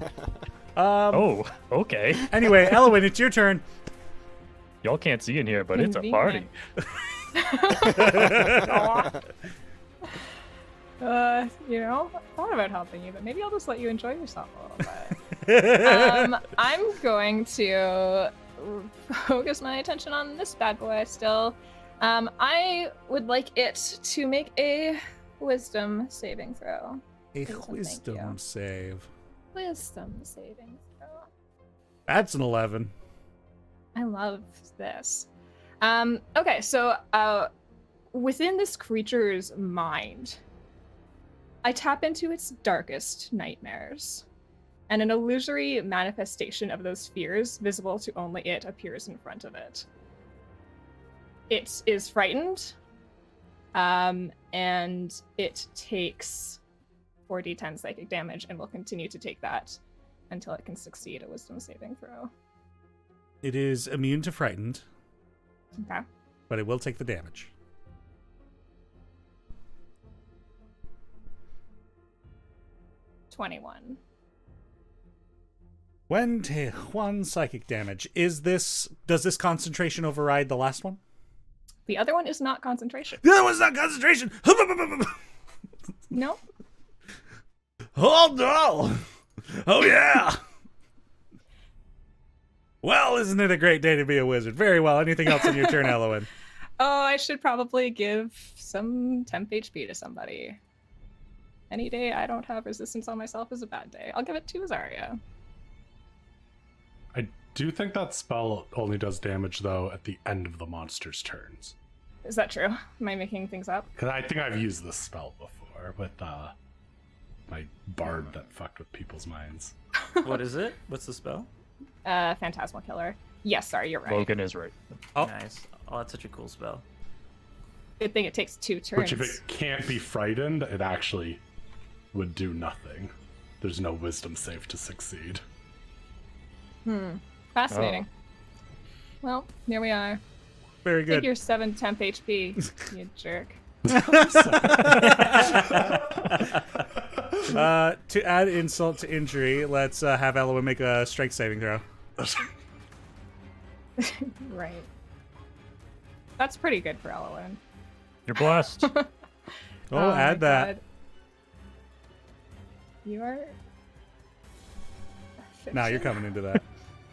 Oh, okay. Anyway, Elwyn, it's your turn. Y'all can't see in here, but it's a party. I thought about helping you, but maybe I'll just let you enjoy yourself a little bit. I'm going to focus my attention on this bad boy still. I would like it to make a wisdom saving throw. A Thank wisdom you. save. Wisdom saving throw. That's an 11. I love this. Okay, so within this creature's mind, I tap into its darkest nightmares, and an illusory manifestation of those fears, visible to only it, appears in front of it. It is frightened, and it takes 4d10 psychic damage and will continue to take that until it can succeed a wisdom saving throw. It is immune to frightened, Okay. but it will take the damage. $21. When one psychic damage. Does this concentration override the last one? The other one is not concentration. The other one's not concentration! No. Oh no! Oh yeah! Well, isn't it a great day to be a wizard? Very well. Anything else in your turn, Elowen? Oh, I should probably give some temp HP to somebody. Any day I don't have resistance on myself is a bad day. I'll give it to Azaria. I do think that spell only does damage, though, at the end of the monster's turns. Is that true? Am I making things up? Because I think I've used this spell before with my bard that fucked with people's minds. What is it? What's the spell? Phantasmal Killer. Yes, sorry, you're right. Logan is right. Oh. Nice. Oh, that's such a cool spell. Good thing it takes 2 turns. Which, if it can't be frightened, it actually would do nothing. There's no wisdom save to succeed. Fascinating. Well, here we are. Very Take good. your 7 temp HP, you jerk. To add insult to injury, let's have Elowen make a strength saving throw. Right. That's pretty good for Elowen. You're blessed. Oh, add my that. God. You are. Now you're coming into that.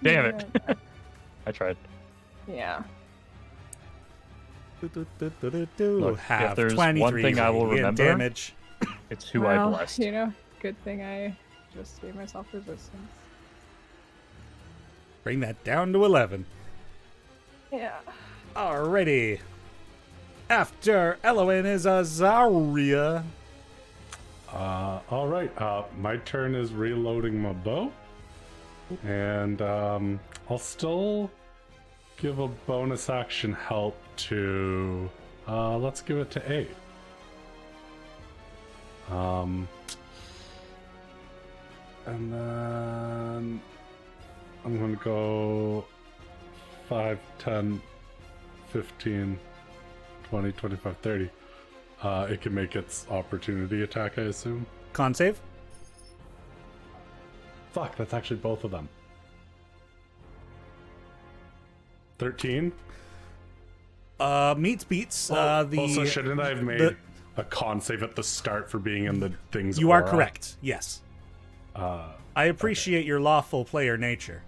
Damn it. I tried. Yeah. Look, Have if there's 23 one thing I will radiant remember, damage. it's who I Well, blessed. You know, good thing I just gave myself resistance. Bring that down to 11. Yeah. Alrighty. After Elowen is Azaria. All right. My turn is reloading my bow, and I'll still give a bonus action help to. Let's give it to 8. And then I'm gonna go 5, 10, 15, 20, 25, 30. It can make its opportunity attack, I assume. Con save. Fuck, that's actually both of them. 13? Meets beats. Also, shouldn't I have made a con save at the start for being in the thing's You are aura? correct. Yes. I appreciate your lawful player nature.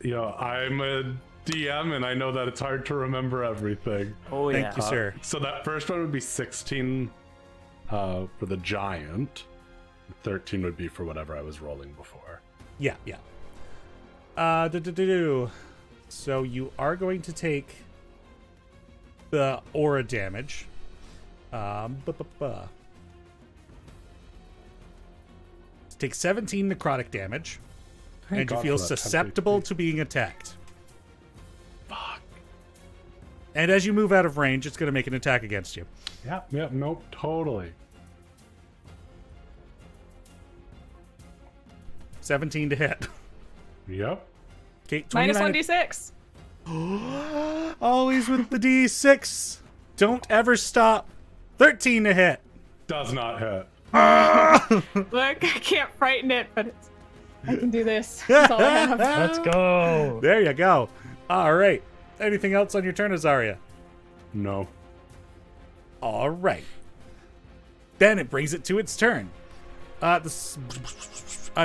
You know, I'm a DM and I know that it's hard to remember everything. Oh, yeah. Thank you, sir. So that first one would be 16 for the giant. 13 would be for whatever I was rolling before. Yeah. So you are going to take the aura damage. Take 17 necrotic damage, Thank and you God feel for that temp susceptible HP. to being attacked. Fuck. And as you move out of range, it's going to make an attack against you. Yep, nope, totally. 17 to hit. Yep. Okay, Minus 29. 1d6. Always with the D6. Don't ever stop. 13 to hit. Does not hit. Look, I can't frighten it, but I can do this. That's all I have. Let's go. There you go. All right. Anything else on your turn, Azaria? No. All right. Then it brings it to its turn. I'm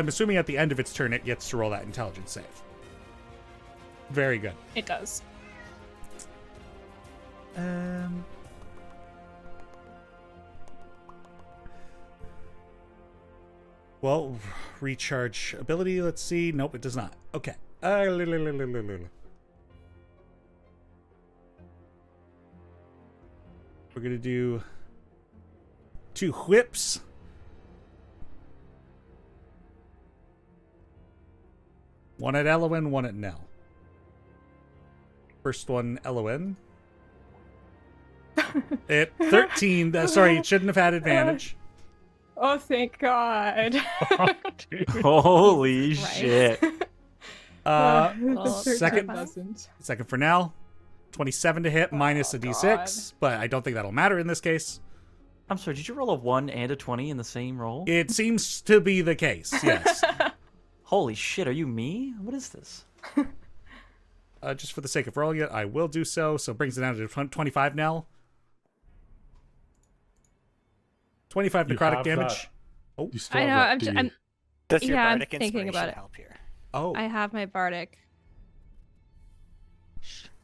assuming at the end of its turn, it gets to roll that intelligence save. Very good. It does. Well, recharge ability. Let's see. Nope, it does not. Okay. We're gonna do 2 whips. One at Elowen, one at Nell. First one, Elowen. At 13. Sorry, it shouldn't have had advantage. Oh, thank God. Holy Right. shit. Well, Second- doesn't. Second for Nell. 27 to hit minus a d6, but I don't think that'll matter in this case. I'm sorry, did you roll a 1 and a 20 in the same roll? It seems to be the case, yes. Holy shit, are you me? What is this? Just for the sake of rolling it, I will do so. So it brings it down to 25 now. 25 You necrotic have damage. that. You still I have know. that I'm D. Does your Yeah, I'm bardic thinking inspiration about it. help here? Oh, I have my bardic.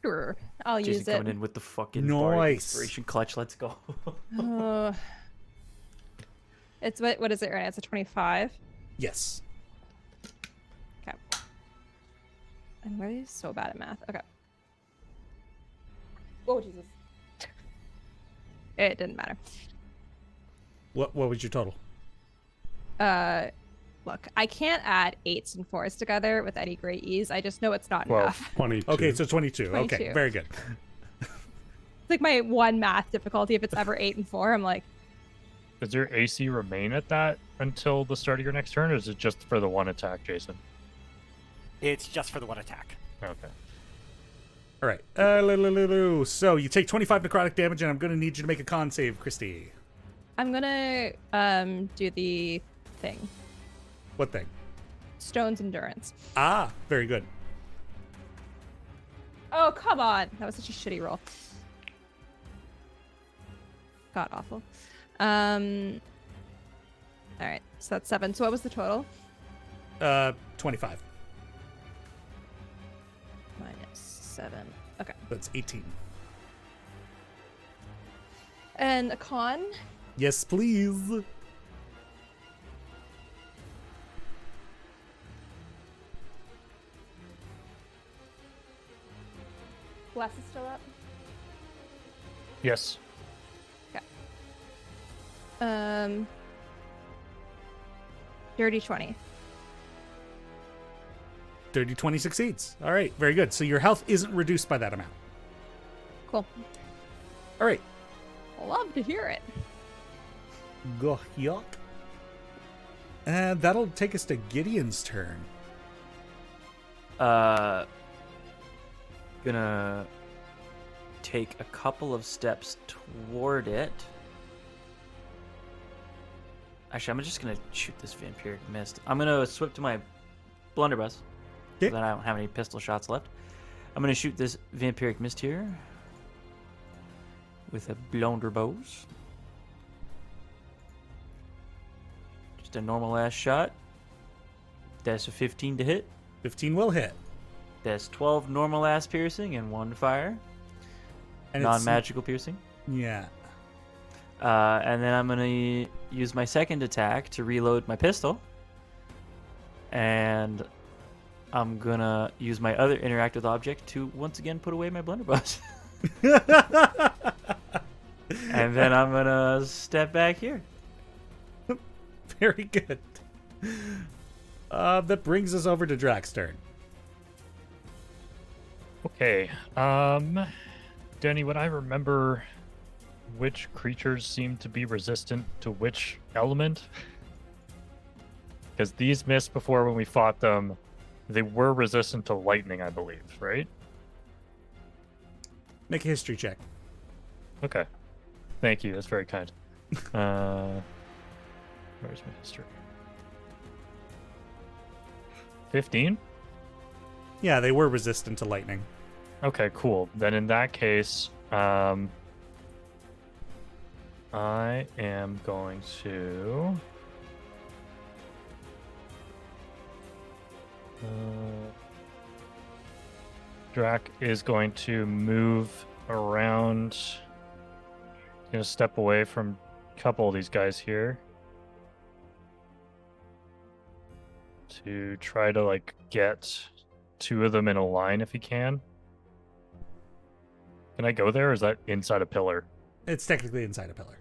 Sure, I'll Jason use it. coming in with the fucking bardic Nice. inspiration clutch. Let's go. It's what is it right now? It's a 25. yes. Okay. I'm really so bad at math. Okay. Oh Jesus. It didn't matter. What was your total? Look, I can't add 8s and 4s together with any great ease. I just know it's not Well, enough. 22. Okay, so 22. Okay, 22. very good. It's like my one math difficulty. If it's ever 8 and 4, I'm like, Does your AC remain at that until the start of your next turn, or is it just for the one attack, Jason? It's just for the one attack. Okay. All right. So you take 25 necrotic damage, and I'm going to need you to make a con save, Christy. I'm gonna do the thing. What thing? Stone's endurance. Ah, very good. Oh, come on. That was such a shitty roll. God awful. All right. So that's 7. So what was the total? 25. Minus 7. Okay. That's 18. And a con? Yes, please. Bless is still up. Yes. Dirty 20. Dirty 20 succeeds. All right, very good. So your health isn't reduced by that amount. Cool. All right. Love to hear it. Go yuck. And that'll take us to Gideon's turn. Gonna take a couple of steps toward it. Actually, I'm just gonna shoot this vampiric mist. I'm gonna swip to my blunderbuss. Okay. Then I don't have any pistol shots left. I'm gonna shoot this vampiric mist here with a blunderbuss. Just a normal ass shot. That's a 15 to hit. 15 will hit. That's 12 normal ass piercing and 1 fire. And Non-magical piercing. Yeah. And then I'm going to use my second attack to reload my pistol. And I'm going to use my other interact with object to once again put away my blunderbuss. And then I'm going to step back here. Very good. That brings us over to Drax's turn. Okay. Danny, would I remember which creatures seem to be resistant to which element? Because these missed before when we fought them. They were resistant to lightning, I believe, right? Make a history check. Okay. Thank you. That's very kind. Where's my history? 15? Yeah, they were resistant to lightning. Okay, cool. Then in that case, I am going to... Drac is going to move around. He's going to step away from a couple of these guys here. To try to, like, get 2 of them in a line if he can. Can I go there, or is that inside a pillar? It's technically inside a pillar.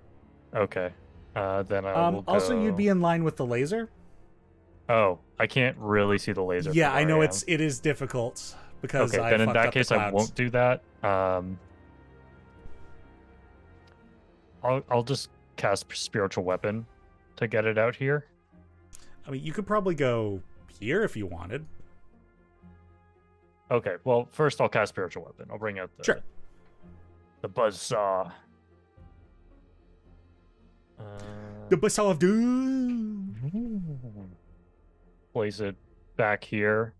Okay. Then I will go... Also, you'd be in line with the laser. Oh, I can't really see the laser. Yeah, from I where know am. it is difficult because Okay, I then in fucked that up case the I clouds. won't do that. I'll just cast spiritual weapon to get it out here. I mean, you could probably go here if you wanted. Okay, well, first I'll cast spiritual weapon. I'll bring out the buzzsaw. The Buzzsaw of Doom. Place it back here,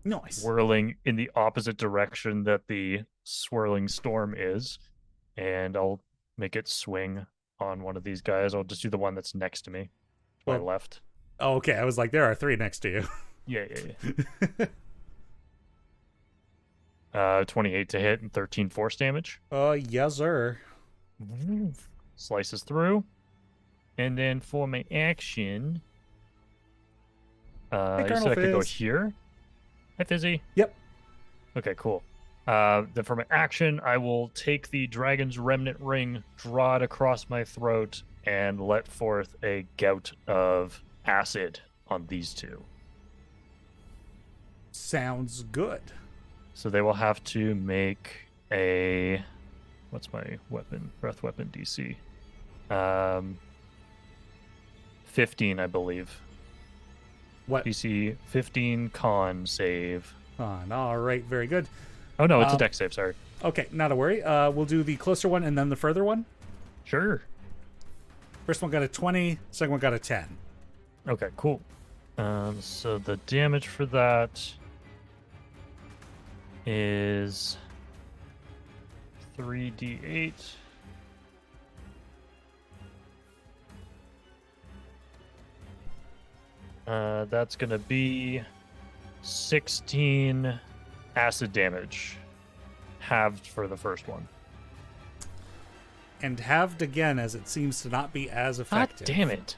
Nice. whirling in the opposite direction that the swirling storm is, and I'll make it swing on one of these guys. I'll just do the one that's next to me, to my Well- left. Oh, okay. I was like, there are 3 next to you. Yeah. 28 to hit and 13 force damage. Yes, sir. Slices through. And then for my action, you Colonel said I could go Fizz. here? Hi, Fizzy. Yep. Okay, cool. Then for my action, I will take the Dragon's Remnant Ring, draw it across my throat, and let forth a gout of acid on these 2. Sounds good. So they will have to make a... What's my weapon? Breath weapon DC. 15, I believe. What? DC 15 con save. All right, very good. Oh no, it's a dex save. Sorry. Okay, not a worry. We'll do the closer one and then the further one. Sure. First one got a 20. Second one got a 10. Okay, cool. So the damage for that is 3d8. That's gonna be 16 acid damage, halved for the first one. And halved again, as it seems to not be as God effective. damn it!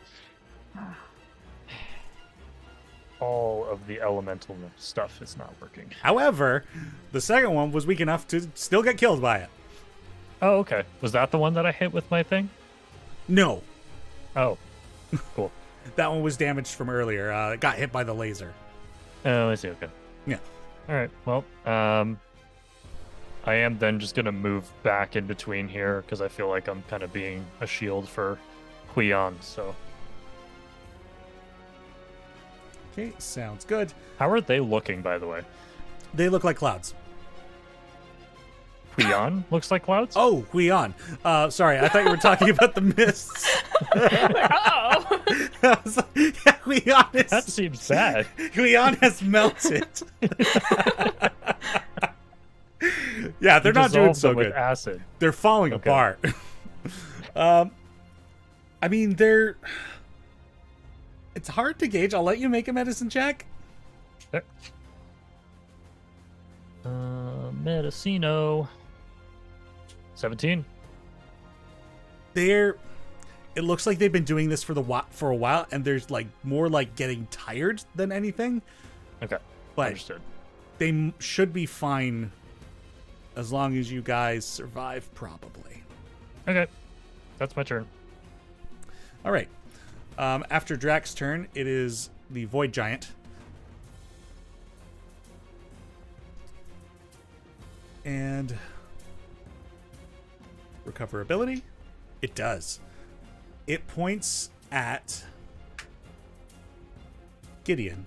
All of the elemental stuff is not working. However, the second one was weak enough to still get killed by it. Oh, okay. Was that the one that I hit with my thing? No, Oh, cool. that one was damaged from earlier. It got hit by the laser. Oh, I see. Okay. Yeah. All right. Well, I am then just gonna move back in between here because I feel like I'm kind of being a shield for Huion. So, Okay, sounds good. how are they looking, by the way? They look like clouds. Huion looks like clouds. Oh, Huion. Sorry, I thought you were talking about the mists. Oh, I was like, yeah, Huion is... That seems bad. Huion has melted. Yeah, they're You not doing dissolved so them with good. acid. They're falling Okay. apart. I mean, they're... It's hard to gauge. I'll let you make a medicine check. There. Medicino. 17. They're... It looks like they've been doing this for a while, and there's like more like getting tired than anything. Okay. But Understood. they should be fine as long as you guys survive, probably. Okay. That's my turn. All right. After Drax's turn, it is the Void Giant. And recoverability? It does. It points at Gideon,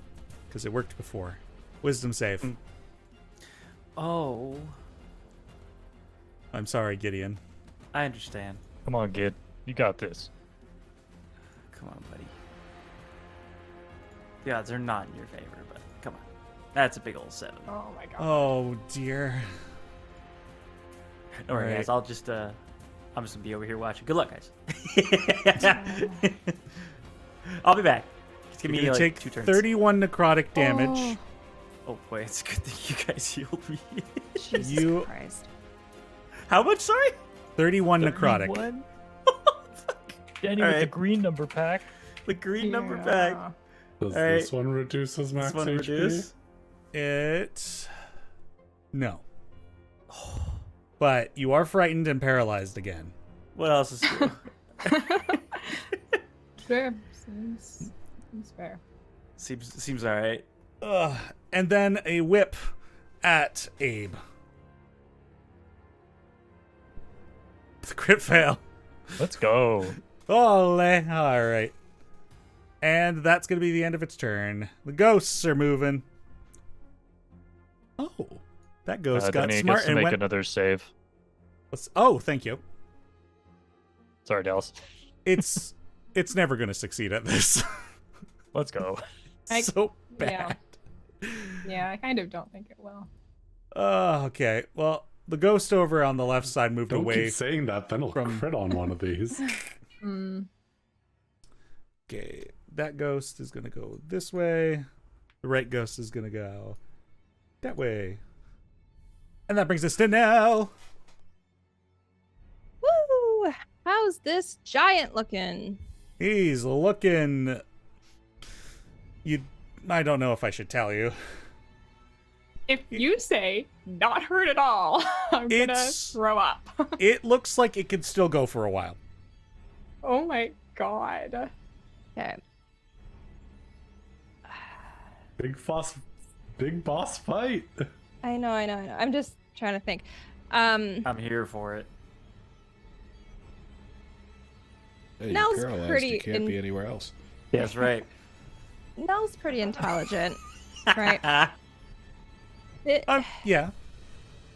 because it worked before. Wisdom save. Oh, I'm sorry, Gideon. I understand. Come on, kid. You got this. Come on, buddy. The odds are not in your favor, but come on. That's a big old 7. oh my god. Oh, dear. Don't worry, Alright. guys. I'm just gonna be over here watching. Good luck, guys. I'll be back. Just give You're me gonna like take 2 turns. 31 necrotic damage. Oh boy, it's good that you guys healed me. Jesus You- Christ. How much? Sorry. 31 necrotic. 31? Danny All with the right. green number pack. The green number Yeah. pack. Does All right. this one reduce his max This one HP? reduce? It... No. But you are frightened and paralyzed again. What else is cool? Fair. Seems fair. seems all right. And then a whip at Abe. The crit fail. Let's go. Ole. All right. And that's going to be the end of its turn. The ghosts are moving. Oh. That ghost got Danny smart gets to and make went... another save. Oh, thank you. Sorry, Dallas. It's never going to succeed at this. Let's go. So yeah. bad. Yeah, I kind of don't think it will. Okay. Well, the ghost over on the left side moved Don't away. keep saying that, then he'll from- crit on one of these. Okay. That ghost is going to go this way. The right ghost is going to go that way. And that brings us to Nell. Woo! How's this giant looking? He's looking... I don't know if I should tell you. If you say not hurt at all, I'm gonna It's- throw up. It looks like it could still go for a while. Oh my god. Okay. Big boss fight. I know. I'm just trying to think. I'm here for it. Hey, Nell's you're paralyzed. pretty You can't be in- anywhere else. That's right. Nell's pretty intelligent, right? Yeah.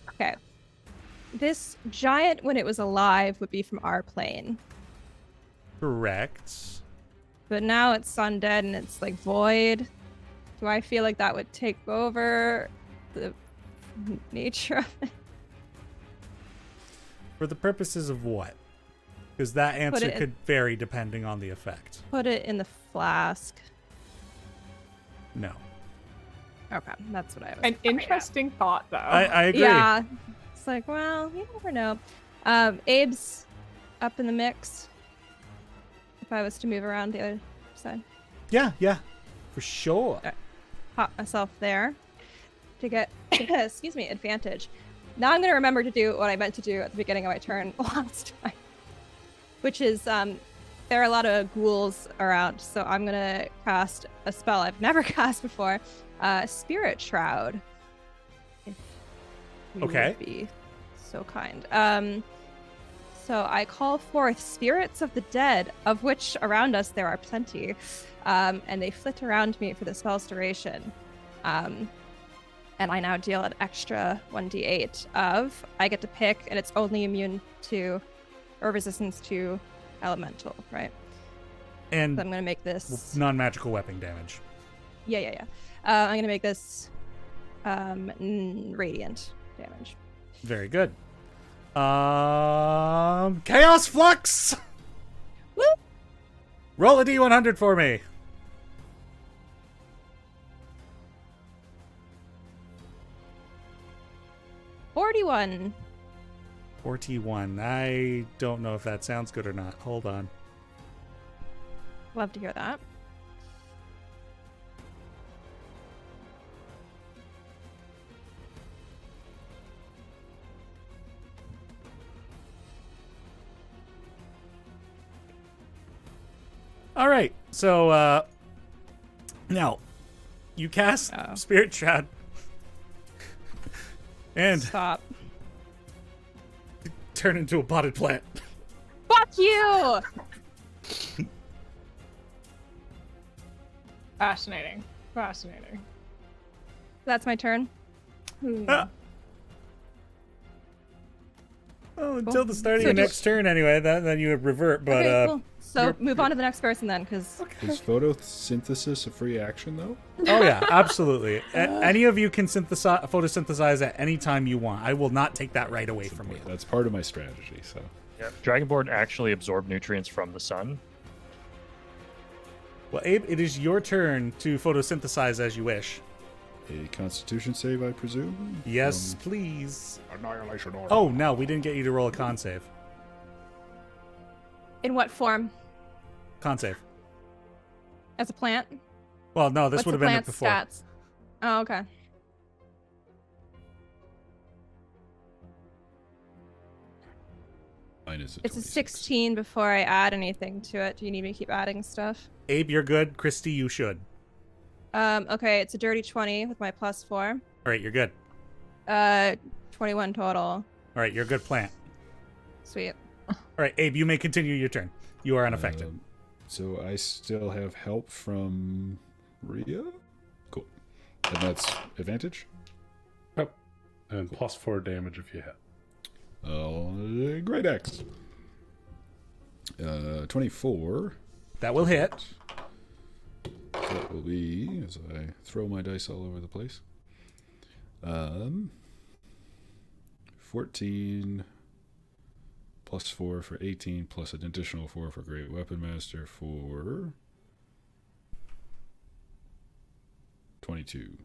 Okay. This giant, when it was alive, would be from our plane. Correct. But now it's undead and it's like void. Do I feel like that would take over the nature of it? For the purposes of what? Because that answer it in- could vary depending on the effect. Put it in the flask. No. Okay, that's what I was. An interesting thought, though. I agree. Yeah. It's like, well, you never know. Abe's up in the mix. If I was to move around the other side. Yeah, for sure. Pop myself there to get, excuse me, advantage. Now I'm going to remember to do what I meant to do at the beginning of my turn last time. Which is, there are a lot of ghouls around, so I'm going to cast a spell I've never cast before. Spirit Shroud. If you Okay. would be so kind. So I call forth spirits of the dead, of which around us there are plenty, and they flit around me for the spell's duration. And I now deal an extra 1d8 of, I get to pick, and it's only immune to, or resistance to elemental, right? And So I'm going to make this... non-magical weapon damage. Yeah. I'm going to make this radiant damage. Very good. Chaos Flux! Woo! Roll a d100 for me. $41. 41. I don't know if that sounds good or not. Hold on. Love to hear that. All right. So, now, you cast Oh. Spirit Shroud. And Stop. turn into a potted plant. Fuck you! Fascinating. That's my turn. Ah. Well, until the start of your next turn, anyway. Then you would revert. But Okay, cool. So you're- move on to the next person then, because Is photosynthesis a free action, though? oh yeah, absolutely. Any of you can photosynthesize at any time you want. I will not take that right away from you. That's part of my strategy, so. Dragonborn actually absorb nutrients from the sun. Well, Abe, it is your turn to photosynthesize as you wish. A constitution save, I presume? Yes, please. Annihilation or. Oh no, we didn't get you to roll a con save. in what form? Con save. As a plant? Well, no, this What's would the have been it plant's before. stats? Oh, okay. Mine is It's a 26. 16 before I add anything to it. Do you need me to keep adding stuff? Abe, you're good. Christy, you should. Okay, it's a dirty 20 with my +4. All right, you're good. 21 total. All right, you're a good plant. Sweet. All right, Abe, you may continue your turn. You are unaffected. So I still have help from Rhea? Cool. And that's advantage? Yep. And +4 damage if you hit. Great X. 24. That will hit. That will be, as I throw my dice all over the place. 14 +4 for 18, plus an additional 4 for Great Weapon Master for 22.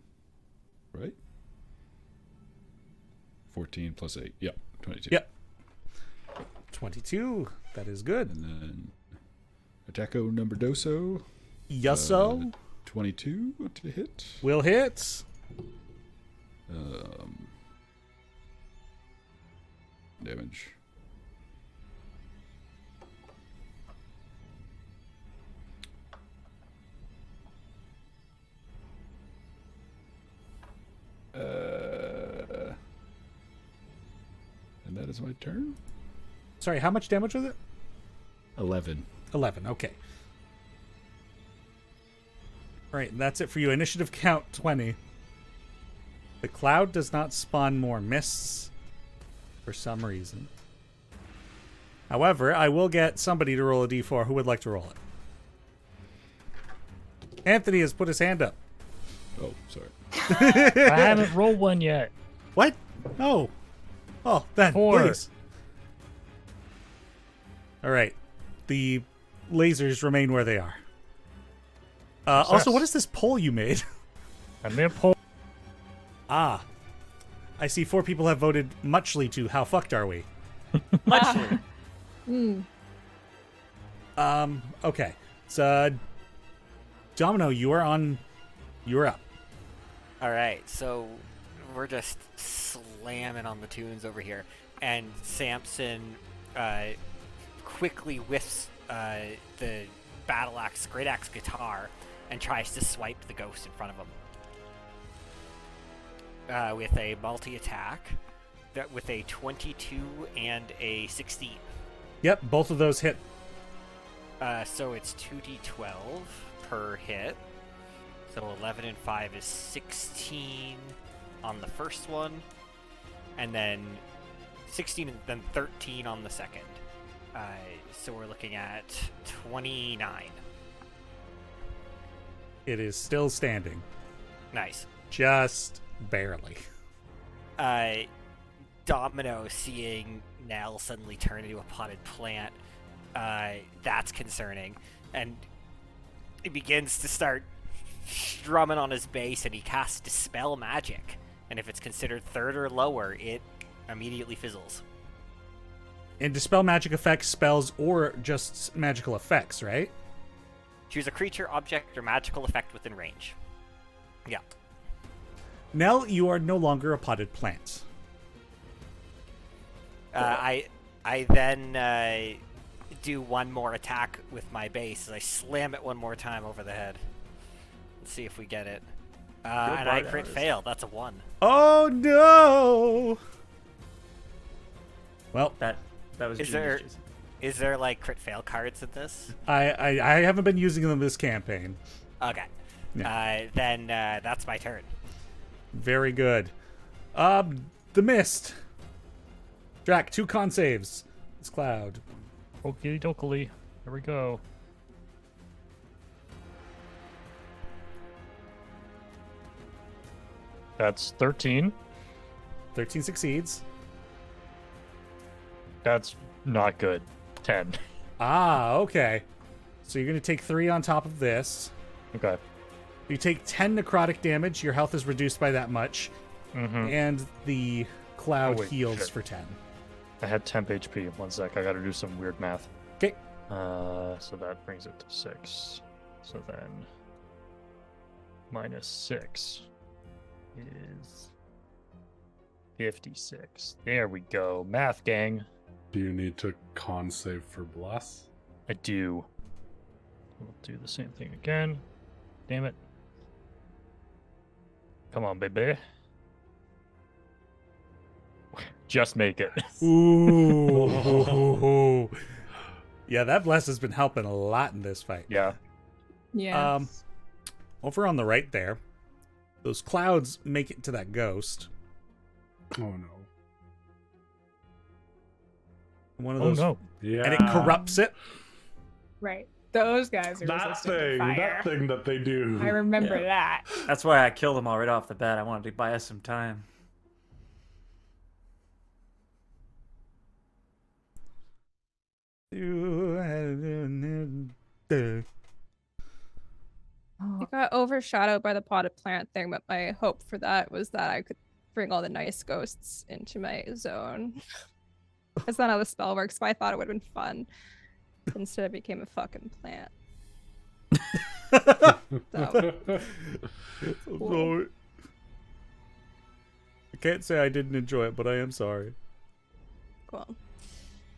Right? 14 plus 8. Yep, 22. Yep. 22. That is good. And then Attacco Numberdoso. Yusso 22 to hit. will hit. Damage. And that is my turn. Sorry, how much damage was it? 11. 11. Okay. Right, and that's it for you. Initiative count 20. The cloud does not spawn more mists for some reason. However, I will get somebody to roll a d4. Who would like to roll it? Anthony has put his hand up. Oh, sorry. I haven't rolled one yet. What? No. Oh, then, 4. please. All right. The lasers remain where they are. Also, what is this poll you made? I made a poll. Ah. I see 4 people have voted muchly to how fucked are we? Muchly. Okay. So, Domino, you're up. All right, so we're just slamming on the tunes over here, and Samson quickly whiffs the battle axe, great axe guitar, and tries to swipe the ghost in front of him with a multi-attack, with a 22 and a 16. Yep, both of those hit. So it's 2d12 per hit. So 11 and 5 is 16 on the first one, and then 16 and then 13 on the second. So we're looking at 29. It is still standing. Nice. Just barely. Domino, seeing Nell suddenly turn into a potted plant, that's concerning, and he begins to start strumming on his bass, and he casts Dispel Magic, and if it's considered third or lower, it immediately fizzles. And Dispel Magic effects, spells, or just magical effects, right? Choose a creature, object, or magical effect within range. Yeah. Nell, you are no longer a potted plant. I then do one more attack with my base as I slam it one more time over the head. Let's see if we get it. And I crit fail. That's a 1. Oh no! Well, That was Is genius, there- Jason. Is there like crit fail cards in this? I haven't been using them this campaign. Okay. Yeah. Then that's my turn. Very good. The mist. Drac, 2 con saves. It's cloud. Okie dokie. Here we go. That's 13. 13 succeeds. That's not good. 10. Ah, okay. So you're going to take 3 on top of this. Okay. You take 10 necrotic damage. Your health is reduced by that much. Mm-hmm. And the cloud Oh, wait, heals shit. for 10. I had temp HP. 1 sec. I gotta do some weird math. Okay. So that brings it to 6. So then minus 6 is 56. There we go. Math, gang. Do you need to con save for bless? I do. We'll do the same thing again. Damn it. Come on, baby. Just make it. Ooh. Yeah, that bless has been helping a lot in this fight. Yeah. Yeah. Over on the right there, those clouds make it to that ghost. Oh no. One of Oh those, no. Yeah. and it corrupts it. Right. Those guys are That resistant to thing, fire. that thing that they do. I remember Yeah. that. That's why I killed them all right off the bat. I wanted to buy us some time. I got overshadowed by the potted plant thing, but my hope for that was that I could bring all the nice ghosts into my zone. That's not how the spell works, but I thought it would have been fun. Instead, it became a fucking plant. So, So, I can't say I didn't enjoy it, but I am sorry. cool.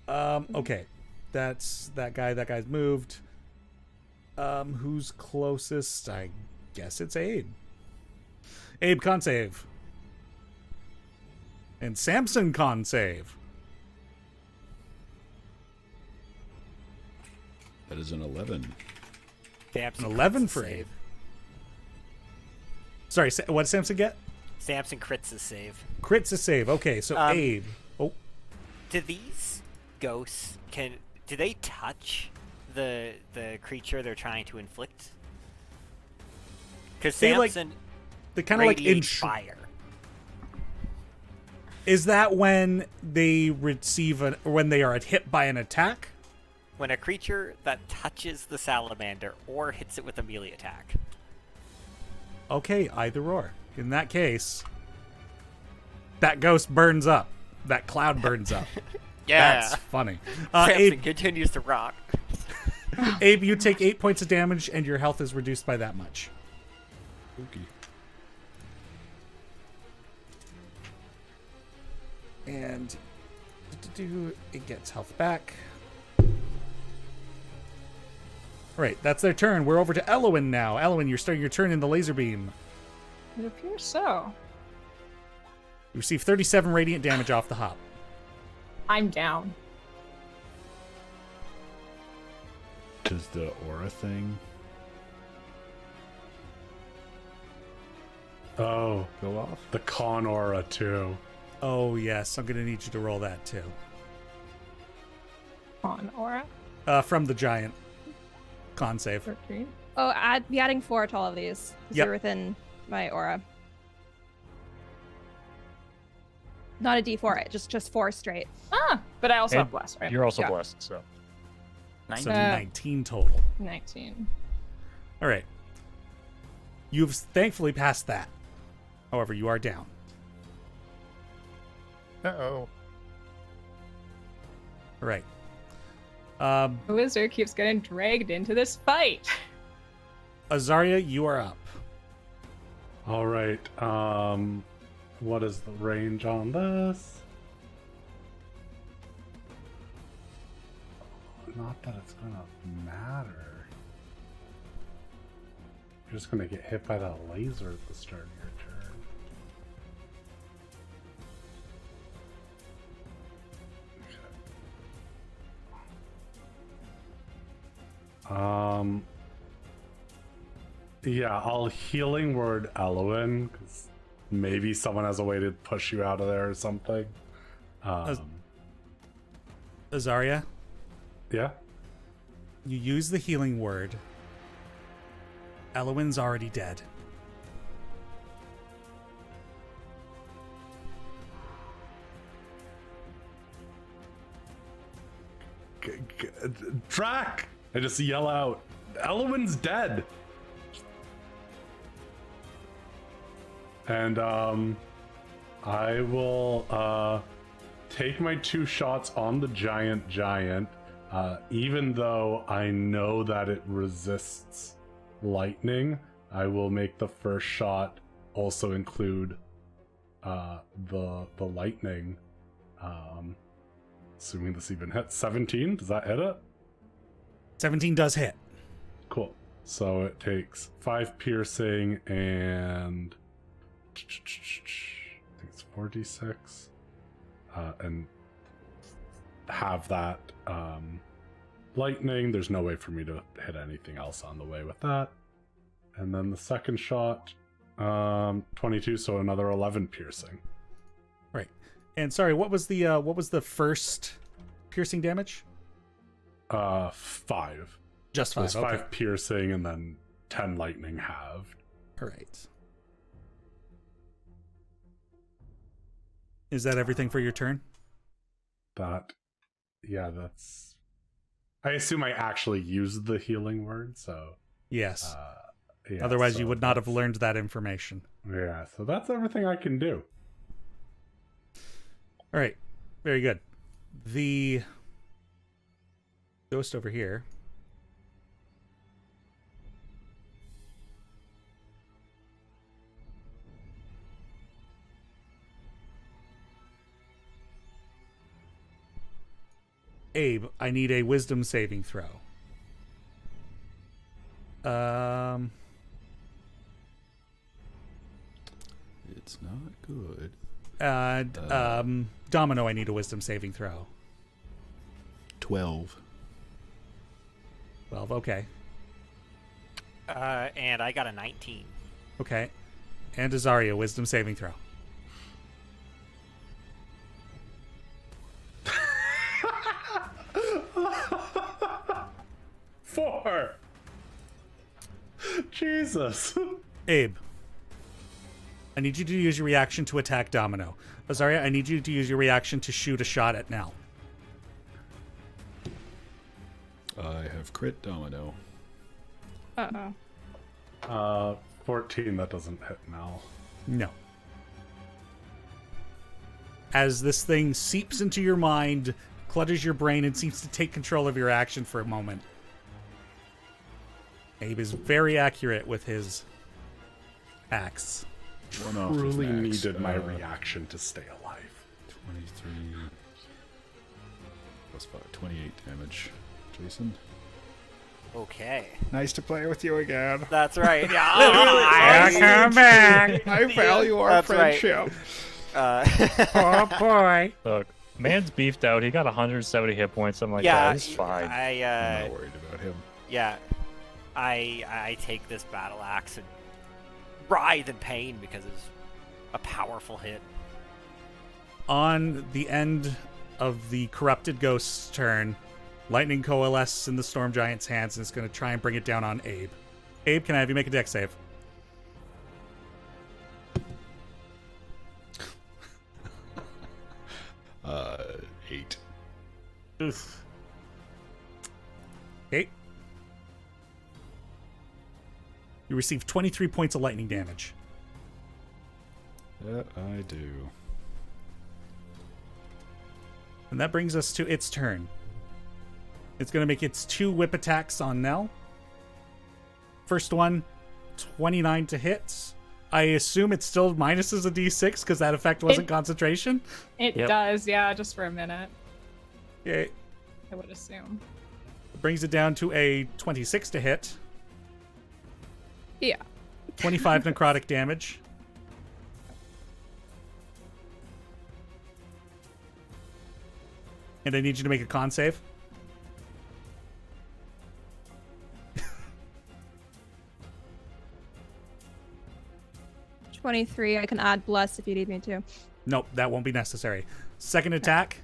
Okay. That's that guy. That guy's moved. Who's closest? I guess it's Abe. Abe con save. And Samson con save. That is an 11. An 11 for Abe. Sorry, what does Samson get? Samson crits his save. Crits a save. Okay, so Abe. Oh, Do these ghosts do they touch the creature they're trying to inflict? Because They, like, Samson they kind of like radiates fire. Is that when they receive when they are hit by an attack? When a creature that touches the salamander or hits it with a melee attack. Okay, either or. In that case, that ghost burns up. That cloud burns up. Yeah. That's funny. Samson Abe, continues to rock. Abe, you take 8 points of damage, and your health is reduced by that much. Okay. And it gets health back. All right, that's their turn. We're over to Elowin now. Elowin, you're starting your turn in the laser beam. It appears so. You receive 37 radiant damage off the hop. I'm down. Does the aura thing Oh, go off? the con aura too. Oh, yes. I'm going to need you to roll that, too. On aura. From the giant. Con save. 13. Oh, be adding 4 to all of these. 'Cause Yep. They're within my aura. Not a D4, just 4 straight. Ah, but I also And have bless, right? You're also Yeah. blessed, so. So 19 total. 19. All right. You've thankfully passed that. However, you are down. Uh-oh. All right. The wizard keeps getting dragged into this fight. Azaria, you are up. All right. What is the range on this? Not that it's gonna matter. You're just gonna get hit by that laser at the start of your turn. Yeah, I'll healing word Elowin, because maybe someone has a way to push you out of there or something. Azaria, Yeah? you use the healing word. Elowin's already dead. Drac! I just yell out, Elowin's dead! And, I will, take my 2 shots on the giant, even though I know that it resists lightning. I will make the first shot also include, the lightning, assuming this even hits. 17, does that hit it? 17 does hit. Cool. So it takes 5 piercing and I think it's 4d6. And have that lightning. There's no way for me to hit anything else on the way with that. And then the second shot, 22, so another 11 piercing. Right. And sorry, what was the first piercing damage? 5. Just So 5. it's 5 piercing and then 10 lightning halved. All right. Is that everything for your turn? That's. I assume I actually used the healing word, so. Yes. Yeah, Otherwise, so you would not have learned that information. Yeah, so that's everything I can do. All right. Very good. The ghost over here. Abe, I need a wisdom saving throw. It's not good. Domino, I need a wisdom saving throw. 12. 12, okay. And I got a 19. Okay. And Azaria, wisdom saving throw. Four. Jesus. Abe, I need you to use your reaction to attack Domino. Azaria, I need you to use your reaction to shoot a shot at Nell. I have crit Domino. Uh-oh. 14, that doesn't hit now. No. As this thing seeps into your mind, clutters your brain, and seems to take control of your action for a moment. Abe is very accurate with his axe. One off his Truly max. needed my reaction to stay alive. 23 plus 5, 28 damage. Jason. Okay. Nice to play with you again. That's right. Yeah. Welcome back. I value our That's right. friendship. Oh boy. Look, man's beefed out. He got 170 hit points. Something like Yeah, that. He's fine. I'm not worried about him. Yeah, I take this battle axe and writhe in pain because it's a powerful hit. On the end of the corrupted ghost's turn, lightning coalesces in the storm giant's hands and it's going to try and bring it down on Abe. Abe, can I have you make a dex save? Uh, 8. Oof. 8. You receive 23 points of lightning damage. That I do. And that brings us to its turn. It's going to make its 2 whip attacks on Nell. First one, 29 to hit. I assume it still minuses a d6 because that effect wasn't concentration. It Yep. does, yeah, just for a minute, Okay. I would assume. Brings it down to a 26 to hit. Yeah. 25 necrotic damage. And I need you to make a con save. I can add bless if you need me to. Nope, that won't be necessary. Second attack,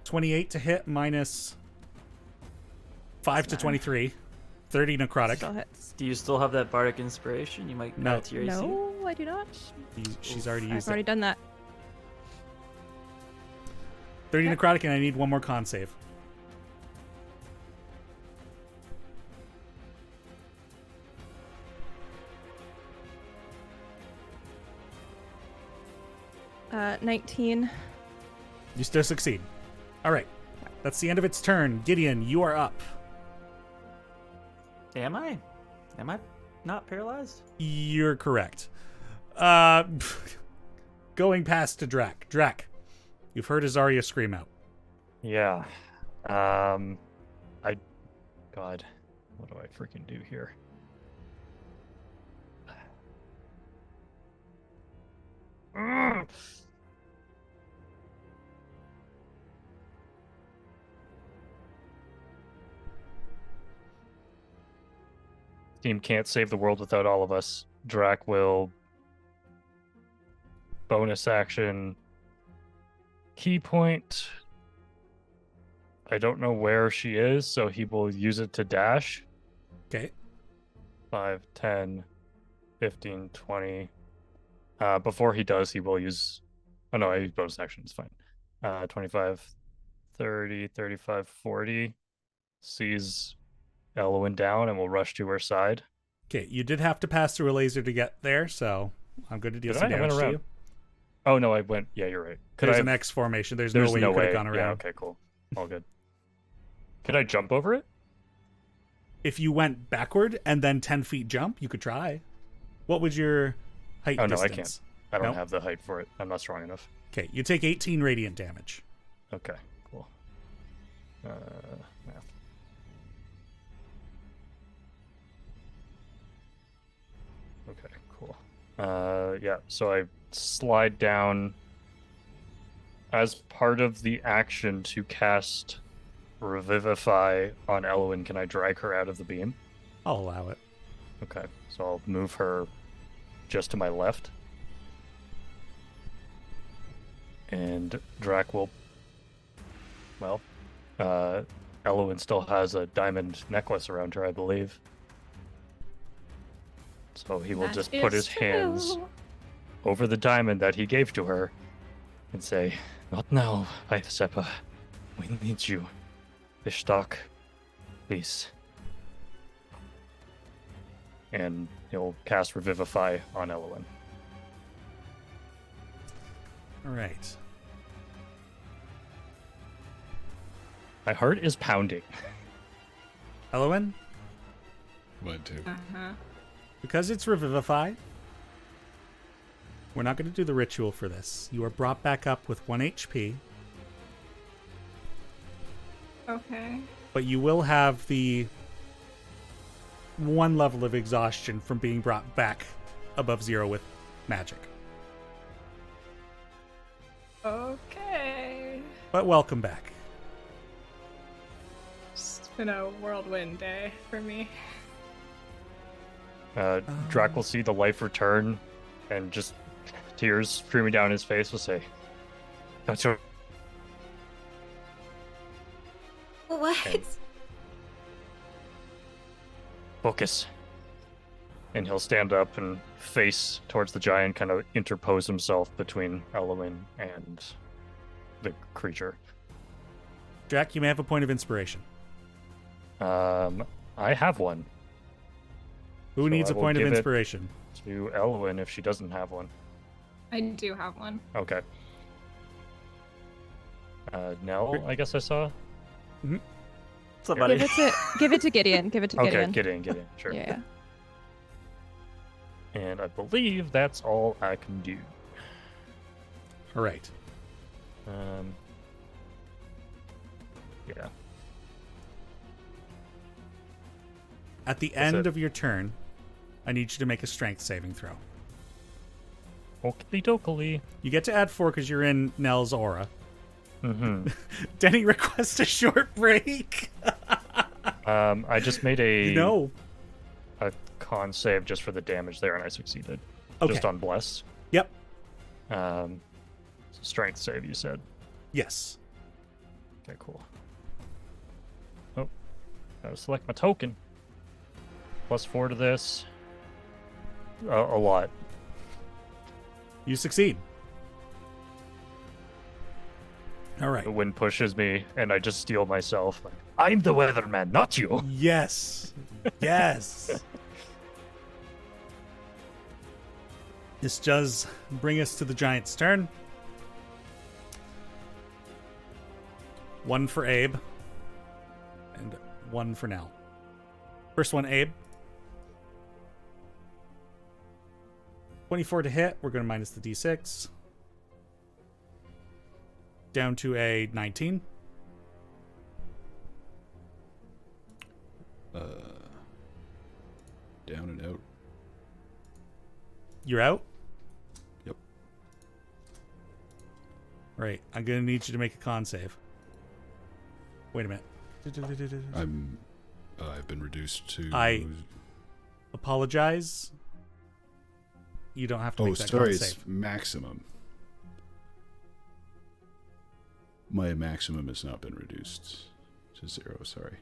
28 to hit minus 5 to 23. 30 necrotic. Still hits. Do you still have that bardic inspiration? You might No. add to your AC. No, I do not. She's already I've used already it. done that. 30 necrotic, and I need one more con save. Uh, 19. You still succeed. All right. That's the end of its turn. Gideon, you are up. Am I? Am I not paralyzed? You're correct. Going past to Drac. Drac, you've heard Azaria scream out. Yeah. God, what do I freaking do here? Team can't save the world without all of us. Drac will bonus action key point. I don't know where she is, so he will use it to dash. Okay. 5, 10, 15, 20. Before he does, he will use... Oh, no, I use bonus action. It's fine. 25, 30, 35, 40. Sees Elwyn down and will rush to her side. Okay, you did have to pass through a laser to get there, so I'm going to deal Did some I? I went damage to around. you. Oh, no, I went... Yeah, you're right. There's I... an X formation. There's There's no way no you could way. have gone around. Yeah, okay, cool. All good. Could I jump over it? If you went backward and then 10 feet jump, you could try. What would your height Oh, no, I distance? can't. I don't Nope. have the height for it. I'm not strong enough. Okay, you take 18 radiant damage. Okay, cool. Math. Okay, cool. Yeah, so I slide down as part of the action to cast Revivify on Elwyn. Can I drag her out of the beam? I'll allow it. Okay, so I'll move her just to my left. And Drac will... Well, Elowen still has a diamond necklace around her, I believe. So he will That just put is his hands true. over the diamond that he gave to her and say, "Not now, Seppa. We need you. Fishstock, please." And he'll cast Revivify on Elowen. All right. My heart is pounding. Elowen, Mine too. Uh-huh. because it's Revivify, we're not going to do the ritual for this. You are brought back up with 1 HP, Okay. but you will have the 1 level of exhaustion from being brought back above 0 with magic. Okay. But welcome back. It's been a whirlwind day for me. Drac will see the life return and just tears streaming down his face will say, "That's your..." What? Focus. And he'll stand up and face towards the giant, kind of interpose himself between Elowen and the creature. Jack, you may have a point of inspiration. I have one. Who So needs I a will point of give it- inspiration? To Elowen if she doesn't have one. I do have one. Okay. Nell, I guess I saw. What's up, buddy? Give it to Gideon. Give it to Okay, Gideon. get in, sure. Yeah. And I believe that's all I can do. All right. Yeah. At the That's end it. of your turn, I need you to make a strength saving throw. Oakley dokily. You get to add 4 because you're in Nell's aura. Mm-hmm. Denny requests a short break. I just made a No. con save just for the damage there, and I succeeded. Okay. Just on bless. Yep. Strength save, you said. Yes. Okay, cool. Oh, gotta select my token. +4 to this. A lot. You succeed. All right. The wind pushes me, and I just steel myself. Like, I'm the weatherman, not you. Yes. Yes. This does bring us to the giant's turn. 1 for Abe. And 1 for Nell. First one, Abe. 24 to hit. We're going to minus the d6. Down to a 19. Down and out. You're out? Yep. Right. I'm going to need you to make a con save. Wait a minute. I've been reduced to. I apologize. You don't have to Oh, make that sorry. con It's save. maximum. My maximum has not been reduced to 0. Sorry.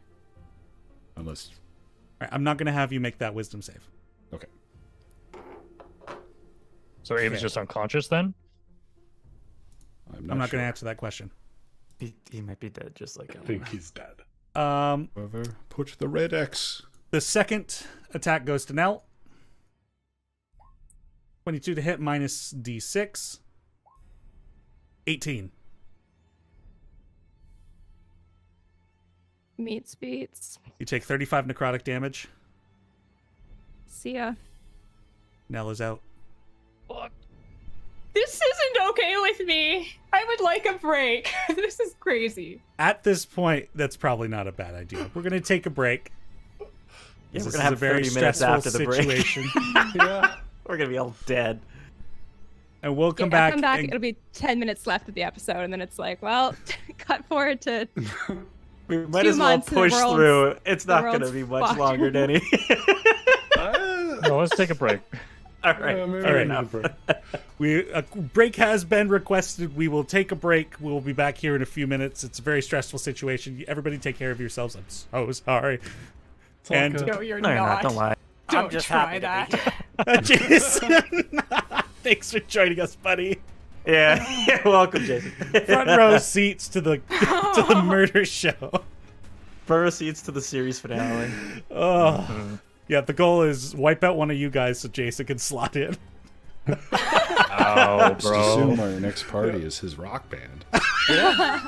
Unless. All right, I'm not going to have you make that wisdom save. Okay. So Abe is Okay. just unconscious then? I'm not going to answer that question. He might be dead, just like I think he's dead. However, put the red X. The second attack goes to Nell. 22 to hit minus d6. 18. Meets beats. You take 35 necrotic damage. See ya. Nell is out. This isn't okay with me. I would like a break. This is crazy. At this point, that's probably not a bad idea. We're going to take a break. Yeah, This we're is gonna have a very 30 minutes stressful after the break. situation. Yeah, we're gonna be all dead. And we'll come Yeah, back. Come back. and- It'll be 10 minutes left of the episode, and then it's like, well, cut forward to We might 2 as well months and the push world's- through. It's the not gonna world's be much fucked. longer, Denny. No, let's take a break. All right. maybe Fair we enough. need a break. A break has been requested. We will take a break. We'll be back here in a few minutes. It's a very stressful situation. Everybody take care of yourselves. I'm so sorry. It's all And good. No, you're No, you're not. not. Don't lie. Don't I'm just try happy to that. be here. Jason, thanks for joining us, buddy. Yeah. You're welcome, Jason. Front row seats to the murder show. Burrow seats to the series finale. Oh, yeah. The goal is wipe out one of you guys so Jason can slot in. Oh, Just assume our next party is his rock band. Yeah,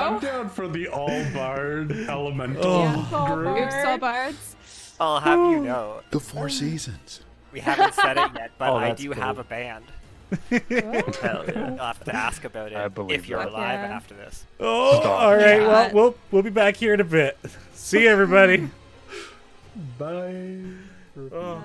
I'm down for the all bard elemental Oh. group. Oops, all bards. I'll have you know, The Four Seasons. we haven't said it yet, but Oh, I that's do cool. have a band. Hell yeah. You'll have to ask about I it believe if you're that. alive Yeah. after this. Oh, Stop. all right. Yeah. Well, we'll be back here in a bit. See you, everybody. Bye. Oh.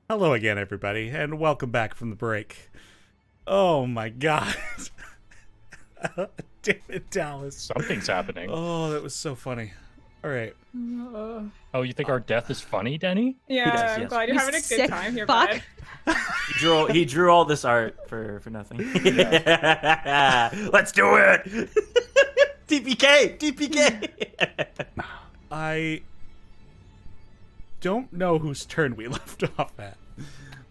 Hello again, everybody, and welcome back from the break. Oh my god. Damn it, Dallas. Something's happening. Oh, that was so funny. All right. Oh, you think our death is funny, Denny? Yeah, does, I'm yes. glad you're You having a good sick time here, fuck. bud. He drew all this art for nothing. Let's do it. DPK. I don't know whose turn we left off at.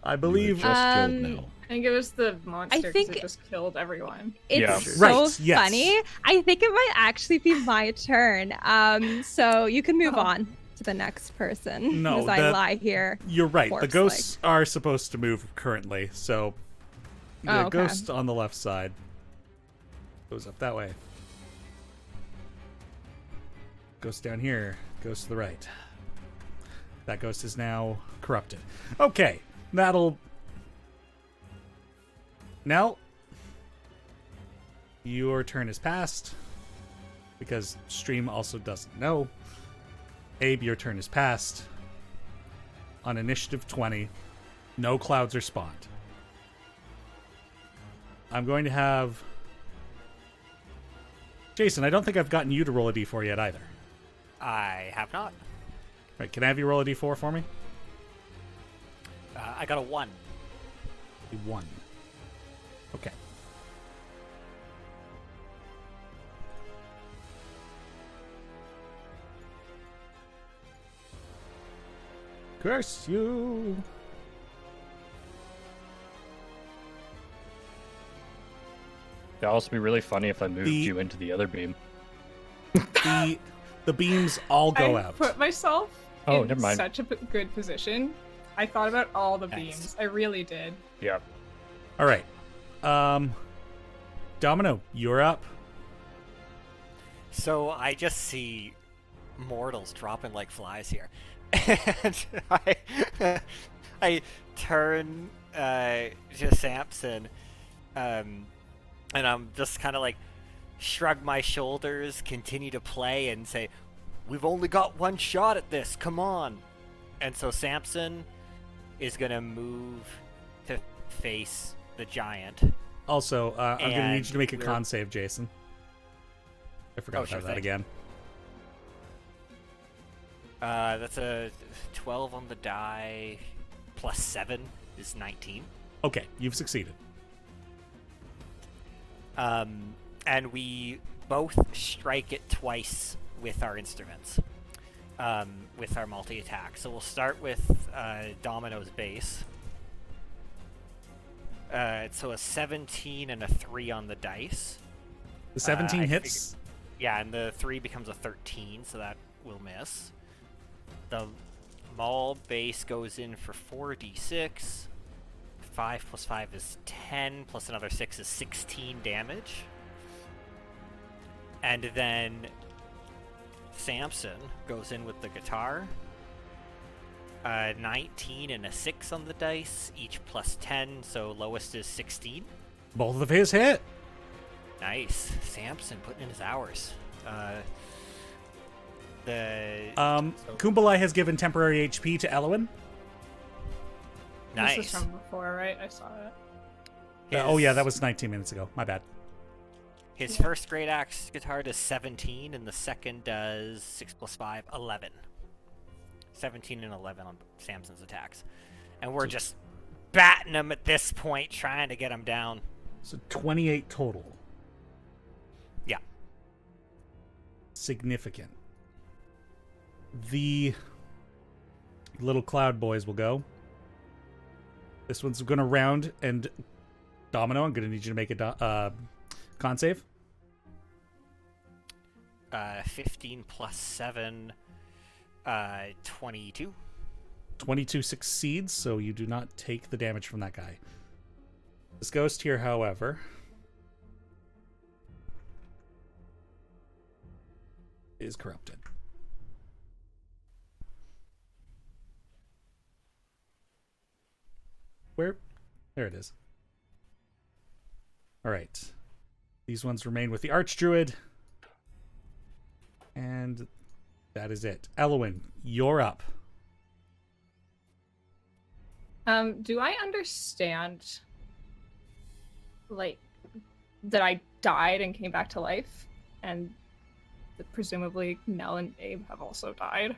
I believe. Just killed Um, now. I think it was the monster because think- it just killed everyone. It's Yeah. so Right, yes. funny. I think it might actually be my turn. So you can move Oh. on to the next person No, as I that- lie here. You're right. The corpse-like. ghosts are supposed to move currently, so the Oh, okay. ghost on the left side goes up that way. Ghost down here goes to the right. That ghost is now corrupted. Okay, that'll. Now, your turn is passed because stream also doesn't know. Abe, your turn is passed. On initiative 20, no clouds are spawned. I'm going to have Jason. I don't think I've gotten you to roll a d4 yet either. I have not. Right? Can I have you roll a d4 for me? I got a 1. A 1. Okay. Curse you. That'll also be really funny if I moved The- you into the other beam. The beams all go I out. put myself Oh, in never mind. such a good position. I thought about all the Nice. beams. I really did. Yeah. All right. Domino, you're up. So I just see mortals dropping like flies here. And I turn to Samson, and I'm just kind of like shrug my shoulders, continue to play, and say, "We've only got one shot at this. Come on!" And so Samson is gonna move to face the giant. Also, I'm gonna need you to make a we're- con save, Jason. I forgot Oh, about sure that thing. again. That's a 12 on the die, plus 7 is 19. Okay, you've succeeded. And we both strike it twice with our instruments, with our multi-attack. So we'll start with Domino's base. So a 17 and a 3 on the dice. The 17 I hits. Yeah, and the 3 becomes a 13, so that will miss. The Maul base goes in for 4d6. 5 plus 5 is 10, plus another 6 is 16 damage. And then Samson goes in with the guitar. 19 and a 6 on the dice, each plus 10, so lowest is 16. Both of his hit. Nice. Samson putting in his hours. Kumbalai has given temporary HP to Elwyn. Nice. This is from before, right? I saw it. Oh yeah, that was 19 minutes ago. My bad. His first great axe guitar does 17, and the second does 6 plus 5, 11. 17 and 11 on Samson's attacks. And we're just batting him at this point, trying to get him down. So 28 total. Yeah. Significant. The little cloud boys will go. This one's going to round, and Domino, I'm going to need you to make a con save. 15 plus 7, 22. 22 succeeds, so you do not take the damage from that guy. This ghost here, however, is corrupted. Where? There it is. All right. These ones remain with the Archdruid. And that is it. Elwyn, you're up. Do I understand, like, that I died and came back to life, and that presumably Nell and Abe have also died?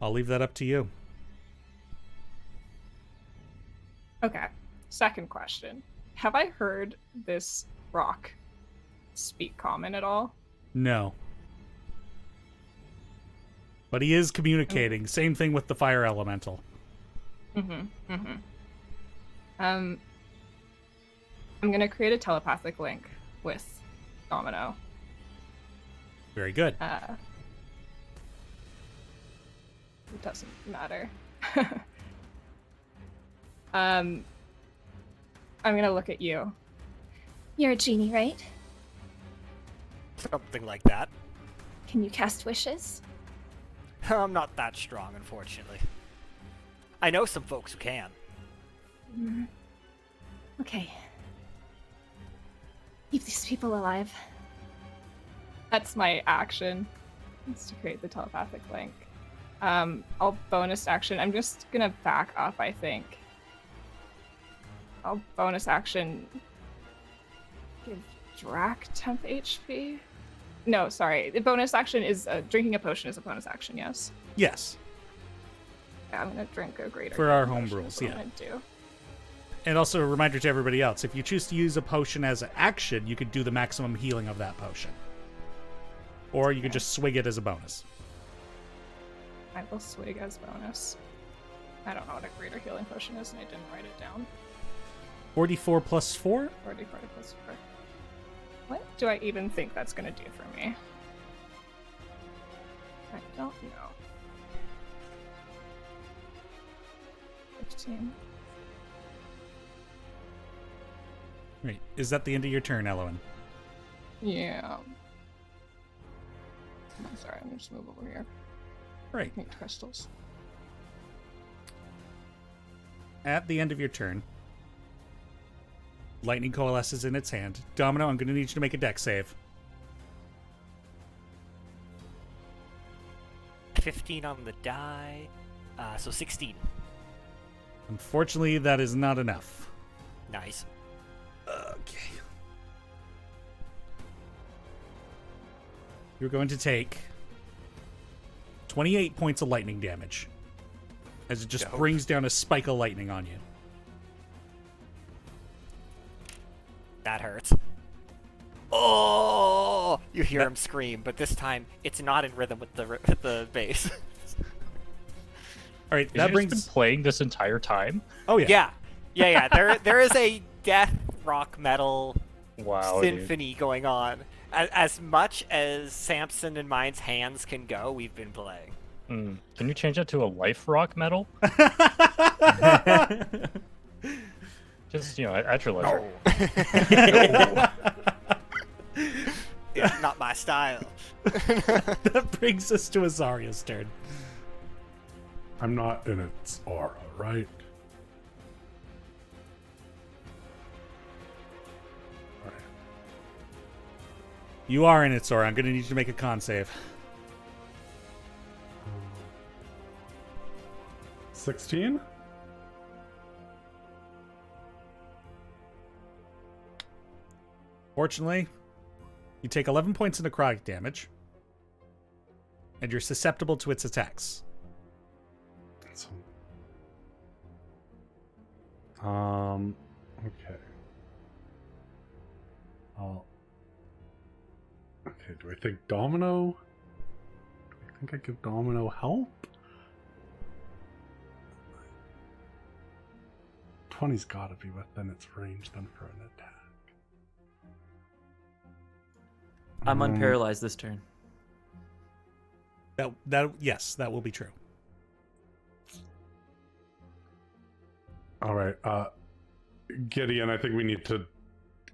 I'll leave that up to you. Okay. Second question. Have I heard this rock speak common at all? No. But he is communicating. Same thing with the fire elemental. I'm gonna create a telepathic link with Domino. Very good. It doesn't matter. I'm gonna look at you. You're a genie, right? Something like that. Can you cast wishes? I'm not that strong, unfortunately. I know some folks who can. Okay. Keep these people alive. That's my action. It's to create the telepathic link. I'll bonus action. I'm just gonna back up, I think. I'll bonus action give Drac temp HP. No, sorry. The bonus action is drinking a potion is a bonus action, yes. Yes. Yeah, I'm gonna drink a greater For our healing home potion rules, is what yeah. I'm gonna do. And also a reminder to everybody else, if you choose to use a potion as an action, you could do the maximum healing of that potion. Or you could just swig it as a bonus. I will swig as bonus. I don't know what a greater healing potion is, and I didn't write it down. 44 plus 4? 40 plus 4. What do I even think that's gonna do for me? I don't know. 15. Right. Is that the end of your turn, Elowen? Yeah. I'm sorry, I'm gonna just move over here. Right. Need crystals. At the end of your turn, lightning coalesces in its hand. Domino, I'm going to need you to make a dex save. 15 on the die, so 16. Unfortunately, that is not enough. Nice. Okay. You're going to take 28 points of lightning damage as it just Dope. brings down a spike of lightning on you. That hurts. Oh! You hear him scream, but this time it's not in rhythm with the bass. All right, Has that he brings. just been playing this entire time? Oh yeah. Yeah. There is a death rock metal Wow, dude. symphony going on. As much as Samson and mine's hands can go, we've been playing. Can you change that to a life rock metal? Just, at your leisure. Yeah, not my style. That brings us to Azaria's turn. I'm not in its aura, right? Alright. You are in it, Sora. I'm going to need you to make a con save. 16? Fortunately, you take 11 points of necrotic damage, and you're susceptible to its attacks. Okay. Okay, do I think Domino? Do I think I give Domino help? 20's gotta be within its range then for an attack. I'm unparalyzed this turn. Yes, that will be true. All right, Gideon, I think we need to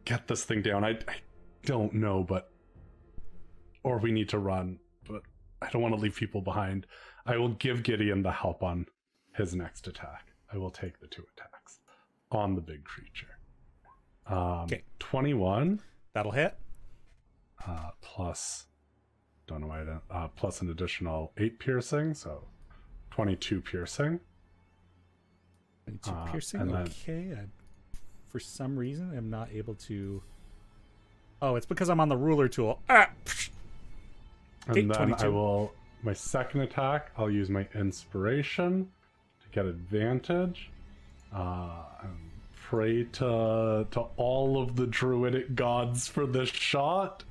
get this thing down. I don't know, or we need to run, but I don't want to leave people behind. I will give Gideon the help on his next attack. I will take the 2 attacks on the big creature. Okay. 21. That'll hit. Plus, don't know why I don't, plus an additional 8 piercing, so 22 piercing. 22 piercing. and then- Okay. For some reason, I'm not able to. Oh, it's because I'm on the ruler tool. And Take then 22. I will, my second attack, I'll use my inspiration to get advantage. And pray to all of the druidic gods for this shot.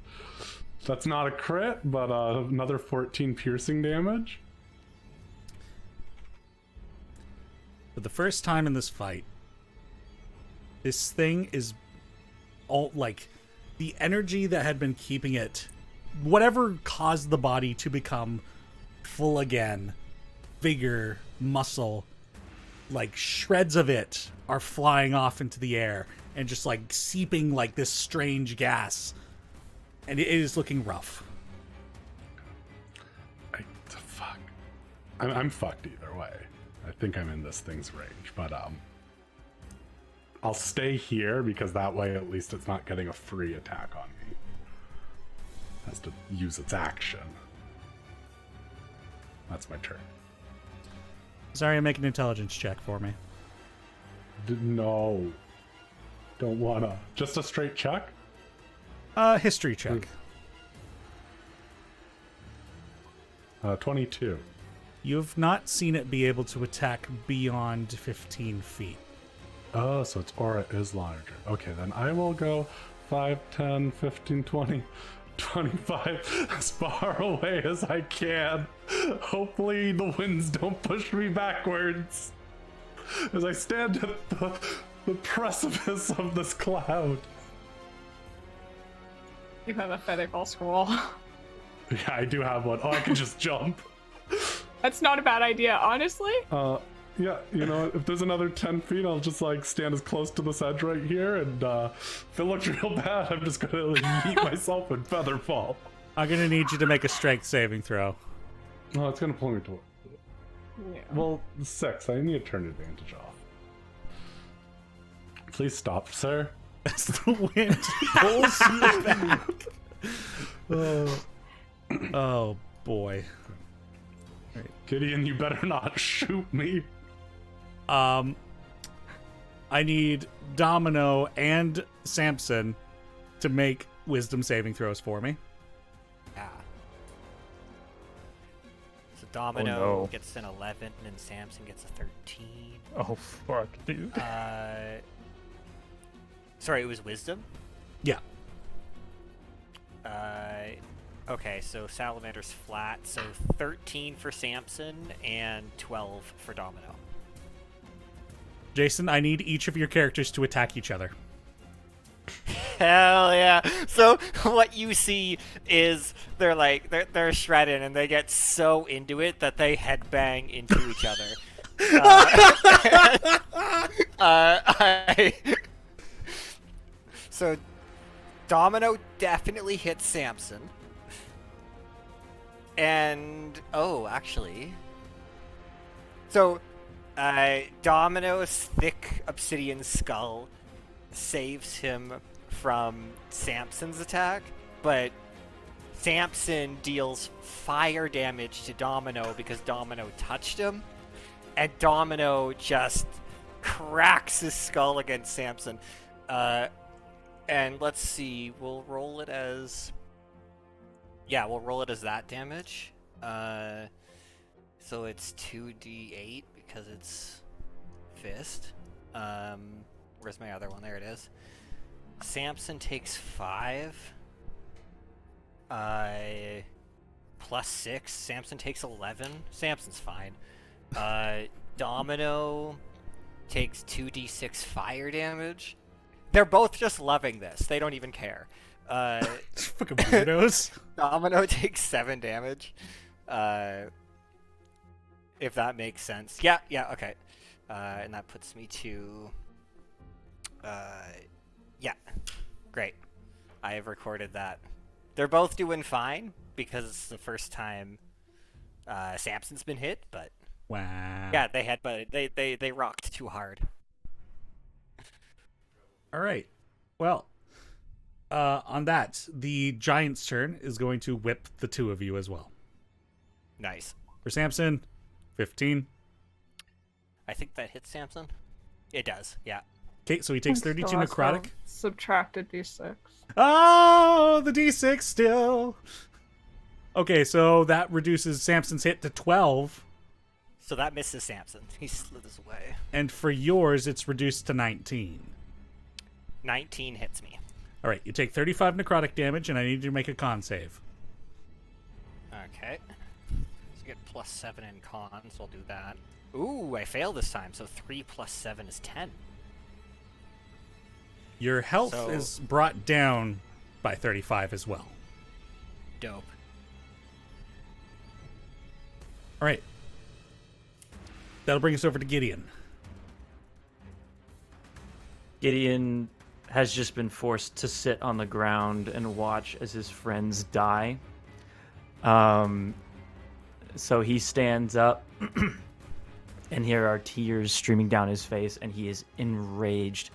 That's not a crit, but another 14 piercing damage. For the first time in this fight, this thing is all like the energy that had been keeping it, whatever caused the body to become full again, vigor, muscle, like shreds of it are flying off into the air and just like seeping like this strange gas. And it is looking rough. Fuck. I'm fucked either way. I think I'm in this thing's range, but I'll stay here because that way at least it's not getting a free attack on me. It has to use its action. That's my turn. Sorry, make an intelligence check for me. No. Don't wanna. Just a straight check? History check. 22. You've not seen it be able to attack beyond 15 feet. Oh, so its aura is larger. Okay, then I will go 5, 10, 15, 20, 25, as far away as I can. Hopefully the winds don't push me backwards as I stand at the precipice of this cloud. You have a feather ball scroll. Yeah, I do have one. Oh, I can just jump. That's not a bad idea, honestly. Yeah, you know, if there's another 10 feet, I'll just like stand as close to this edge right here, and if it looks real bad, I'm just gonna like yeet myself in feather fall. I'm gonna need you to make a strength saving throw. Oh, it's gonna pull me to Yeah. well, 6. I need to turn advantage off. Please stop, sir. As the wind pulls you back. Oh boy. Gideon, you better not shoot me. I need Domino and Samson to make wisdom saving throws for me. Yeah. So Domino no. gets an 11 and Samson gets a 13. Oh, fuck, dude. Sorry, it was wisdom? Yeah. Okay, so Salamander's flat, so 13 for Samson and 12 for Domino. Jason, I need each of your characters to attack each other. Hell yeah! So what you see is they're shredded and they get so into it that they headbang into each other. So Domino definitely hits Samson. And actually, so Domino's thick obsidian skull saves him from Samson's attack, but Samson deals fire damage to Domino because Domino touched him, and Domino just cracks his skull against Samson. And let's see, we'll roll it as that damage. So it's 2d8 because it's fist. Where's my other one? There it is. Samson takes 5. Plus 6. Samson takes 11. Samson's fine. Domino takes 2d6 fire damage. They're both just loving this. They don't even care. Fucking weirdos. Domino takes 7 damage. If that makes sense. Yeah, okay. And that puts me to... yeah. Great. I have recorded that. They're both doing fine, because it's the first time Samson's been hit, but... Wow. Yeah, they rocked too hard. All right. Well, on that, the giant's turn is going to whip the two of you as well. Nice. For Samson, 15. I think that hits Samson. It does, yeah. Okay, so he takes 32 necrotic. Subtract a d6. Oh, the d6 still. Okay, so that reduces Samson's hit to 12. So that misses Samson. He slithers away. And for yours, it's reduced to 19. 19 hits me. All right, you take 35 necrotic damage, and I need you to make a con save. Okay. So get plus 7 in con, so I'll do that. Ooh, I failed this time, so 3 plus 7 is 10. Your health is brought down by 35 as well. Dope. All right. That'll bring us over to Gideon. Gideon has just been forced to sit on the ground and watch as his friends die. So he stands up, and here are tears streaming down his face, and he is enraged.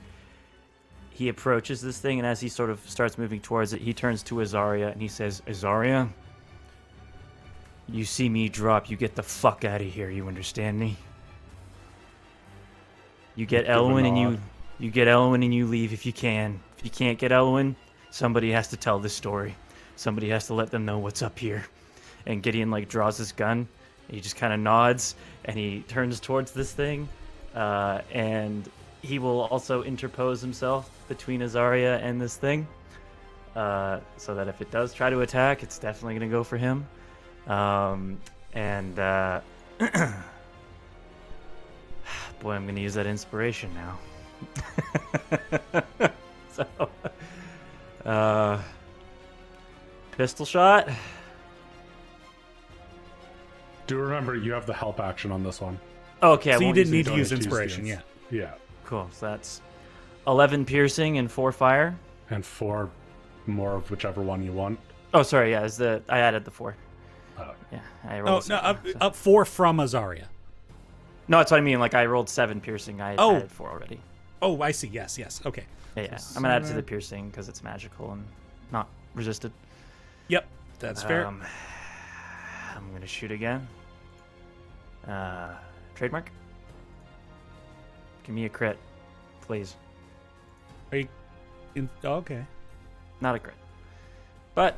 He approaches this thing, and as he sort of starts moving towards it, he turns to Azaria, and he says, Azaria, you see me drop, you get the fuck out of here, you understand me? You get Elwyn, and you get Elwyn and you leave if you can. If you can't get Elwyn, somebody has to tell this story. Somebody has to let them know what's up here. And Gideon draws his gun. He just kind of nods and he turns towards this thing. And he will also interpose himself between Azaria and this thing. So that if it does try to attack, it's definitely going to go for him. Boy, I'm going to use that inspiration now. Pistol shot. Do remember, you have the help action on this one. Okay, I So you won't didn't use need it. to use Don't use inspiration the yet. Yeah, Cool. So that's 11 piercing and 4 fire. and 4 more of whichever one you want. Oh, sorry. Yeah, I added the 4. Oh. Yeah, I Oh, rolled. no, 7, so- up 4 from Azaria. No, that's what I mean. Like I rolled 7 piercing. I Oh. added 4 already. Oh, I see. Yes. Okay. Yeah. So I'm gonna add to the 7. piercing because it's magical and not resisted. Yep, that's fair. I'm gonna shoot again. Trademark. Give me a crit, please. Are you okay. Not a crit. But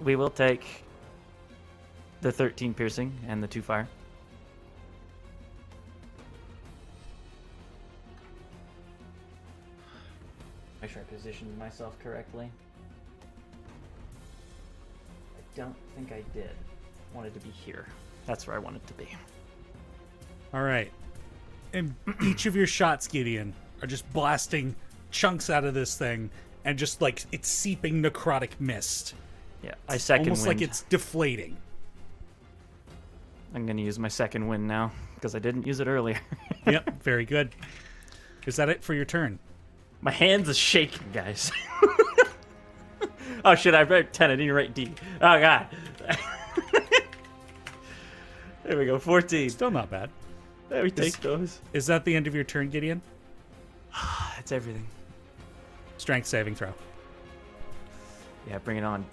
we will take the 13 piercing and the 2 fire. Make sure I positioned myself correctly. I don't think I did. I wanted to be here. That's where I wanted to be. All right. And each of your shots, Gideon, are just blasting chunks out of this thing, and just like it's seeping necrotic mist. Yeah, I second Almost wind. like it's deflating. I'm gonna use my second wind now because I didn't use it earlier. Yep, very good. Is that it for your turn? My hands are shaking, guys. Oh shit! I wrote 10. I didn't write D. Oh god. There we go. 14. Still not bad. There we take those. Is that the end of your turn, Gideon? That's everything. Strength saving throw. Yeah, bring it on.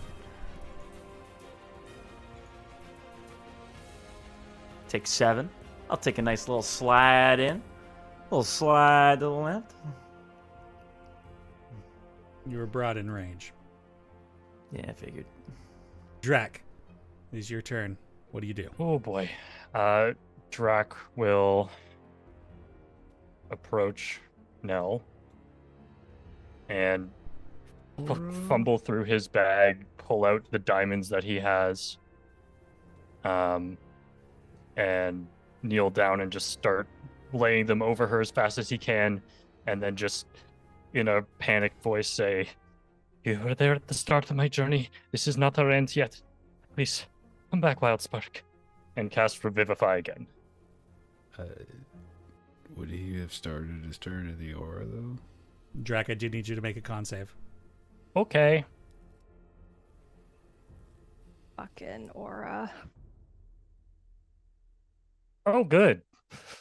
Take 7. I'll take a nice little slide in. Little slide to the left. You were brought in range. Yeah, I figured. Drac, it is your turn. What do you do? Oh boy. Drac will approach Nell and fumble through his bag, pull out the diamonds that he has, and kneel down and just start laying them over her as fast as he can, and then just in a panicked voice say, "You were there at the start of my journey. This is not our end yet. Please, come back, Wildspark." And cast Revivify again. Would he have started his turn in the aura, though? Drac, I do need you to make a con save. Okay. Fucking aura. Oh, good.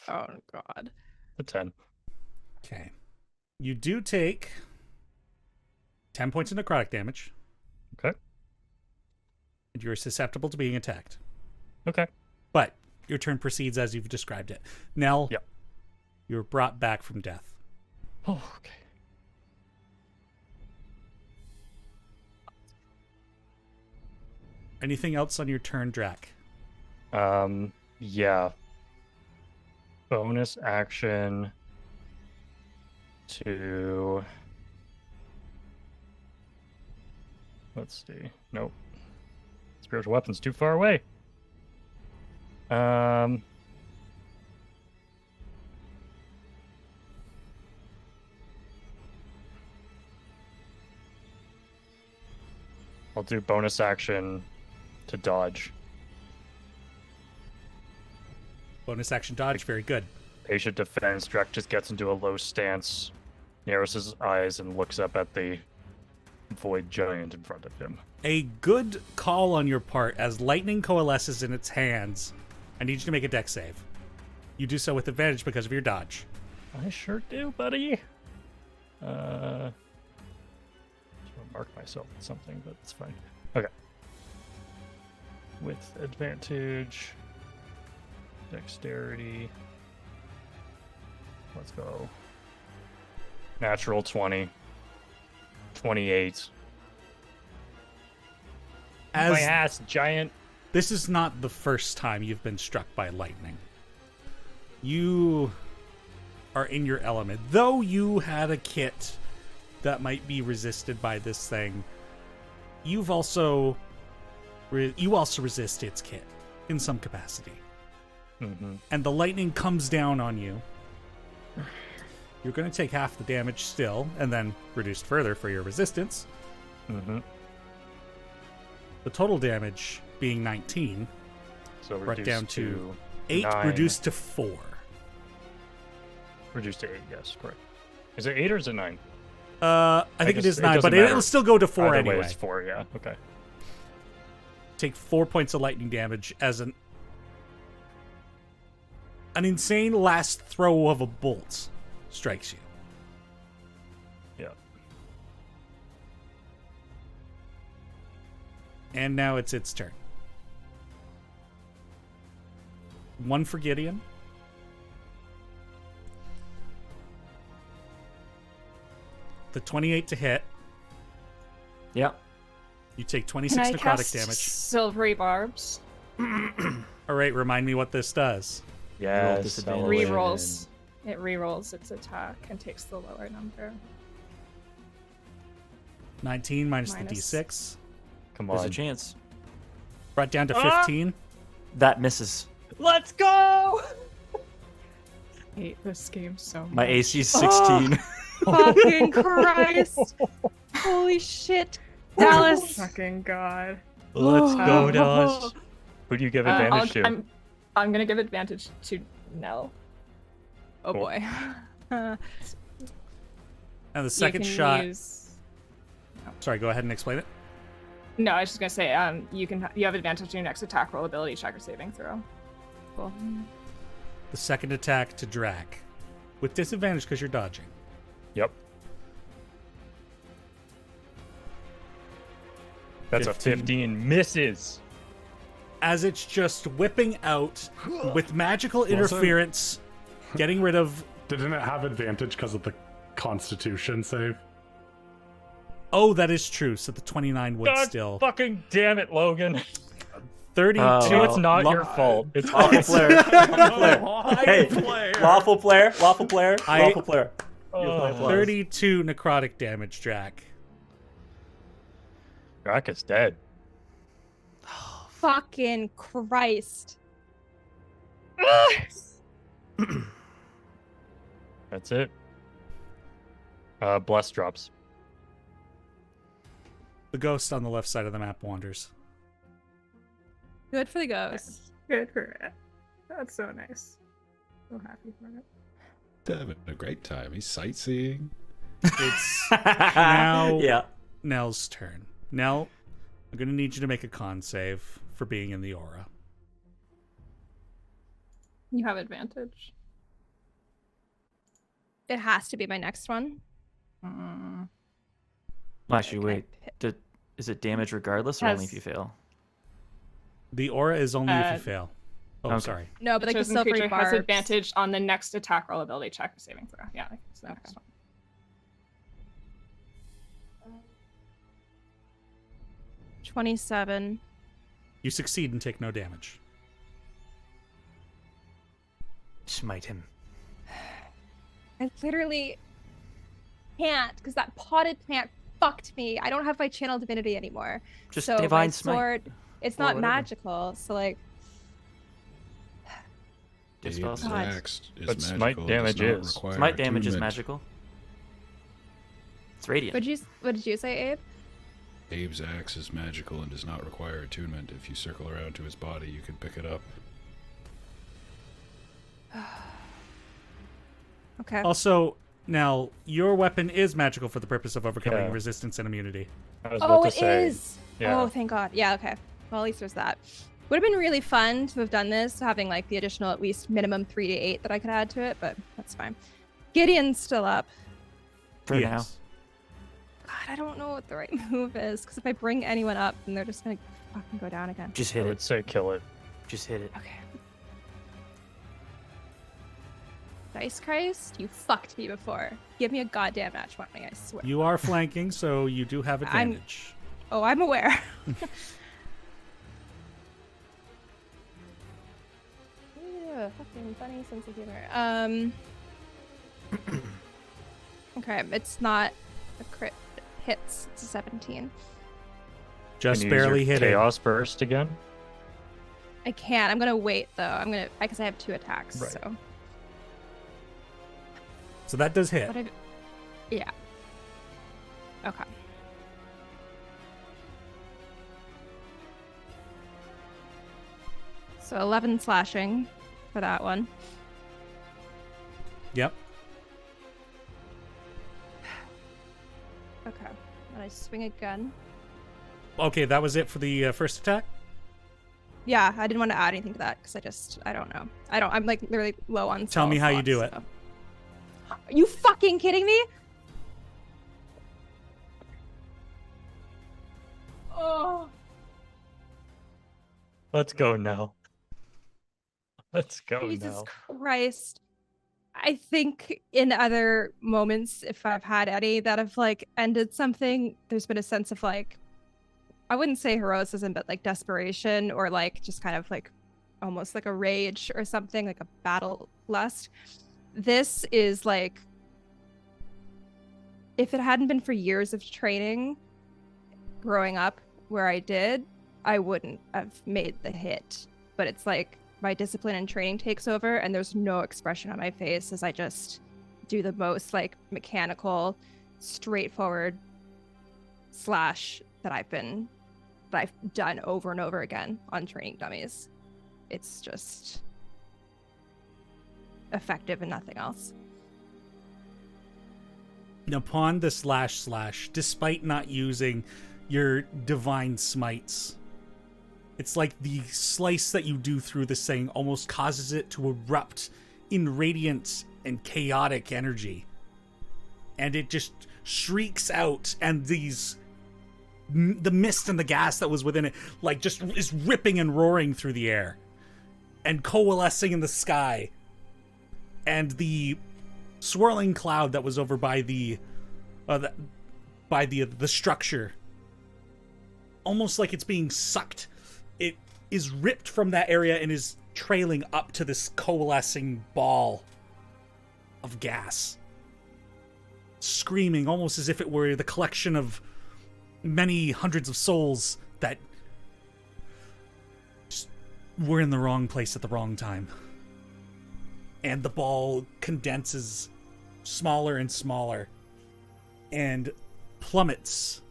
Oh god. A 10. Okay. You do take 10 points of necrotic damage. Okay. And you're susceptible to being attacked. Okay. But your turn proceeds as you've described it. Nell, Yep. you're brought back from death. Oh, okay. Anything else on your turn, Drac? Yeah. Bonus action to... Let's see. Nope. Spiritual weapon's too far away. I'll do bonus action to dodge. Bonus action dodge, very good. Patient defense. Drac just gets into a low stance, narrows his eyes, and looks up at the void giant in front of him. A good call on your part as lightning coalesces in its hands. I need you to make a dex save. You do so with advantage because of your dodge. I sure do, buddy. Just want to mark myself with something, but it's fine. Okay. With advantage, dexterity. Let's go. Natural 20. 28. As My ass, giant. this is not the first time you've been struck by lightning. You are in your element. Though you had a kit that might be resisted by this thing, you also resist its kit in some capacity. Mm-hmm. And the lightning comes down on you. You're going to take half the damage still, and then reduced further for your resistance. Mm-hmm. The total damage being 19, So brought reduced down to 8, 9. reduced to 4. Reduced to 8, yes, correct. Is it 8 or is it 9? I think it guess is it 9, doesn't but matter. it'll still go to 4 Either way, anyway. it's 4, yeah. Okay. Take 4 points of lightning damage as an insane last throw of a bolt strikes you. Yeah. And now it's its turn. 1 for Gideon. The 28 to hit. Yeah. You take Can 26 I necrotic cast damage. silvery barbs? All right, remind me what this does. Yes. disadvantage. Rerolls. It rerolls its attack and takes the lower number. 19 minus the Minus. d6. Come There's a on. chance. Brought down to Ah! 15. That misses. Let's go! I hate this game so much. My AC is 16. Fucking Christ! Holy shit, Dallas! Fucking god. Let's go, Oh. Dallas. Who do you give advantage to? I'm gonna give advantage to Nell. Oh Cool. boy. And the second You can shot. use- Sorry, go ahead and explain it. No, I was just gonna say, you have advantage to your next attack roll, ability check, or saving throw. Cool. The second attack to Drac. With disadvantage because you're dodging. Yep. That's 15. a 15. Misses. As it's just whipping out with magical interference, getting rid of. Didn't it have advantage because of the Constitution save? Oh, that is true. So the 29 would God still. fucking damn it, Logan. 32. See, Oh. it's not Lo- your fault. It's Lawful player. Lawful player. Hey, lawful player. Lawful player. I- Lawful player. Oh. 32 necrotic damage, Drac. Drac is dead. Fucking Christ. That's it. Bless drops. The ghost on the left side of the map wanders. Good for the ghost. Good for it. That's so nice. So happy for it. Having a great time. He's sightseeing. It's now Yeah. Nell's turn. Nell, I'm going to need you to make a con save for being in the aura. You have advantage. It has to be my next one. Mm. Actually, Okay. wait. Is it damage regardless or only if Has- you fail? The aura is only if Uh, you fail. Oh, okay. sorry. No, but like the Chosen silvery creature barbs. has advantage on the next attack roll, ability check, or saving throw. Yeah, it's the next one. 27. You succeed and take no damage. Smite him. I literally can't because that potted plant fucked me. I don't have my channel divinity anymore. Just so divine my smite. sword, it's Or not whatever. magical. So like, It's Dave's possible. axe is But magical. smite does damage not is. require Smite damage is attunement. magical. It's radiant. what did you say, Abe? Dave's axe is magical and does not require attunement. If you circle around to his body, you can pick it up. Okay. Also, Nell, your weapon is magical for the purpose of overcoming Yeah. resistance and immunity. I was about Oh, to it say. is. Yeah. Oh, thank God. Yeah. Okay. Well, at least there's that. Would have been really fun to have done this, having like the additional at least minimum 3 to 8 that I could add to it, but that's fine. Gideon's still up. For now. Yes. God, I don't know what the right move is because if I bring anyone up, then they're just gonna fucking go down again. Just I hit would it. say kill it. Just hit it. Okay. Dice Christ, you fucked me before. Give me a goddamn match 20, I swear. You are flanking, so you do have I'm- advantage. Oh, I'm aware. Yeah, fucking funny sense of humor. Okay, it's not a crit hits. It's a 17. Just Can you use barely your hit it. Chaos burst again. I can't. I'm gonna wait though. Because I have 2 attacks. Right. So. So that does hit. But yeah. Okay. So 11 slashing for that one. Yep. swing again. Okay, that was it for the first attack? Yeah, I didn't want to add anything to that because I don't know. I'm like literally low on Tell me spell how you do slots, it. so. Are you fucking kidding me? Oh. Let's go now. Let's go Jesus now. Christ. I think in other moments, if I've had any that have like ended something, there's been a sense of like, I wouldn't say heroism, but like desperation or like just kind of like almost like a rage or something, like a battle lust. This is like, if it hadn't been for years of training growing up where I did, I wouldn't have made the hit. But it's like my discipline and training takes over and there's no expression on my face as I just do the most like mechanical, straightforward slash that I've done over and over again on training dummies. It's just effective and nothing else. Upon the slash, despite not using your divine smites, it's like the slice that you do through this thing almost causes it to erupt in radiant and chaotic energy. And it just shrieks out, and the mist and the gas that was within it, like, just is ripping and roaring through the air and coalescing in the sky. And the swirling cloud that was over by the structure, almost like it's being sucked, it is ripped from that area and is trailing up to this coalescing ball of gas, screaming almost as if it were the collection of many hundreds of souls that just were in the wrong place at the wrong time. And the ball condenses smaller and smaller and plummets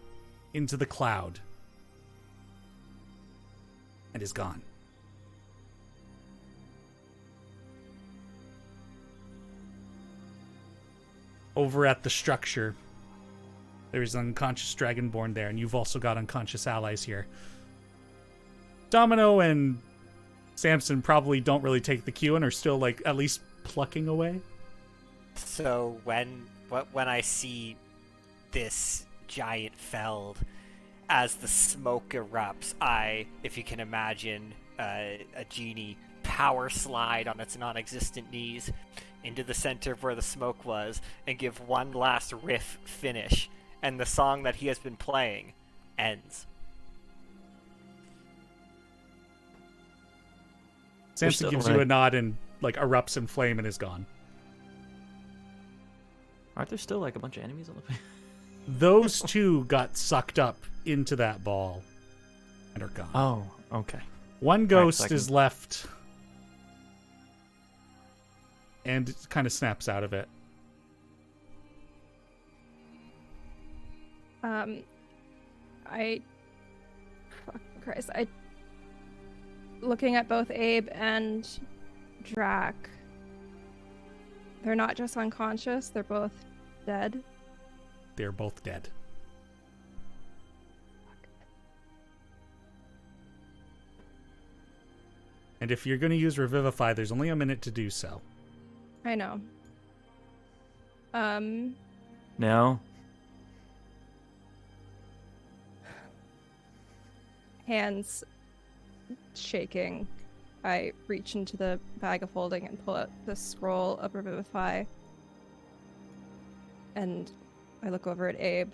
into the cloud and is gone. Over at the structure, there is an unconscious dragonborn there, and you've also got unconscious allies here. Domino and Samson probably don't really take the cue and are still, like, at least plucking away. So when I see this giant feld, as the smoke erupts, if you can imagine, a genie power slide on its non-existent knees into the center of where the smoke was and give one last riff finish, and the song that he has been playing ends. Samson gives you a nod and, like, erupts in flame and is gone. Aren't there still like a bunch of enemies on the place? Those two got sucked up into that ball and are gone. Oh, okay. One ghost is left and kind of snaps out of it. Looking at both Abe and Drac, they're not just unconscious, they're both dead. They're both dead. And if you're going to use Revivify, there's only a minute to do so. I know. No. Hands shaking, I reach into the bag of holding and pull out the scroll of Revivify. And I look over at Abe.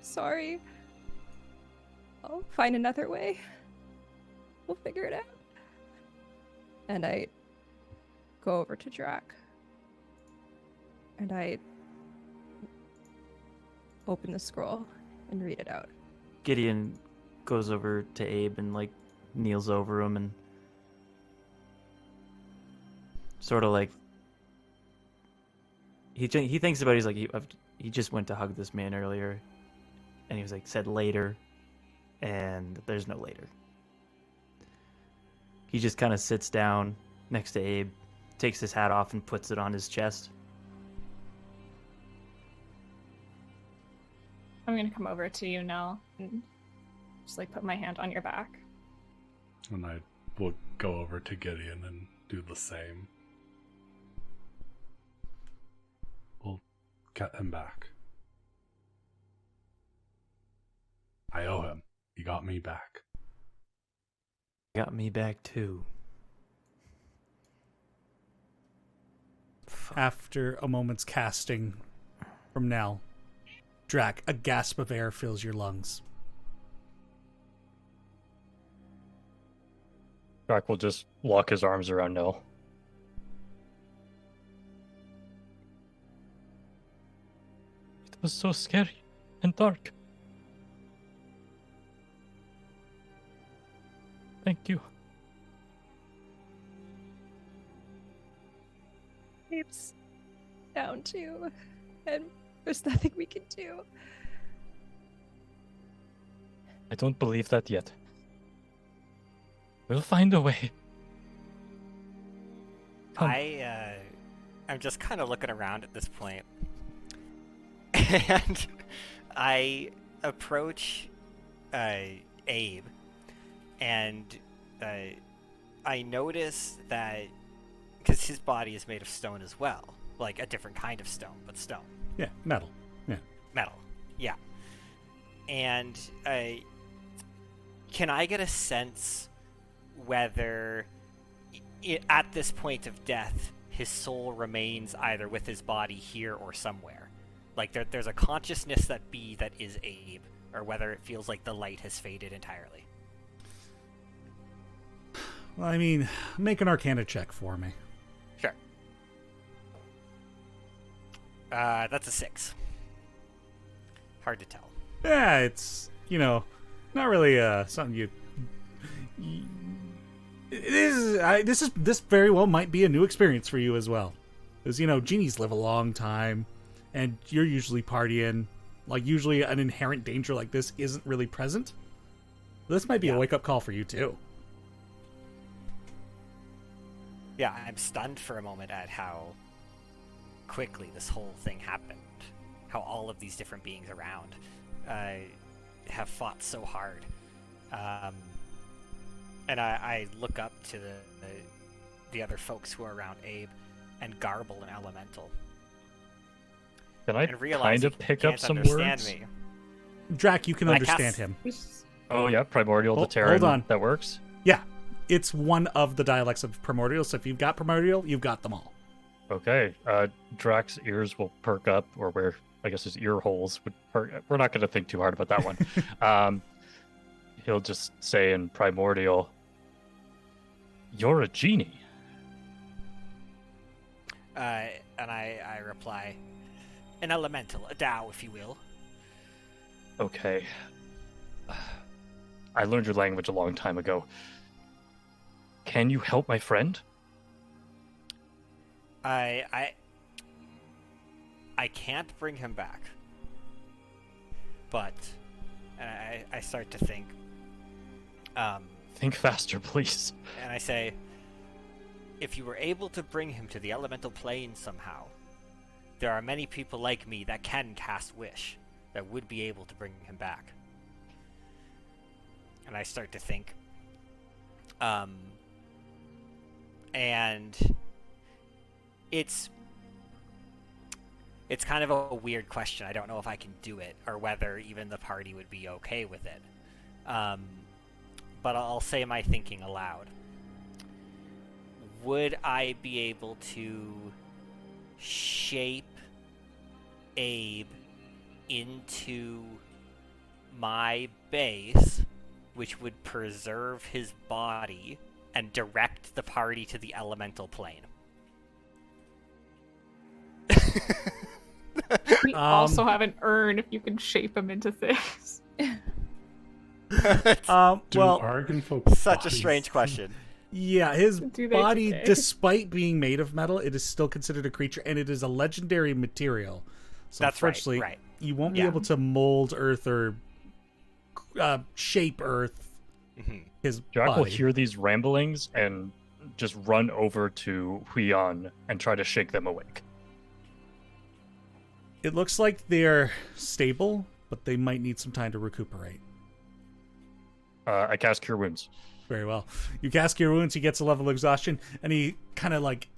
Sorry. I'll find another way. We'll figure it out. And I go over to Drac. And I open the scroll and read it out. Gideon goes over to Abe and, like, kneels over him and sort of, like, he thinks about it. He's like, he just went to hug this man earlier, and he was like, said later, and there's no later. He just kind of sits down next to Abe, takes his hat off and puts it on his chest. I'm gonna come over to you, Nell, and just like put my hand on your back. And I will go over to Gideon and do the same. We'll get him back. I owe him. He got me back. Got me back too. After a moment's casting from Nell, Drac, a gasp of air fills your lungs. Drac will just lock his arms around Nell. It was so scary and dark. Thank you. Abe's down too, and there's nothing we can do. I don't believe that yet. We'll find a way. Come. I'm just kind of looking around at this point, and I approach Abe, and I notice that because his body is made of stone as well, like a different kind of stone, but stone. Yeah, metal. Yeah. Metal, yeah. And can I get a sense whether at this point of death his soul remains either with his body here or somewhere? Like there's a consciousness that is Abe, or whether it feels like the light has faded entirely. Well, I mean, make an Arcana check for me. Sure. That's a 6. Hard to tell. Yeah, it's, not really something you this very well might be a new experience for you as well, because genies live a long time, and you're usually partying. Like, usually an inherent danger like this isn't really present. This might be a wake-up call for you too. Yeah, I'm stunned for a moment at how quickly this whole thing happened. How all of these different beings around have fought so hard. And I look up to the other folks who are around Abe and garble an elemental. Can I And realize kind he of pick can't up some understand words? me. Drac, you can I understand cast- him. Oh yeah, primordial to Hold Terran. on. That works. Yeah, it's one of the dialects of Primordial, so if you've got Primordial, you've got them all. Okay. Drac's ears will perk up, or where I guess his ear holes would perk. We're not going to think too hard about that one. He'll just say in primordial, "You're a genie." And I reply, an elemental, a Tao, if you will. Okay. I learned your language a long time ago. Can you help my friend? I can't bring him back. But I start to think. Think faster, please. And I say, if you were able to bring him to the elemental plane somehow, there are many people like me that can cast Wish that would be able to bring him back. And I start to think. And it's kind of a weird question. I don't know if I can do it, or whether even the party would be okay with it. But I'll say my thinking aloud. Would I be able to shape Abe into my base, which would preserve his body and direct the party to the elemental plane? We also have an urn if you can shape them into things. Argon folk Such a bodies- strange question. Yeah, his Do they body, decay? despite being made of metal, it is still considered a creature, and it is a legendary material. So That's right, unfortunately, right. you won't be Yeah. able to mold Earth or shape Earth. Mhm. His Jack will body. hear these ramblings and just run over to Huion and try to shake them awake. It looks like they're stable, but they might need some time to recuperate. I cast Cure Wounds. Very well. You cast Cure Wounds, he gets a level of exhaustion, and he kind of like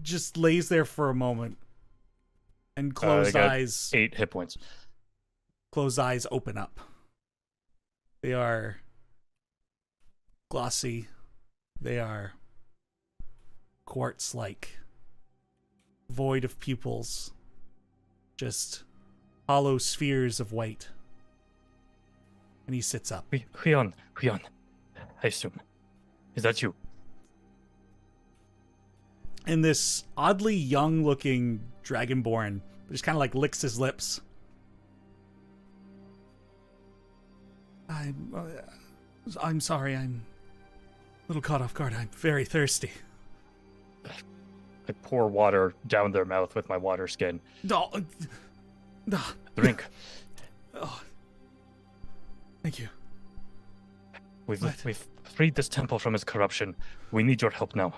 just lays there for a moment. And closed eyes. 8 hit points. Closed eyes open up. They are glossy. They are quartz-like. Void of pupils. Just hollow spheres of white. And he sits up. Huion, I assume. Is that you? And this oddly young-looking dragonborn just kind of like licks his lips. I'm sorry, I'm a little caught off guard. I'm very thirsty. I pour water down their mouth with my water skin. No. Drink. Oh. Thank you. We've freed this temple from its corruption. We need your help now.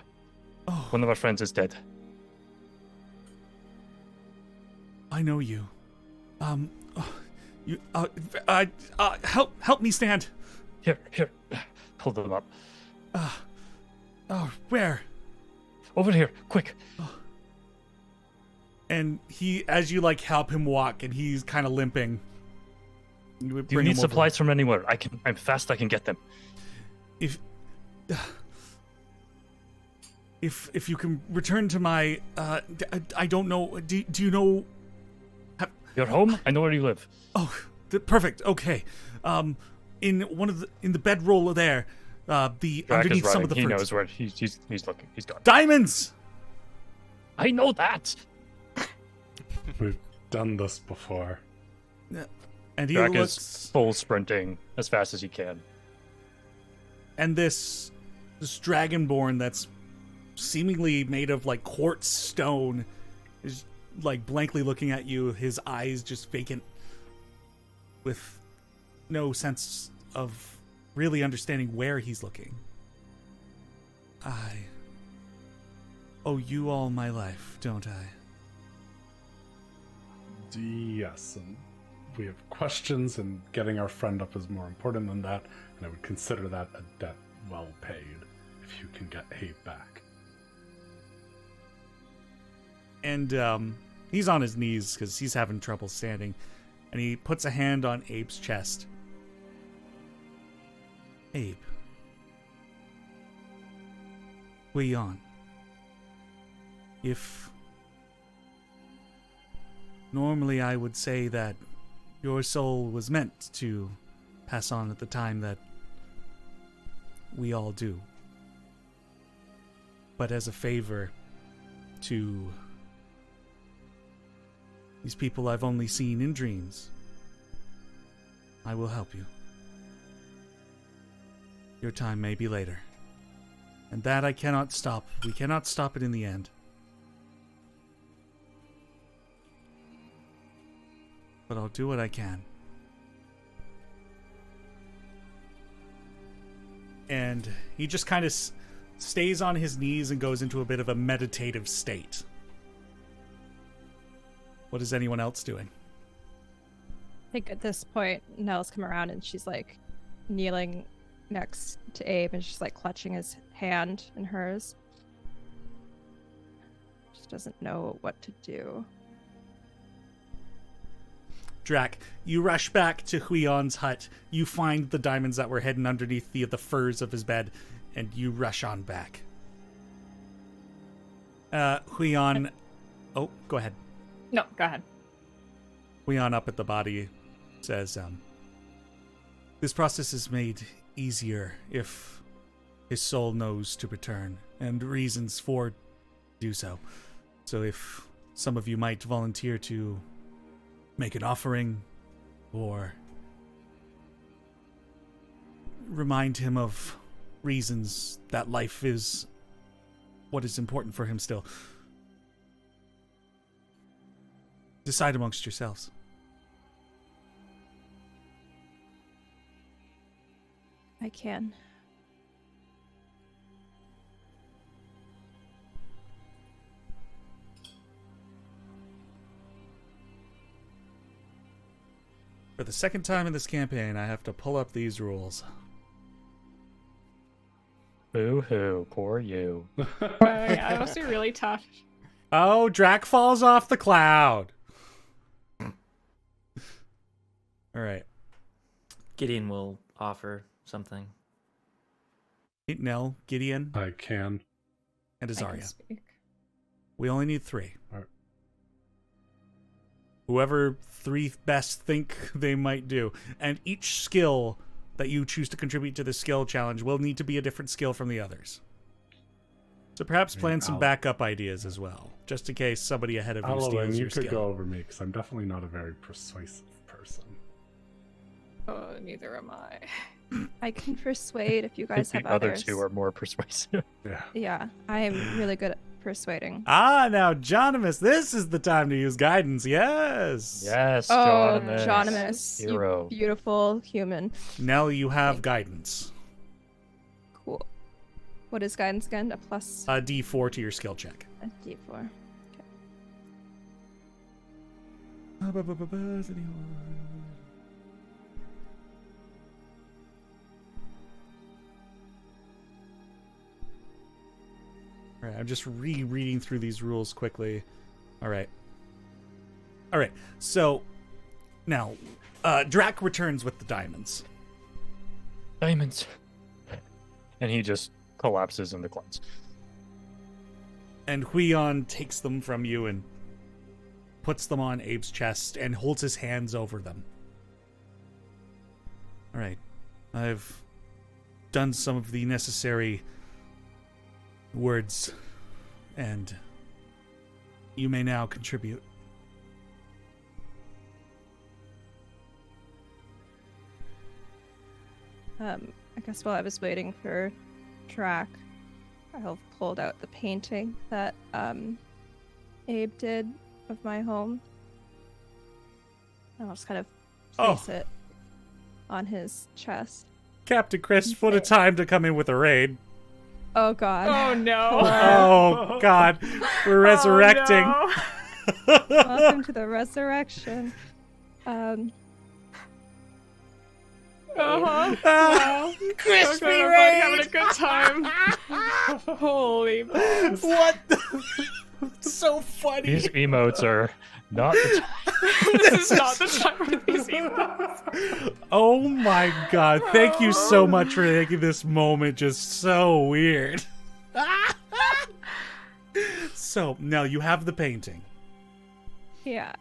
Oh. One of our friends is dead. I know you. Help me stand. Here. Pull them up. Where? Over here, quick. And as you like help him walk, and he's kind of limping. Do you need supplies from anywhere? I'm fast. I can get them. If you can return to my, I don't know. Do you know? Your home? I know where you live. Oh, perfect. Okay. In the bedroll there, underneath some of the fruits. He knows where he's looking. He's gone. Diamonds. I know that. We've done this before. And he Drac looks is full sprinting as fast as he can. And this dragonborn that's seemingly made of like quartz stone is like blankly looking at you, his eyes just vacant, with no sense of really understanding where he's looking. I owe you all my life, don't I? Yes, and we have questions, and getting our friend up is more important than that, and I would consider that a debt well paid if you can get Abe back. And he's on his knees because he's having trouble standing, and he puts a hand on Abe's chest. Abe. Huion. If normally I would say that your soul was meant to pass on at the time that we all do. But as a favor to these people I've only seen in dreams, I will help you. Your time may be later. And that I cannot stop. We cannot stop it in the end. But I'll do what I can. And he just kind of stays on his knees and goes into a bit of a meditative state. What is anyone else doing? I think at this point, Nell's come around and she's like kneeling next to Abe and she's like clutching his hand in hers. Just doesn't know what to do. Drac, you rush back to Huion's hut. You find the diamonds that were hidden underneath the furs of his bed, and you rush on back. Huion... Oh, go ahead. No, go ahead. Huion up at the body says, this process is made easier if his soul knows to return, and reasons for do so. So if some of you might volunteer to make an offering, or remind him of reasons that life is what is important for him still. Decide amongst yourselves. I can. the second time in this campaign, I have to pull up these rules. Boo-hoo, poor you. Yeah, that must be really tough. Oh, Drac falls off the cloud. All right. Gideon will offer something. Nell, Gideon, I can. and I can Azaria. speak. We only need 3. All right. Whoever 3 best think they might do. And each skill that you choose to contribute to the skill challenge will need to be a different skill from the others. So perhaps plan some backup ideas as well, just in case somebody ahead of you Alwyn, steals you your could skill. go over me because I'm definitely not a very persuasive person. Oh, neither am I. I can persuade if you I guys think have the other others. two are more persuasive. Yeah. Yeah, I am really good at persuading. Ah, now, Jonimus, this is the time to use guidance. Yes. Yes, Oh, John. Jonimus, Hero. you beautiful human. Nell, you have guidance. Cool. What is guidance again? A plus A D4 to your skill check. a D4. All right, I'm just rereading through these rules quickly. All right. All right. So now, Drac returns with the diamonds. Diamonds. And he just collapses in the clouds. And Huion takes them from you and puts them on Abe's chest and holds his hands over them. All right. I've done some of the necessary words, and you may now contribute. I guess while I was waiting for Drac, I pulled out the painting that Abe did of my home. And I'll just kind of place it on his chest. Captain Chris, what a time to come in with a raid. Oh god. Oh no. Oh God, we're resurrecting. Oh, Welcome to the resurrection. no. Ah, Crispy raid. having a good time. Holy balls. What? So funny. These emotes are not the This is not the time for these emails. Oh my God! Thank you so much for making this moment just so weird. So now you have the painting. Yeah.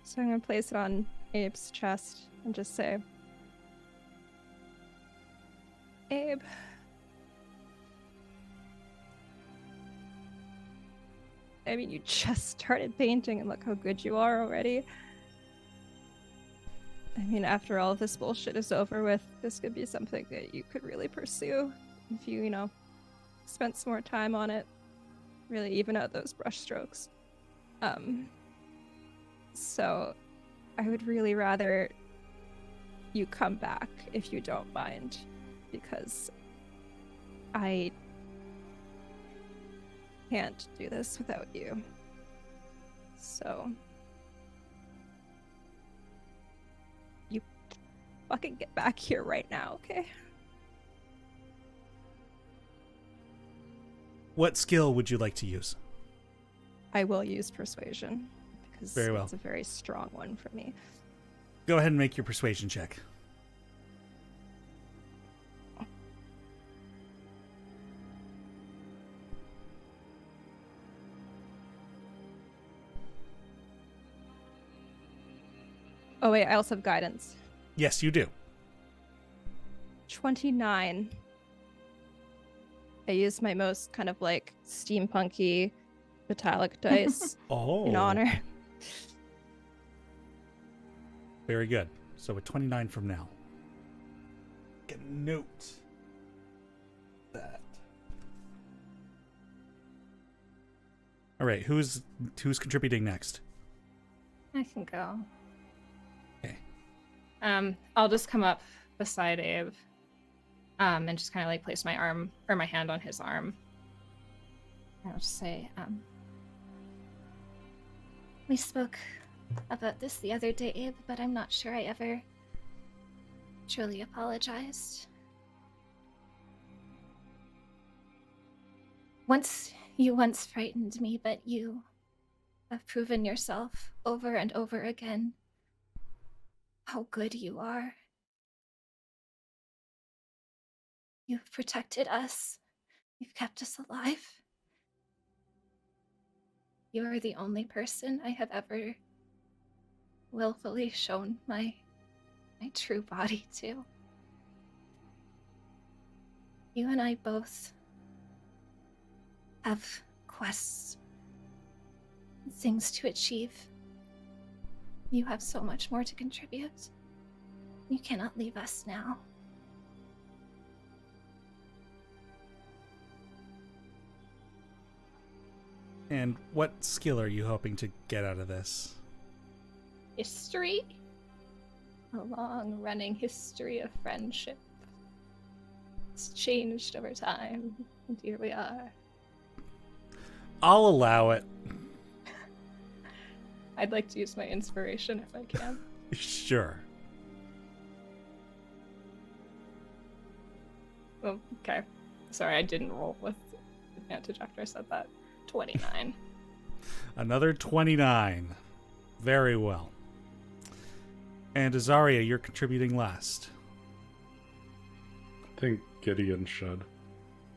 So I'm gonna place it on Abe's chest and just say, Abe. I mean, you just started painting and look how good you are already. I mean, after all of this bullshit is over with, this could be something that you could really pursue if you, spent some more time on it. Really even out those brush strokes. So I would really rather you come back if you don't mind, because I can't do this without you. So you fucking get back here right now, okay? What skill would you like to use? I will use persuasion because Very well. it's a very strong one for me. Go ahead and make your persuasion check. Oh wait, I also have guidance. Yes, you do. 29. I used my most kind of like steampunky metallic dice Oh, in honor. Very good. So a 29 from now. Get a note. That. All right, who's contributing next? I can go. Okay. I'll just come up beside Abe, and just kind of like place my arm or my hand on his arm. And I'll just say, We spoke about this the other day, but I'm not sure I ever truly apologized. You once frightened me, but you have proven yourself over and over again how good you are. You've protected us. You've kept us alive. You are the only person I have ever willfully shown my true body to. You and I both have quests, things to achieve. You have so much more to contribute. You cannot leave us now. And what skill are you hoping to get out of this? History? A long-running history of friendship. It's changed over time, and here we are. I'll allow it. I'd like to use my inspiration if I can. Sure. Oh, okay. Sorry, I didn't roll with advantage after I said that. 29. Another 29. Very well. And Azaria, you're contributing last. I think Gideon should.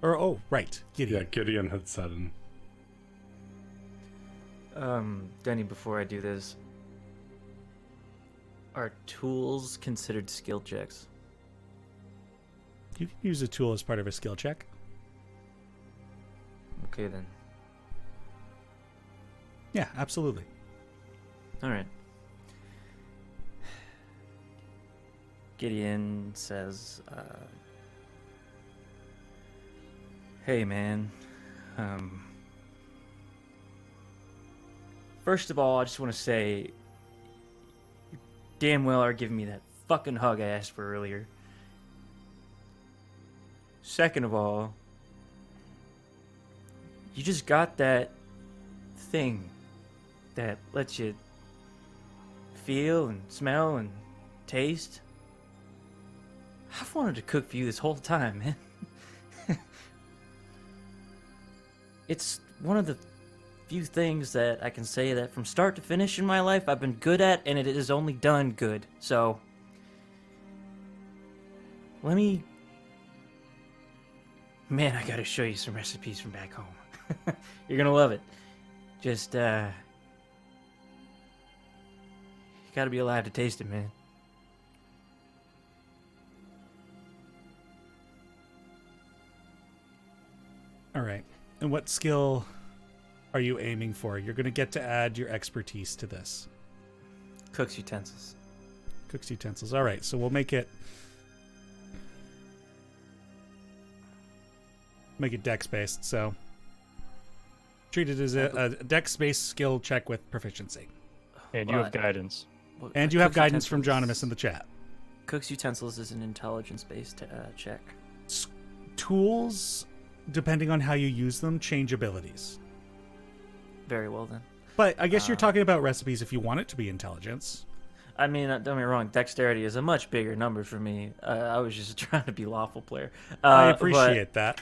Or, oh, right. Gideon. Yeah, Gideon had said in. Denny, before I do this, are tools considered skill checks? You can use a tool as part of a skill check. Okay, then. Yeah, absolutely. All right. Gideon says, hey, man. First of all, I just want to say, you damn well are giving me that fucking hug I asked for earlier. Second of all, you just got that thing that lets you feel and smell and taste. I've wanted to cook for you this whole time, man. It's one of the few things that I can say that from start to finish in my life I've been good at, and it has only done good. So, let me... Man, I gotta show you some recipes from back home. You're gonna love it. Just, you gotta be alive to taste it, man. All right. And what skill are you aiming for? You're going to get to add your expertise to this. Cook's utensils. Cook's utensils. All right. So we'll make it dex-based. So treat it as a dex-based skill check with proficiency. And you have guidance. Well, And you have Cook's guidance from utensils- Jonimus in the chat. Cook's utensils is an intelligence-based check. Tools, depending on how you use them, change abilities. Very well, then. But I guess you're talking about recipes if you want it to be intelligence. I mean, don't get me wrong, dexterity is a much bigger number for me. I was just trying to be lawful player. I appreciate that.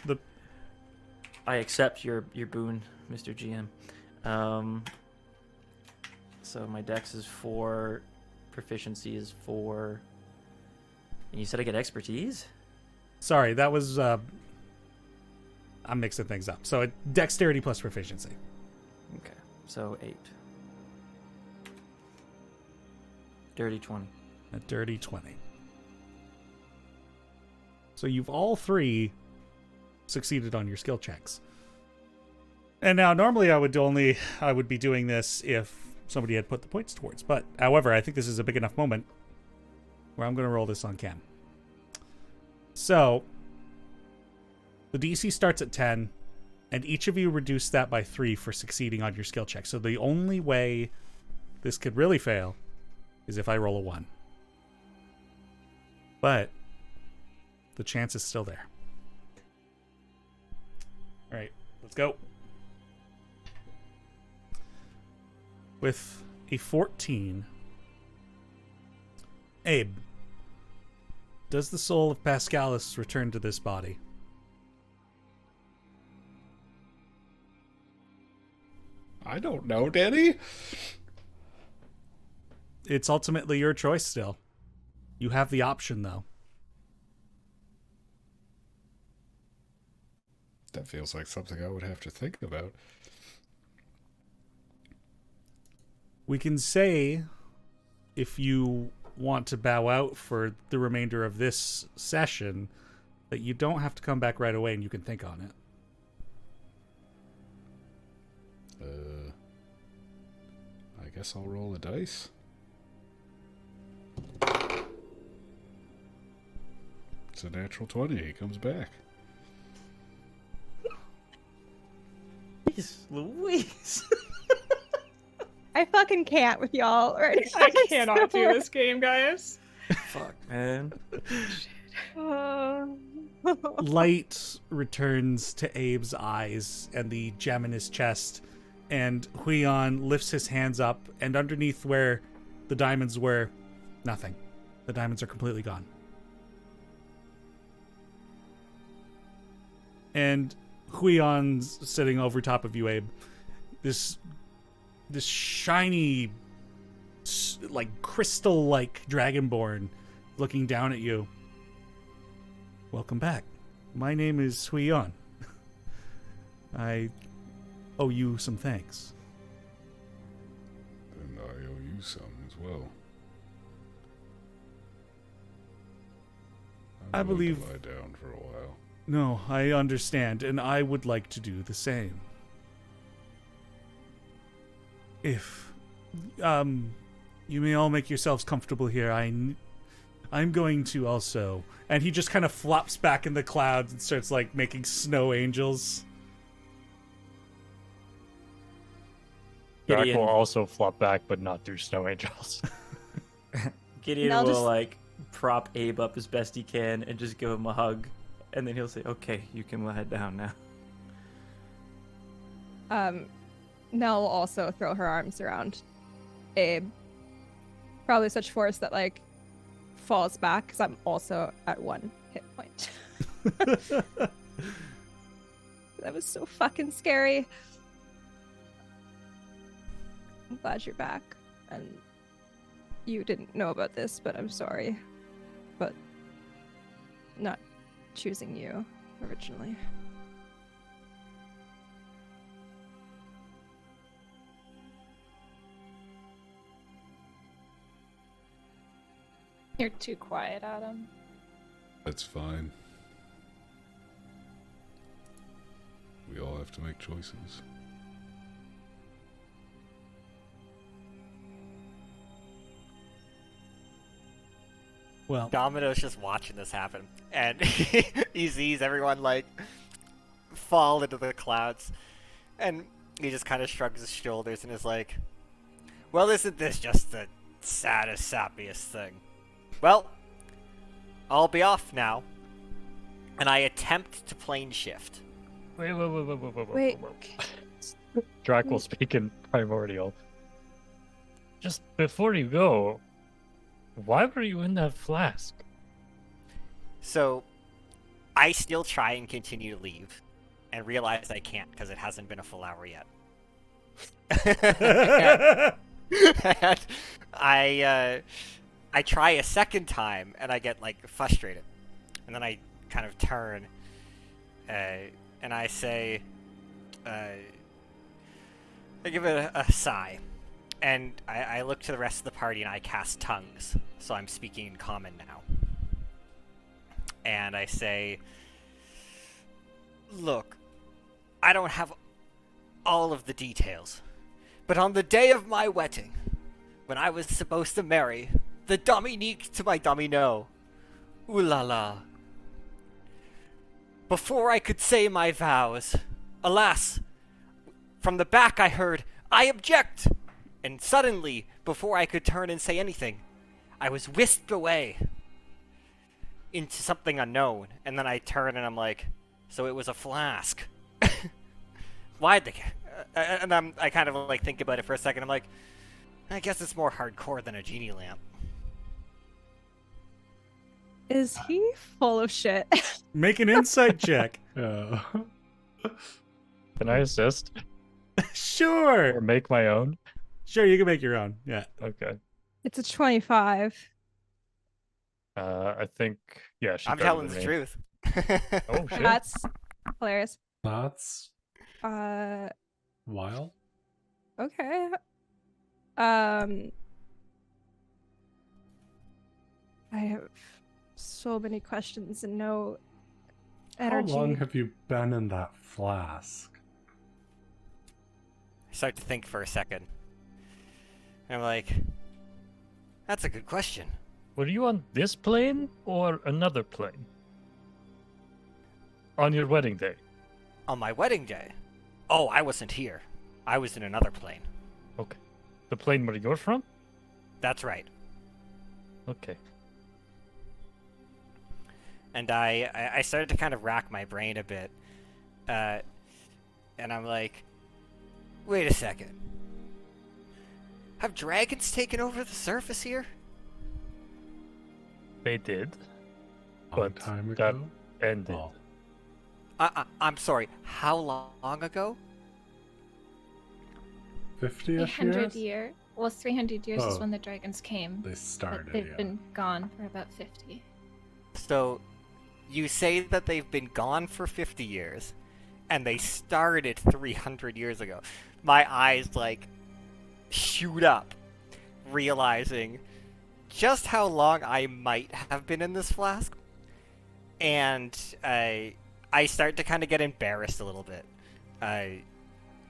I accept your boon, Mr. GM. So my dex is 4, proficiency is 4. And you said I get expertise? Sorry, that was... I'm mixing things up. So dexterity plus proficiency. Okay, so 8. Dirty 20. A dirty 20. So you've all three succeeded on your skill checks. And now normally I would be doing this if somebody had put the points towards. But however, I think this is a big enough moment where I'm going to roll this on Cam. So the DC starts at 10, and each of you reduce that by 3 for succeeding on your skill check. So the only way this could really fail is if I roll a 1. But the chance is still there. All right, let's go. With a 14. Abe, does the soul of Pascalis return to this body? I don't know, Danny. It's ultimately your choice still. You have the option, though. That feels like something I would have to think about. We can say, if you want to bow out for the remainder of this session, that you don't have to come back right away and you can think on it. I guess I'll roll a dice. It's a natural 20. He comes back. Jeez Louise. I fucking can't with y'all right now. I cannot do this game, guys. Fuck, man. Light returns to Abe's eyes and the gem in his chest, and Huion lifts his hands up, and underneath where the diamonds were, nothing. The diamonds are completely gone. And Huion's sitting over top of you, Abe. This shiny, like crystal-like dragonborn looking down at you. Welcome back. My name is Huion. I owe you some thanks. And I owe you some as well. I I'm willing believe- to lie down for a while. No, I understand, and I would like to do the same. If, you may all make yourselves comfortable here. I'm going to also... And he just kind of flops back in the clouds and starts, like, making snow angels. Jack Gideon. will also flop back, but not do snow angels. Gideon And I'll will just- like prop Abe up as best he can and just give him a hug, and then he'll say, "Okay, you can head down now." Nell will also throw her arms around Abe. Probably such force that like falls back because I'm also at 1 hit point. That was so fucking scary. I'm glad you're back, and you didn't know about this, but I'm sorry. But not choosing you originally. You're too quiet, Adam. That's fine. We all have to make choices. Well, Domino's just watching this happen, and he sees everyone like fall into the clouds, and he just kind of shrugs his shoulders and is like, "Well, isn't this just the saddest, sappiest thing? Well, I'll be off now." And I attempt to plane shift. Wait. Drac will speak in primordial. Just before you go, why were you in that flask? So, I still try and continue to leave, and realize I can't because it hasn't been a full hour yet. And I try a second time, and I get like frustrated, and then I kind of turn, and I say, I give it a sigh, and I look to the rest of the party, and I cast tongues, so I'm speaking in common now. And I say, "Look, I don't have all of the details, but on the day of my wedding, when I was supposed to marry the Dominique to my Domino, ooh la la, before I could say my vows, alas, from the back I heard, 'I object!' And suddenly, before I could turn and say anything, I was whisked away into something unknown. And then I turn and I'm like, so it was a flask. Why'd they... and I kind of like think about it for a second. I'm like, I guess it's more hardcore than a genie lamp. Is he full of shit? Make an insight check. Yeah. Can I assist Sure. or make my own? Sure, you can make your own. Yeah. Okay. It's a 25. I think she's I'm better telling than the me. truth. Oh shit. That's hilarious. That's Uh, wild. okay. I have so many questions and no energy. How long have you been in that flask? I start to think for a second. I'm like, that's a good question. Were you on this plane or another plane? On your wedding day? On my wedding day. Oh, I wasn't here. I was in another plane. Okay. The plane where you're from? That's right. Okay. And I started to kind of rack my brain a bit. And I'm like, wait a second. Have dragons taken over the surface here? They did. Long But time that ago. ended. Oh. I'm sorry, how long ago? 50-ish 300 years? year. Well, 300 years is Oh. when the dragons came. They started, But they've yeah. been gone for about 50. So, you say that they've been gone for 50 years, and they started 300 years ago. My eyes, shoot up, realizing just how long I might have been in this flask. And I start to kind of get embarrassed a little bit.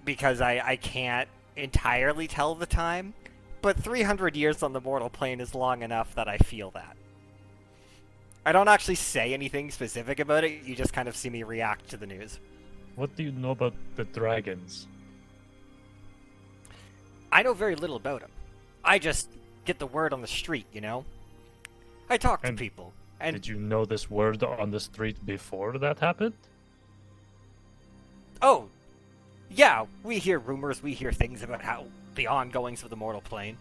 Because I can't entirely tell the time, but 300 years on the mortal plane is long enough that I feel that. I don't actually say anything specific about it, you just kind of see me react to the news. What do you know about the dragons? I know very little about them. I just get the word on the street, you know? I talk to And people, and Did you know this word on the street before that happened? oh, yeah, we hear rumors, we hear things about how the ongoings of the mortal plane.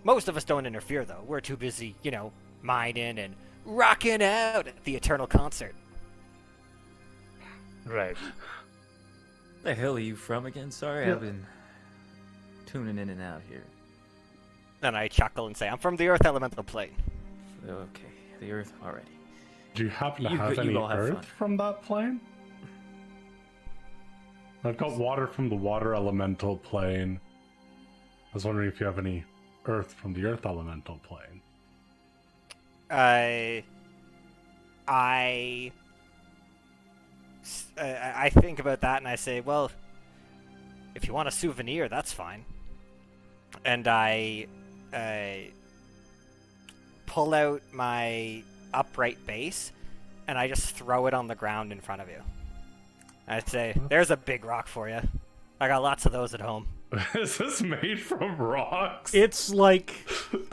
Most of us don't interfere, though. We're too busy, mining and rocking out at the eternal concert. Right. The hell are you from again? Sorry, I've been tuning in and out here. And I chuckle and say, I'm from the Earth Elemental Plane. Okay, the Earth already. Do you happen to You have go- any you all have earth fun. from that plane? I've got water from the water elemental plane. I was wondering if you have any earth from the earth elemental plane. I think about that and I say, well, if you want a souvenir, that's fine. And I pull out my upright base and I just throw it on the ground in front of you. I say, there's a big rock for you. I got lots of those at home. Is this made from rocks? It's like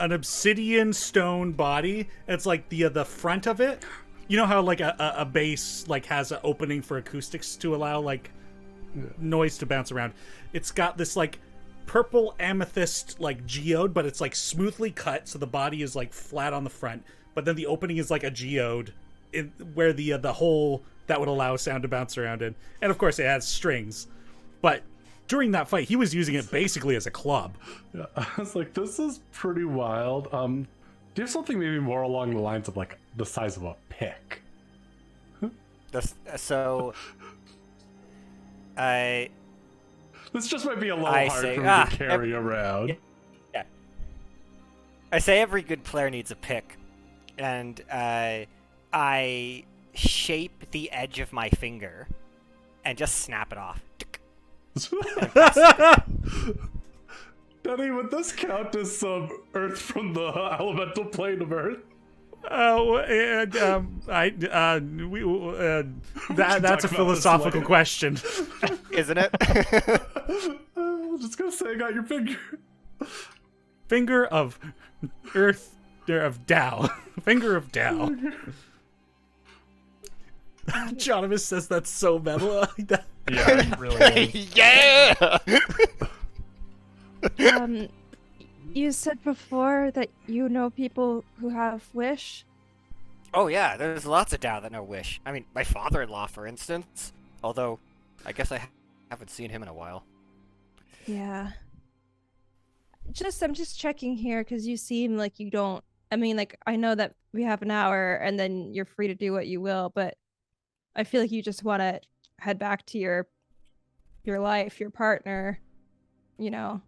an obsidian stone body. It's like the front of it. You know how like a base has an opening for acoustics to allow noise to bounce around. It's got this purple amethyst geode, but it's smoothly cut, so the body is flat on the front. But then the opening is a geode, where the hole that would allow sound to bounce around in. And of course, it has strings. But during that fight, he was using it basically as a club. Yeah, I was like, this is pretty wild. Do you have something maybe more along the lines of the size of a pick? So, I This just might be a little I hard say, for me to carry around. Yeah. I say every good player needs a pick, and I shape the edge of my finger and just snap it off. Danny, would this count as some earth from the elemental plane of earth? That's a philosophical question. Isn't it? I'm just gonna say I got your finger. Finger of Earth, of Tao. Finger of Tao. Jonavis says that's so meta. Yeah, it really is. Yeah! You said before that you know people who have wish. Oh yeah, there's lots of Dao that know Wish. I mean, my father-in-law, for instance. Although, I guess I haven't seen him in a while. Yeah. I'm just checking here because you seem like you don't. I mean, like, I know that we have an hour and then you're free to do what you will, but I feel like you just want to head back to your life, your partner, you know.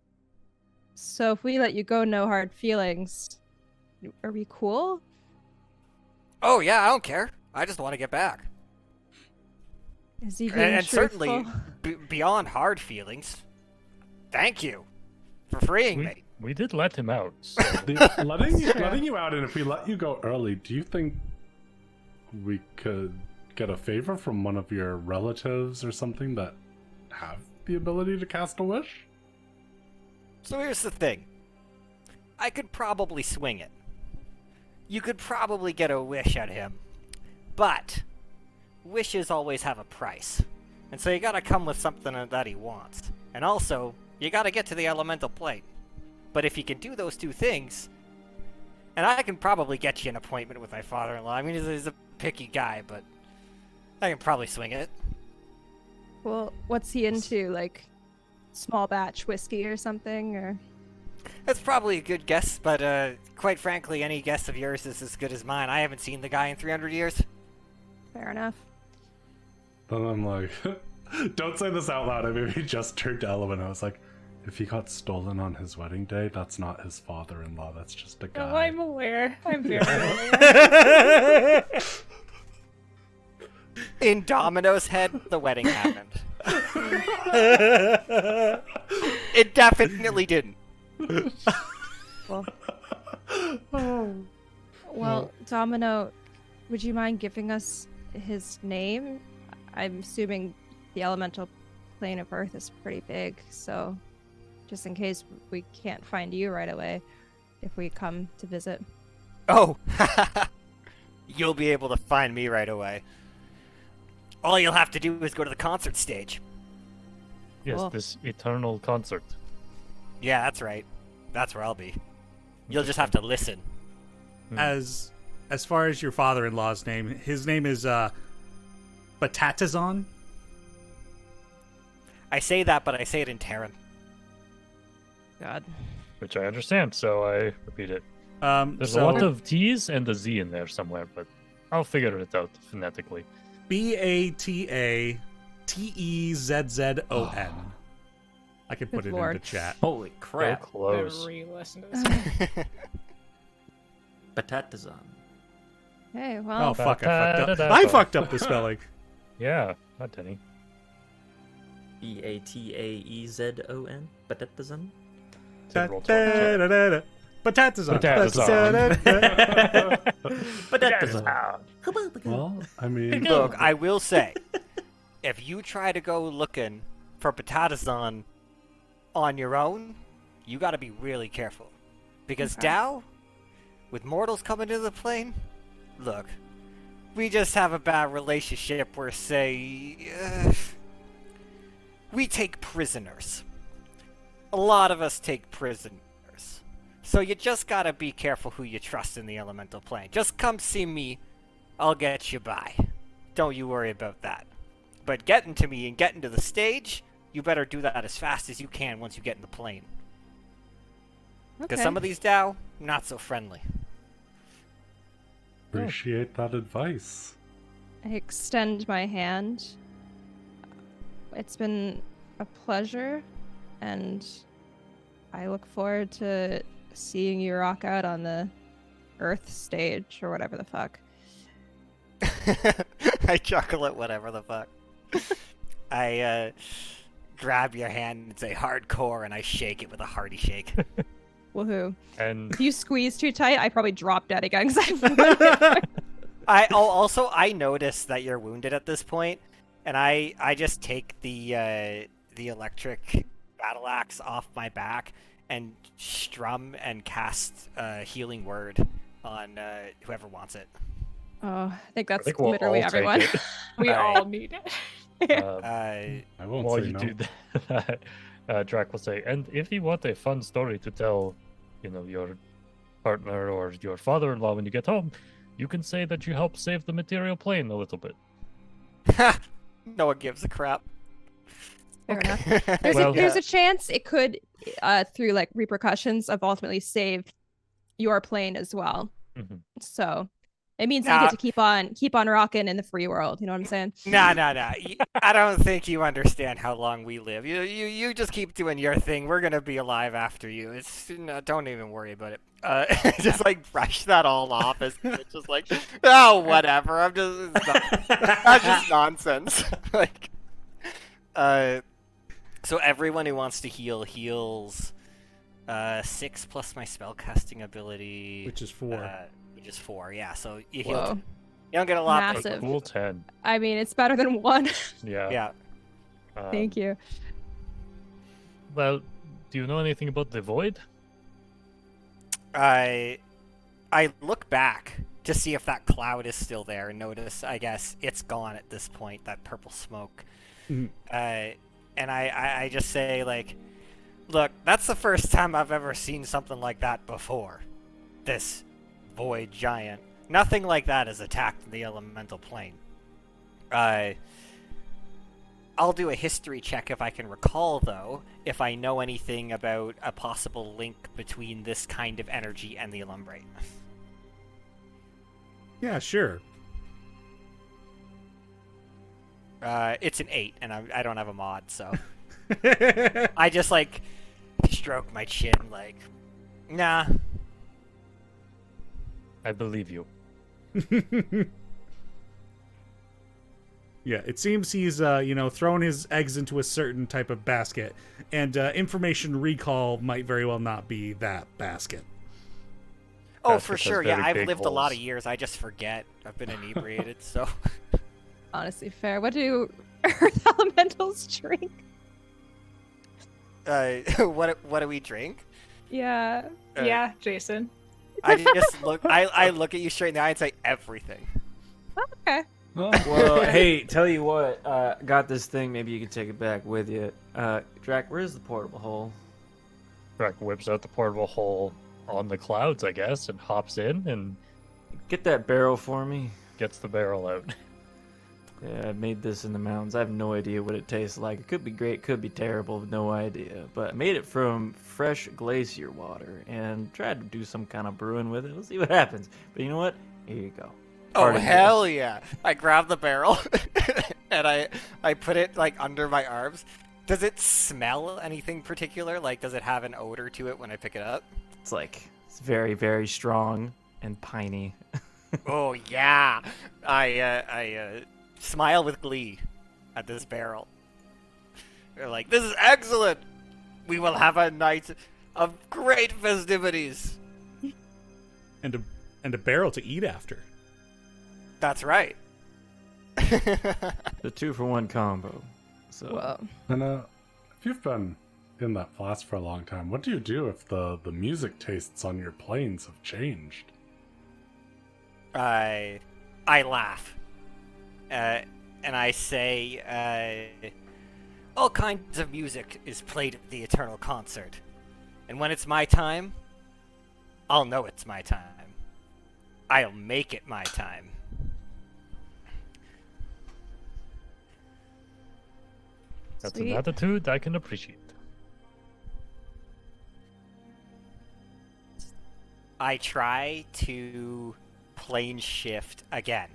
So if we let you go, no hard feelings, are we cool? Oh yeah, I don't care. I just want to get back. Is he being And certainly, truthful? beyond hard feelings, thank you for freeing me. We did let him out. So. letting you out, and if we let you go early, do you think we could get a favor from one of your relatives or something that have the ability to cast a wish? So here's the thing. I could probably swing it. You could probably get a wish at him. But wishes always have a price. And so you gotta come with something that he wants. And also, you gotta get to the elemental plane. But if you can do those two things, and I can probably get you an appointment with my father-in-law. I mean, he's a picky guy, but I can probably swing it. Well, what's he into? Like, small batch whiskey or something, or? That's probably a good guess, but quite frankly, any guess of yours is as good as mine. I haven't seen the guy in 300 years. Fair enough. Then I'm like, don't say this out loud. I maybe just turned to Ella and I was like, if he got stolen on his wedding day, that's not his father-in-law. That's just a guy. Oh, I'm aware. I'm very aware. In Domino's head, the wedding happened. It definitely didn't. Well, Domino, would you mind giving us his name? I'm assuming the elemental plane of Earth is pretty big, so just in case we can't find you right away if we come to visit. Oh, you'll be able to find me right away. All you'll have to do is go to the concert stage. Yes, Cool. this eternal concert. Yeah, that's right. That's where I'll be. You'll just have to listen. As far as your father-in-law's name, his name is Batatazon. I say that, but I say it in Terran. God. Which I understand, so I repeat it. There's So a lot of T's and a Z in there somewhere, but I'll figure it out phonetically. Batatezzon. I could put Good it lord. into chat. Holy So crap. close. Re-listen to this. Batatazon. Hey, well, Oh fuck! I fucked up the spelling. Yeah, not Teni. Bataezon. Batatazon. Batatazon. Batatazon. Well, I mean, Look, I will say, if you try to go looking for Batatazon on your own, you gotta be really careful. Because Okay. Dao, with mortals coming into the plane, look, we just have a bad relationship where, say, we take prisoners. A lot of us take prisoners. So you just gotta be careful who you trust in the elemental plane. Just come see me, I'll get you by. Don't you worry about that. But getting to me and getting to the stage, you better do that as fast as you can once you get in the plane. Because okay. some of these Dao, not so friendly. appreciate that advice. I extend my hand. It's been a pleasure, and I look forward to seeing you rock out on the Earth stage or whatever the fuck. I chuckle at whatever the fuck. I grab your hand and say hardcore, and I shake it with a hearty shake. Woohoo. And If you squeeze too tight, I probably drop dead again because I noticed that you're wounded at this point, and I just take the electric battle axe off my back and strum and cast a healing word on whoever wants it. Oh, I think that's we'll literally all take everyone. it. We Alright. all need it. I won't While say you no. do that, Drac will say, and if you want a fun story to tell, your partner or your father-in-law when you get home, you can say that you helped save the material plane a little bit. No one gives a crap. Fair Okay. enough. There's, Well- there's a chance it could, through like repercussions, of ultimately save your plane as well. Mhm. So it means you get Nah. to keep on rocking in the free world. You know what I'm saying? Nah. I don't think you understand how long we live. You just keep doing your thing. We're gonna be alive after you. Don't even worry about it. Just like brush that all off. It's just like, oh, whatever. That's just nonsense. Like, so everyone who wants to heal heals 6 plus my spellcasting ability, Which is 4. Which is 4. Yeah. So you heal. Whoa. You don't get a lot. but- Massive. Cool 10. I mean, it's better than 1. Yeah. Yeah. Thank you. Well, do you know anything about the void? I look back to see if that cloud is still there and notice, I guess, it's gone at this point, that purple smoke. Mhm. And I just say, like, look, that's the first time I've ever seen something like that before. This void giant. Nothing like that has attacked the elemental plane. I'll do a history check if I can recall, though, if I know anything about a possible link between this kind of energy and the Alumbrate. Yeah, sure. It's an 8, and I don't have a mod, so... I just, like, stroke my chin, like, nah. I believe you. Yeah, it seems he's, thrown his eggs into a certain type of basket, and information recall might very well not be that basket. Oh, Basket for has sure, yeah, very I've big lived a lot of holes. years, I just forget. I've been inebriated, so... Honestly, fair. What do earth elementals drink? What do we drink? Yeah. Yeah, Jason. I just look, I look at you straight in the eye and say everything. Okay. Well, hey, tell you what, got this thing. Maybe you can take it back with you. Drac, where's the portable hole? Drac whips out the portable hole on the clouds, I guess, and hops in and Get that barrel for me. gets the barrel out. Yeah, I made this in the mountains. I have no idea what it tastes like. It could be great, could be terrible, no idea. But I made it from fresh glacier water and tried to do some kind of brewing with it. We'll see what happens. But you know what? Here you go. Oh, Party hell yeah. I grab the barrel and I put it like under my arms. Does it smell anything particular? Like, does it have an odor to it when I pick it up? It's very, very strong and piney. Oh, yeah. I smile with glee at this barrel. They're like, this is excellent. We will have a night of great festivities. And a barrel to eat after. That's right. The 2-for-1 combo. So Whoa. And if you've been in that flask for a long time, what do you do if the music tastes on your planes have changed? I laugh. And I say, all kinds of music is played at the Eternal Concert. And when it's my time, I'll know it's my time. I'll make it my time. That's Sweet. an attitude I can appreciate. I try to plane shift again.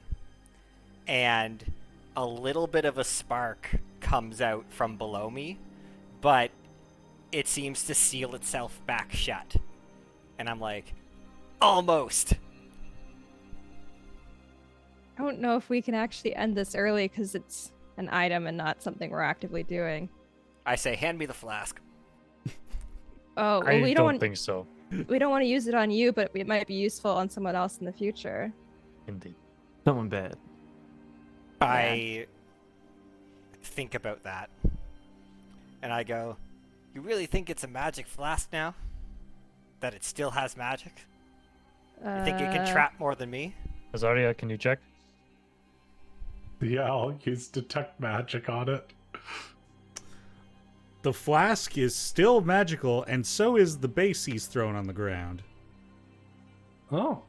And a little bit of a spark comes out from below me, but it seems to seal itself back shut. And I'm like, almost. I don't know if we can actually end this early because it's an item and not something we're actively doing. I say, hand me the flask. Oh, well, I we don't don't think so. we don't want to use it on you, but it might be useful on someone else in the future. Indeed. someone bad. I think about that. And I go, you really think it's a magic flask now? That it still has magic? You think it can trap more than me? Azaria, can you check? Yeah, I'll use detect magic on it. the flask is still magical, and so is the base he's thrown on the ground. Oh.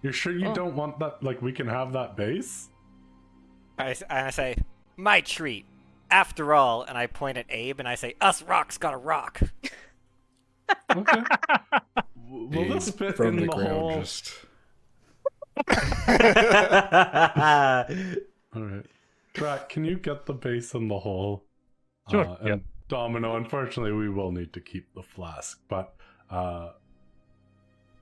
You're sure you Oh. don't want that? Like, we can have that base? I say, my treat. After all, and I point at Abe and I say, us rocks got a rock. Okay. Will this Abe fit from in the the ground hole? just Alright. Drac, can you get the base in the hole? Sure, And yep. Domino, unfortunately, we will need to keep the flask, but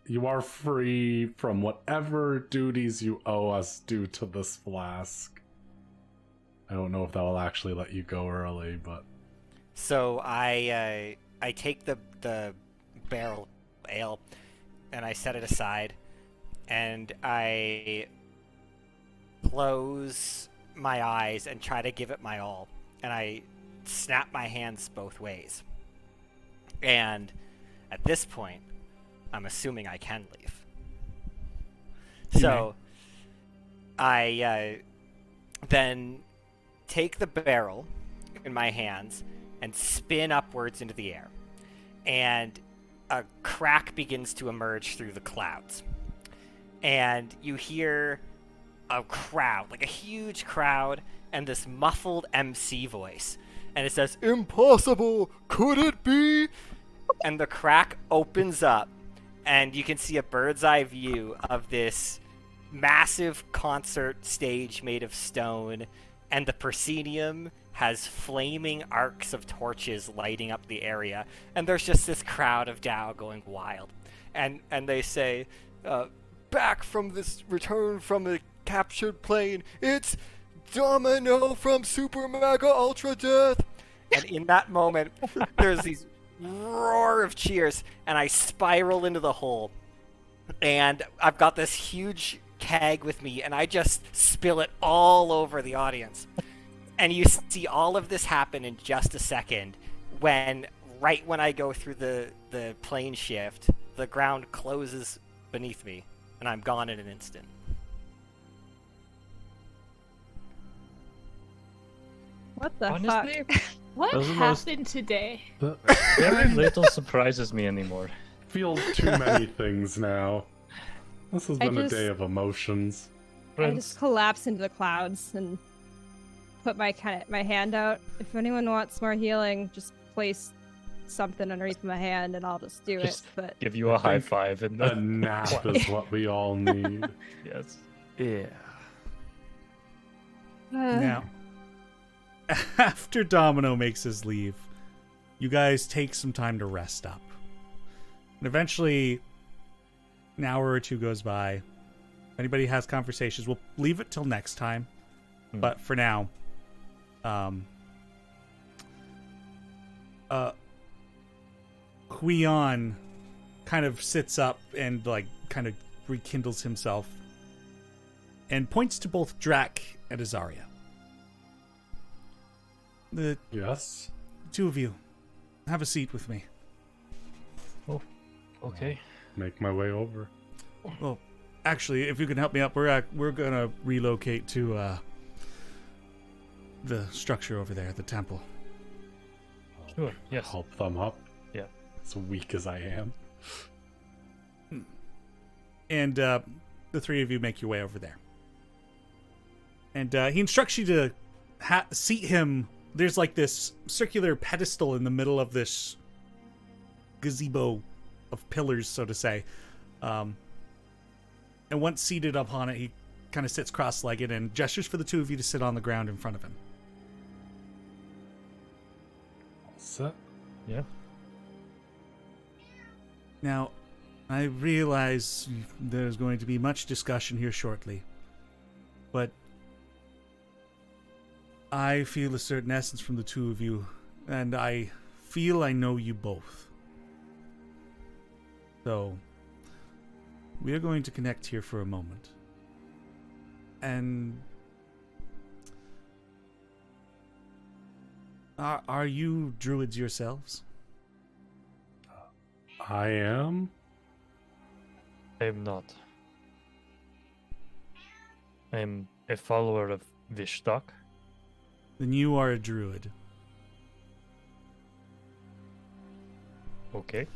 you are free from whatever duties you owe us due to this flask. I don't know if that will actually let you go early, but So I take the barrel of ale and I set it aside, and I close my eyes and try to give it my all, and I snap my hands both ways. And at this point, I'm assuming I can leave. So I then take the barrel in my hands and spin upwards into the air. And a crack begins to emerge through the clouds. And you hear a crowd, like a huge crowd, and this muffled MC voice. And it says, "Impossible! Could it be?" And the crack opens up, and you can see a bird's eye view of this massive concert stage made of stone, and the proscenium has flaming arcs of torches lighting up the area, and there's just this crowd of Dao going wild. And they say, back from this return from the captured plane, it's Domino from Super Mega Ultra Death. And in that moment, there's these roar of cheers, and I spiral into the hole. And I've got this huge keg with me, and I just spill it all over the audience. And you see all of this happen in just a second, right when I go through the plane shift, the ground closes beneath me, and I'm gone in an instant. What the Honestly, fuck? What Those are most- happened today? very little surprises me anymore. feel too many things now. This has been a just- day of emotions. I just collapse into the clouds and put my hand out. If anyone wants more healing, just place something underneath my hand and I'll just do Just it. But give you a high five and A nap is what we all need. yes. Yeah. Now, after Domino makes his leave, you guys take some time to rest up. And eventually, an hour or two goes by. If anybody has conversations, we'll leave it till next time. But for now, Huion kind of sits up and kind of rekindles himself and points to both Drac and Azaria. The Yes? two of you, have a seat with me. Okay. Make my way over. Well, actually, if you can help me up, we're gonna relocate to the structure over there, the temple. Sure. Yes. Help them up. Yeah. As weak as I am. And the three of you make your way over there. And he instructs you to seat him. There's like this circular pedestal in the middle of this gazebo of pillars, so to say. And once seated upon it, he kind of sits cross-legged and gestures for the two of you to sit on the ground in front of him. All set. Yeah. Now, I realize there's going to be much discussion here shortly, but I feel a certain essence from the two of you, and I feel I know you both. So, we are going to connect here for a moment. And are you druids yourselves? I am? I'm not. I'm a follower of Vishtak. Then you are a druid. Okay.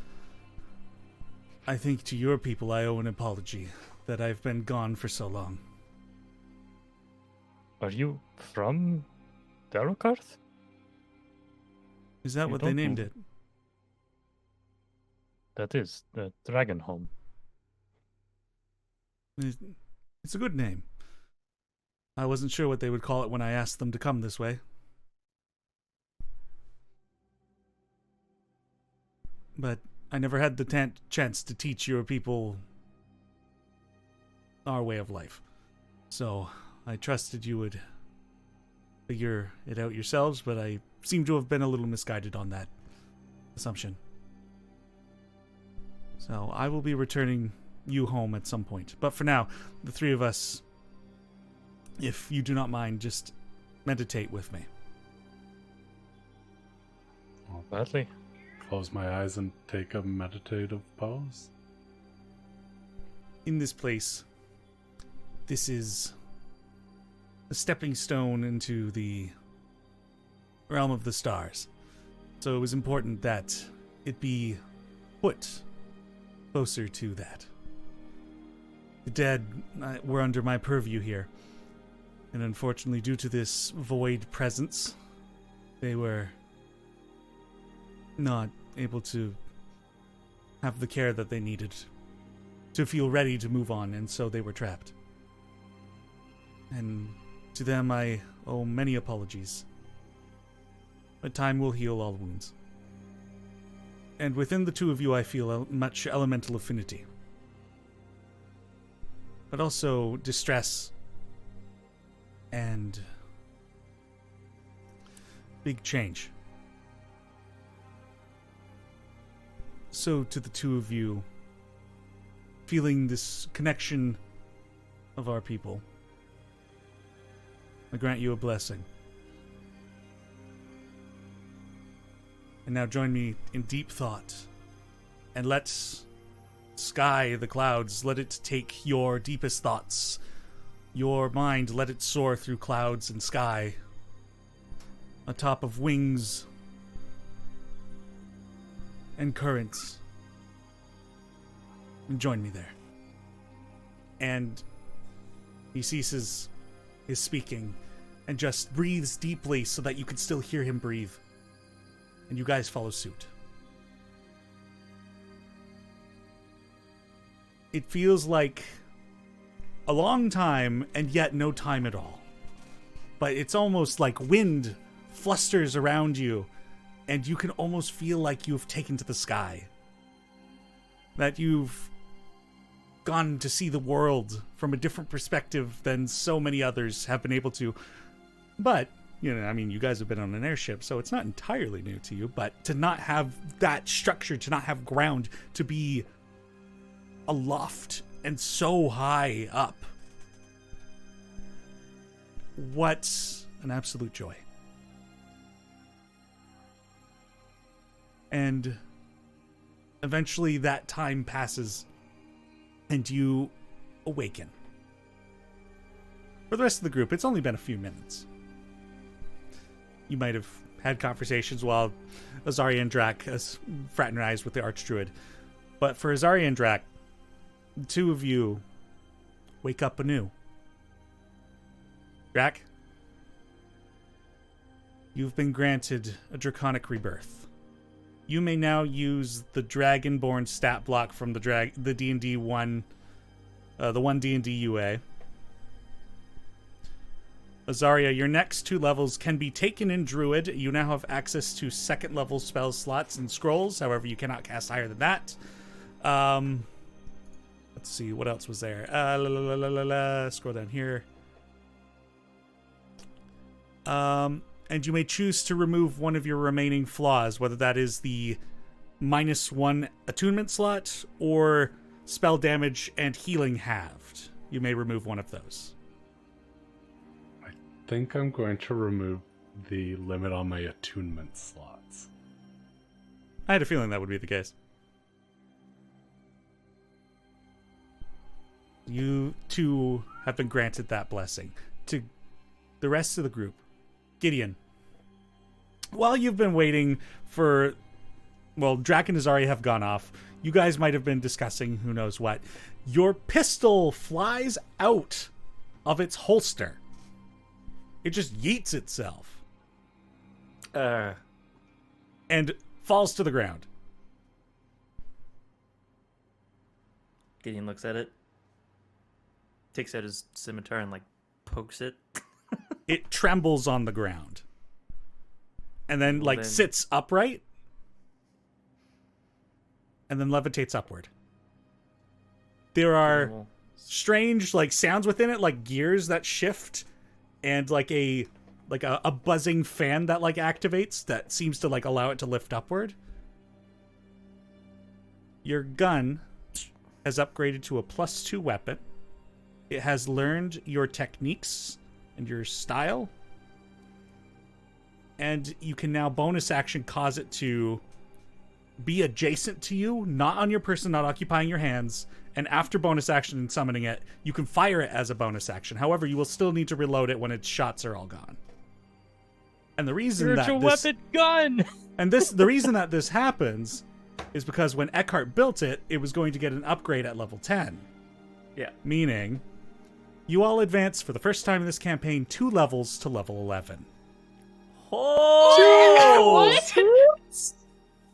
I think to your people I owe an apology that I've been gone for so long. Are you from Darokarth? Is that You what they don't named move. it? That is the Dragon Home. It's a good name. I wasn't sure what they would call it when I asked them to come this way. But I never had the chance to teach your people our way of life. So I trusted you would figure it out yourselves, but I seem to have been a little misguided on that assumption. So I will be returning you home at some point. But for now, the three of us, if you do not mind, just meditate with me. Oh, badly. Close my eyes and take a meditative pose. In this place, this is a stepping stone into the realm of the stars. So it was important that it be put closer to that. The dead were under my purview here, and unfortunately, due to this void presence, they were not able to have the care that they needed to feel ready to move on, and so they were trapped. And to them I owe many apologies. But time will heal all wounds. And within the two of you I feel much elemental affinity. But also distress and big change. So to the two of you, feeling this connection of our people, I grant you a blessing. And now join me in deep thought, and let's sky the clouds, let it take your deepest thoughts, your mind, let it soar through clouds and sky, atop of wings and currents, and join me there. And he ceases his speaking and just breathes deeply so that you can still hear him breathe. And you guys follow suit. It feels like a long time and yet no time at all. But it's almost like wind flusters around you and you can almost feel like you've taken to the sky. That you've gone to see the world from a different perspective than so many others have been able to. But, you know, I mean, you guys have been on an airship, so it's not entirely new to you, but to not have that structure, to not have ground, to be aloft and so high up. What an absolute joy. And eventually that time passes and you awaken. For the rest of the group, it's only been a few minutes. You might have had conversations while Azaria and Drac fraternized with the Archdruid. But for Azaria and Drac, the two of you wake up anew. Drac, you've been granted a draconic rebirth. You may now use the Dragonborn stat block from the D&D 1, the 1 D&D UA. Azaria, your next 2 levels can be taken in Druid. You now have access to 2nd level spell slots and scrolls. However, you cannot cast higher than that. Let's see, what else was there? Scroll down here. And you may choose to remove one of your remaining flaws, whether that is the -1 attunement slot or spell damage and healing halved. You may remove one of those. I think I'm going to remove the limit on my attunement slots. I had a feeling that would be the case. You too have been granted that blessing. To the rest of the group, Gideon, while you've been waiting for well, Drac and Azari have gone off. You guys might have been discussing who knows what. Your pistol flies out of its holster. It just yeets itself. And falls to the ground. Gideon looks at it, takes out his scimitar and pokes it. It trembles on the ground. And then sits upright. And then levitates upward. There are strange sounds within it, like gears that shift, and a buzzing fan that activates that seems to allow it to lift upward. Your gun has upgraded to a +2 weapon. It has learned your techniques and your style. And you can now bonus action cause it to be adjacent to you, not on your person, not occupying your hands. And after bonus action and summoning it, you can fire it as a bonus action. However, you will still need to reload it when its shots are all gone. And the reason Spiritual weapon gun! And the reason that this happens is because when Eckhart built it, it was going to get an upgrade at level 10. Yeah. Meaning, you all advance for the first time in this campaign 2 levels to level 11. Oh! What?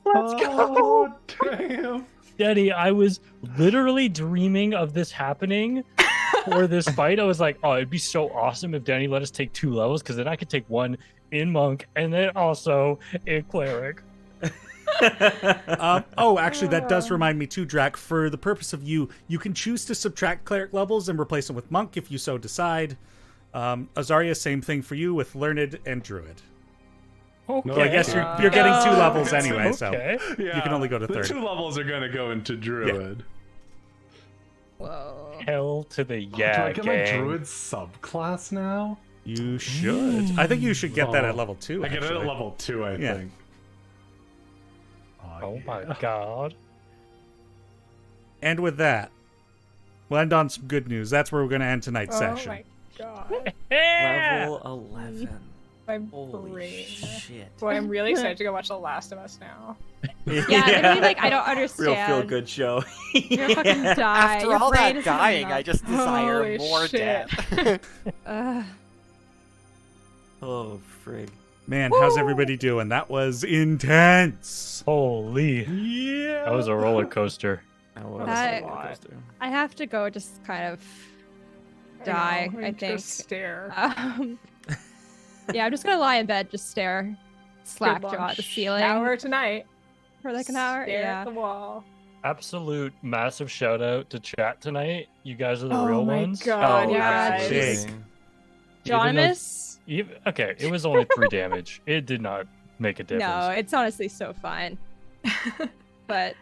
Let's go. Damn. Daddy, I was literally dreaming of this happening for this fight. I was like, oh, it'd be so awesome if Danny let us take 2 levels, because then I could take 1 in Monk and then also in Cleric. Actually, that does remind me too, Drac. For the purpose of you can choose to subtract Cleric levels and replace them with Monk if you so decide. Azaria, same thing for you with Learned and Druid. Okay. So I guess you're getting 2 levels anyway, so Yeah, you can only go to the 3rd. 2 levels are going to go into Druid. Whoa. Hell to the Do I get my gang. Druid subclass now? You should. I think you should get that at level 2. I get it actually. at level 2, I Yeah. think. Oh my god. And with that, we'll end on some good news. That's where we're going to end tonight's Oh session. my god. Yeah! Level 11. My Holy brain. shit. Boy, I'm really excited to go watch The Last of Us now. Yeah, I mean, I don't understand. Real feel-good show. You're fucking die. After Your all brain that is dying, not- I just desire Holy more shit. death. Oh, frig. Man, how's everybody doing? That was intense. Holy. Yeah. That was a roller coaster. That was That- a roller coaster. I have to go just kind of I die, know, I and think. Just stare. Yeah, I'm just gonna lie in bed, just stare, slack Good jaw long at the ceiling Shower tonight. for like an hour. Stare Yeah. at the wall. Absolute massive shout out to chat tonight. You guys are the Oh real my ones. God, Oh, you yeah, guys. big. Jonas? Okay, it was only 3 damage. It did not make a difference. No, it's honestly so fun. But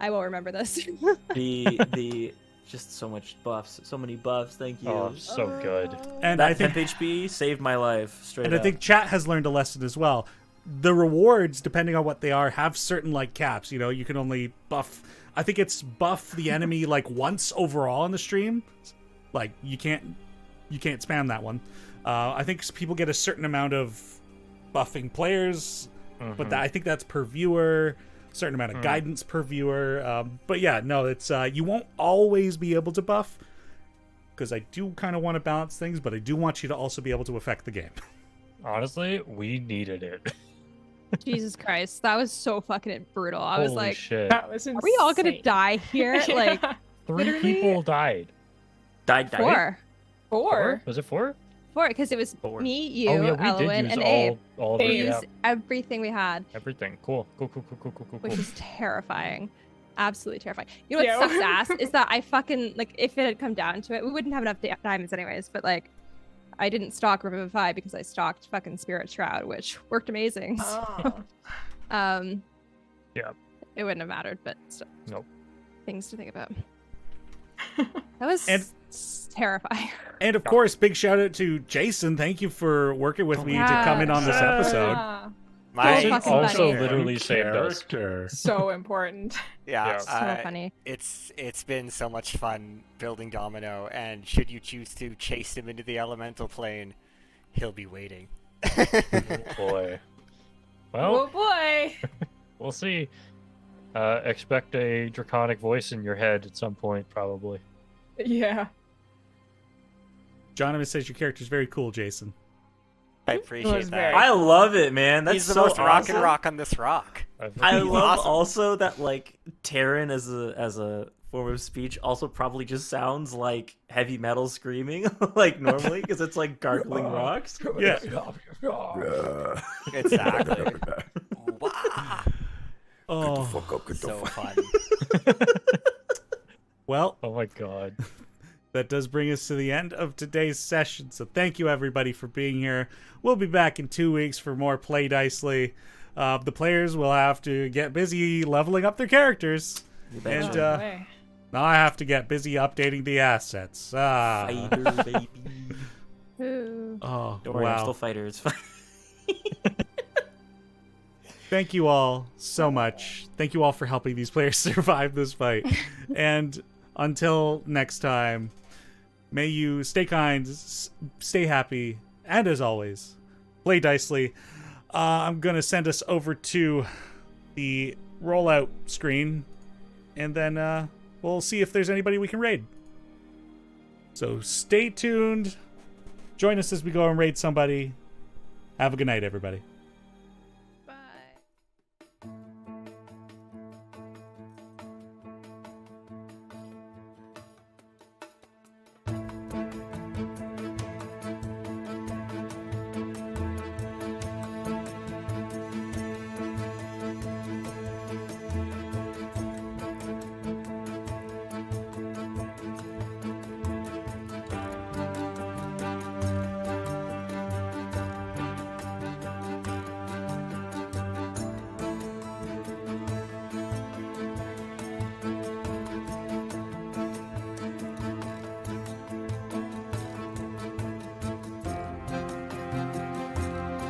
I will remember this. The just so much buffs, so many buffs. Thank you. Oh, so good. And That I think 10 HP saved my life straight And up. I think chat has learned a lesson as well. The rewards, depending on what they are, have certain caps. You know, you can only buff. I think it's buff the enemy once overall in the stream. You can't spam that one. I think people get a certain amount of buffing players, but I think that's per viewer. Certain amount of guidance per viewer. But yeah, no, it's you won't always be able to buff, because I do kind of want to balance things, but I do want you to also be able to affect the game. Honestly, we needed it. Jesus Christ, that was so fucking brutal. I was Holy like, shit. That was insane. are we all gonna die here? Like, 3 literally- people died. died. 4. 4. Was it 4? 4, because it was 4. me, you, Oh yeah, we Elwin, did and use Abe. all We the used everything we had, everything. Cool. which is terrifying. Absolutely terrifying. You know what Yeah. sucks ass is that I fucking, if it had come down to it, we wouldn't have enough diamonds anyways, but I didn't stock Revivify because I stocked fucking Spirit Shroud, which worked amazing. Oh. Yeah. It wouldn't have mattered, but still. Nope. Things to think about. That was And- terrifying. And of course, big shout out to Jason. Thank you for working with me to come in on this episode. Yeah. Jason My fucking also funny. literally saved us. Character. So important. yeah, Yeah. So funny. it's been so much fun building Domino, and should you choose to chase him into the elemental plane, he'll be waiting. Boy. Well, Oh boy. we'll see. Expect a draconic voice in your head at some point, probably. Yeah. Jonathan says your character's very cool, Jason. I appreciate was that. very- I love it, man. That's He's the so most rock and awesome. rock on this rock. I He's love awesome. also that like Terran as a form of speech also probably just sounds like heavy metal screaming like normally because it's like gargling rocks. Yeah. Exactly. Wow. Oh, So fun. well, Oh my god. that does bring us to the end of today's session. So thank you, everybody, for being here. We'll be back in 2 weeks for more Play Dicely. The players will have to get busy leveling up their characters. And Way. now I have to get busy updating the assets. Fighter, baby. Ooh. Oh, Don't worry, I'm wow. still fighter. It's fine. Thank you all so much. Thank you all for helping these players survive this fight. And until next time, may you stay kind, stay happy, and as always, play Dicely. I'm going to send us over to the rollout screen, and then we'll see if there's anybody we can raid. So stay tuned. Join us as we go and raid somebody. Have a good night, everybody.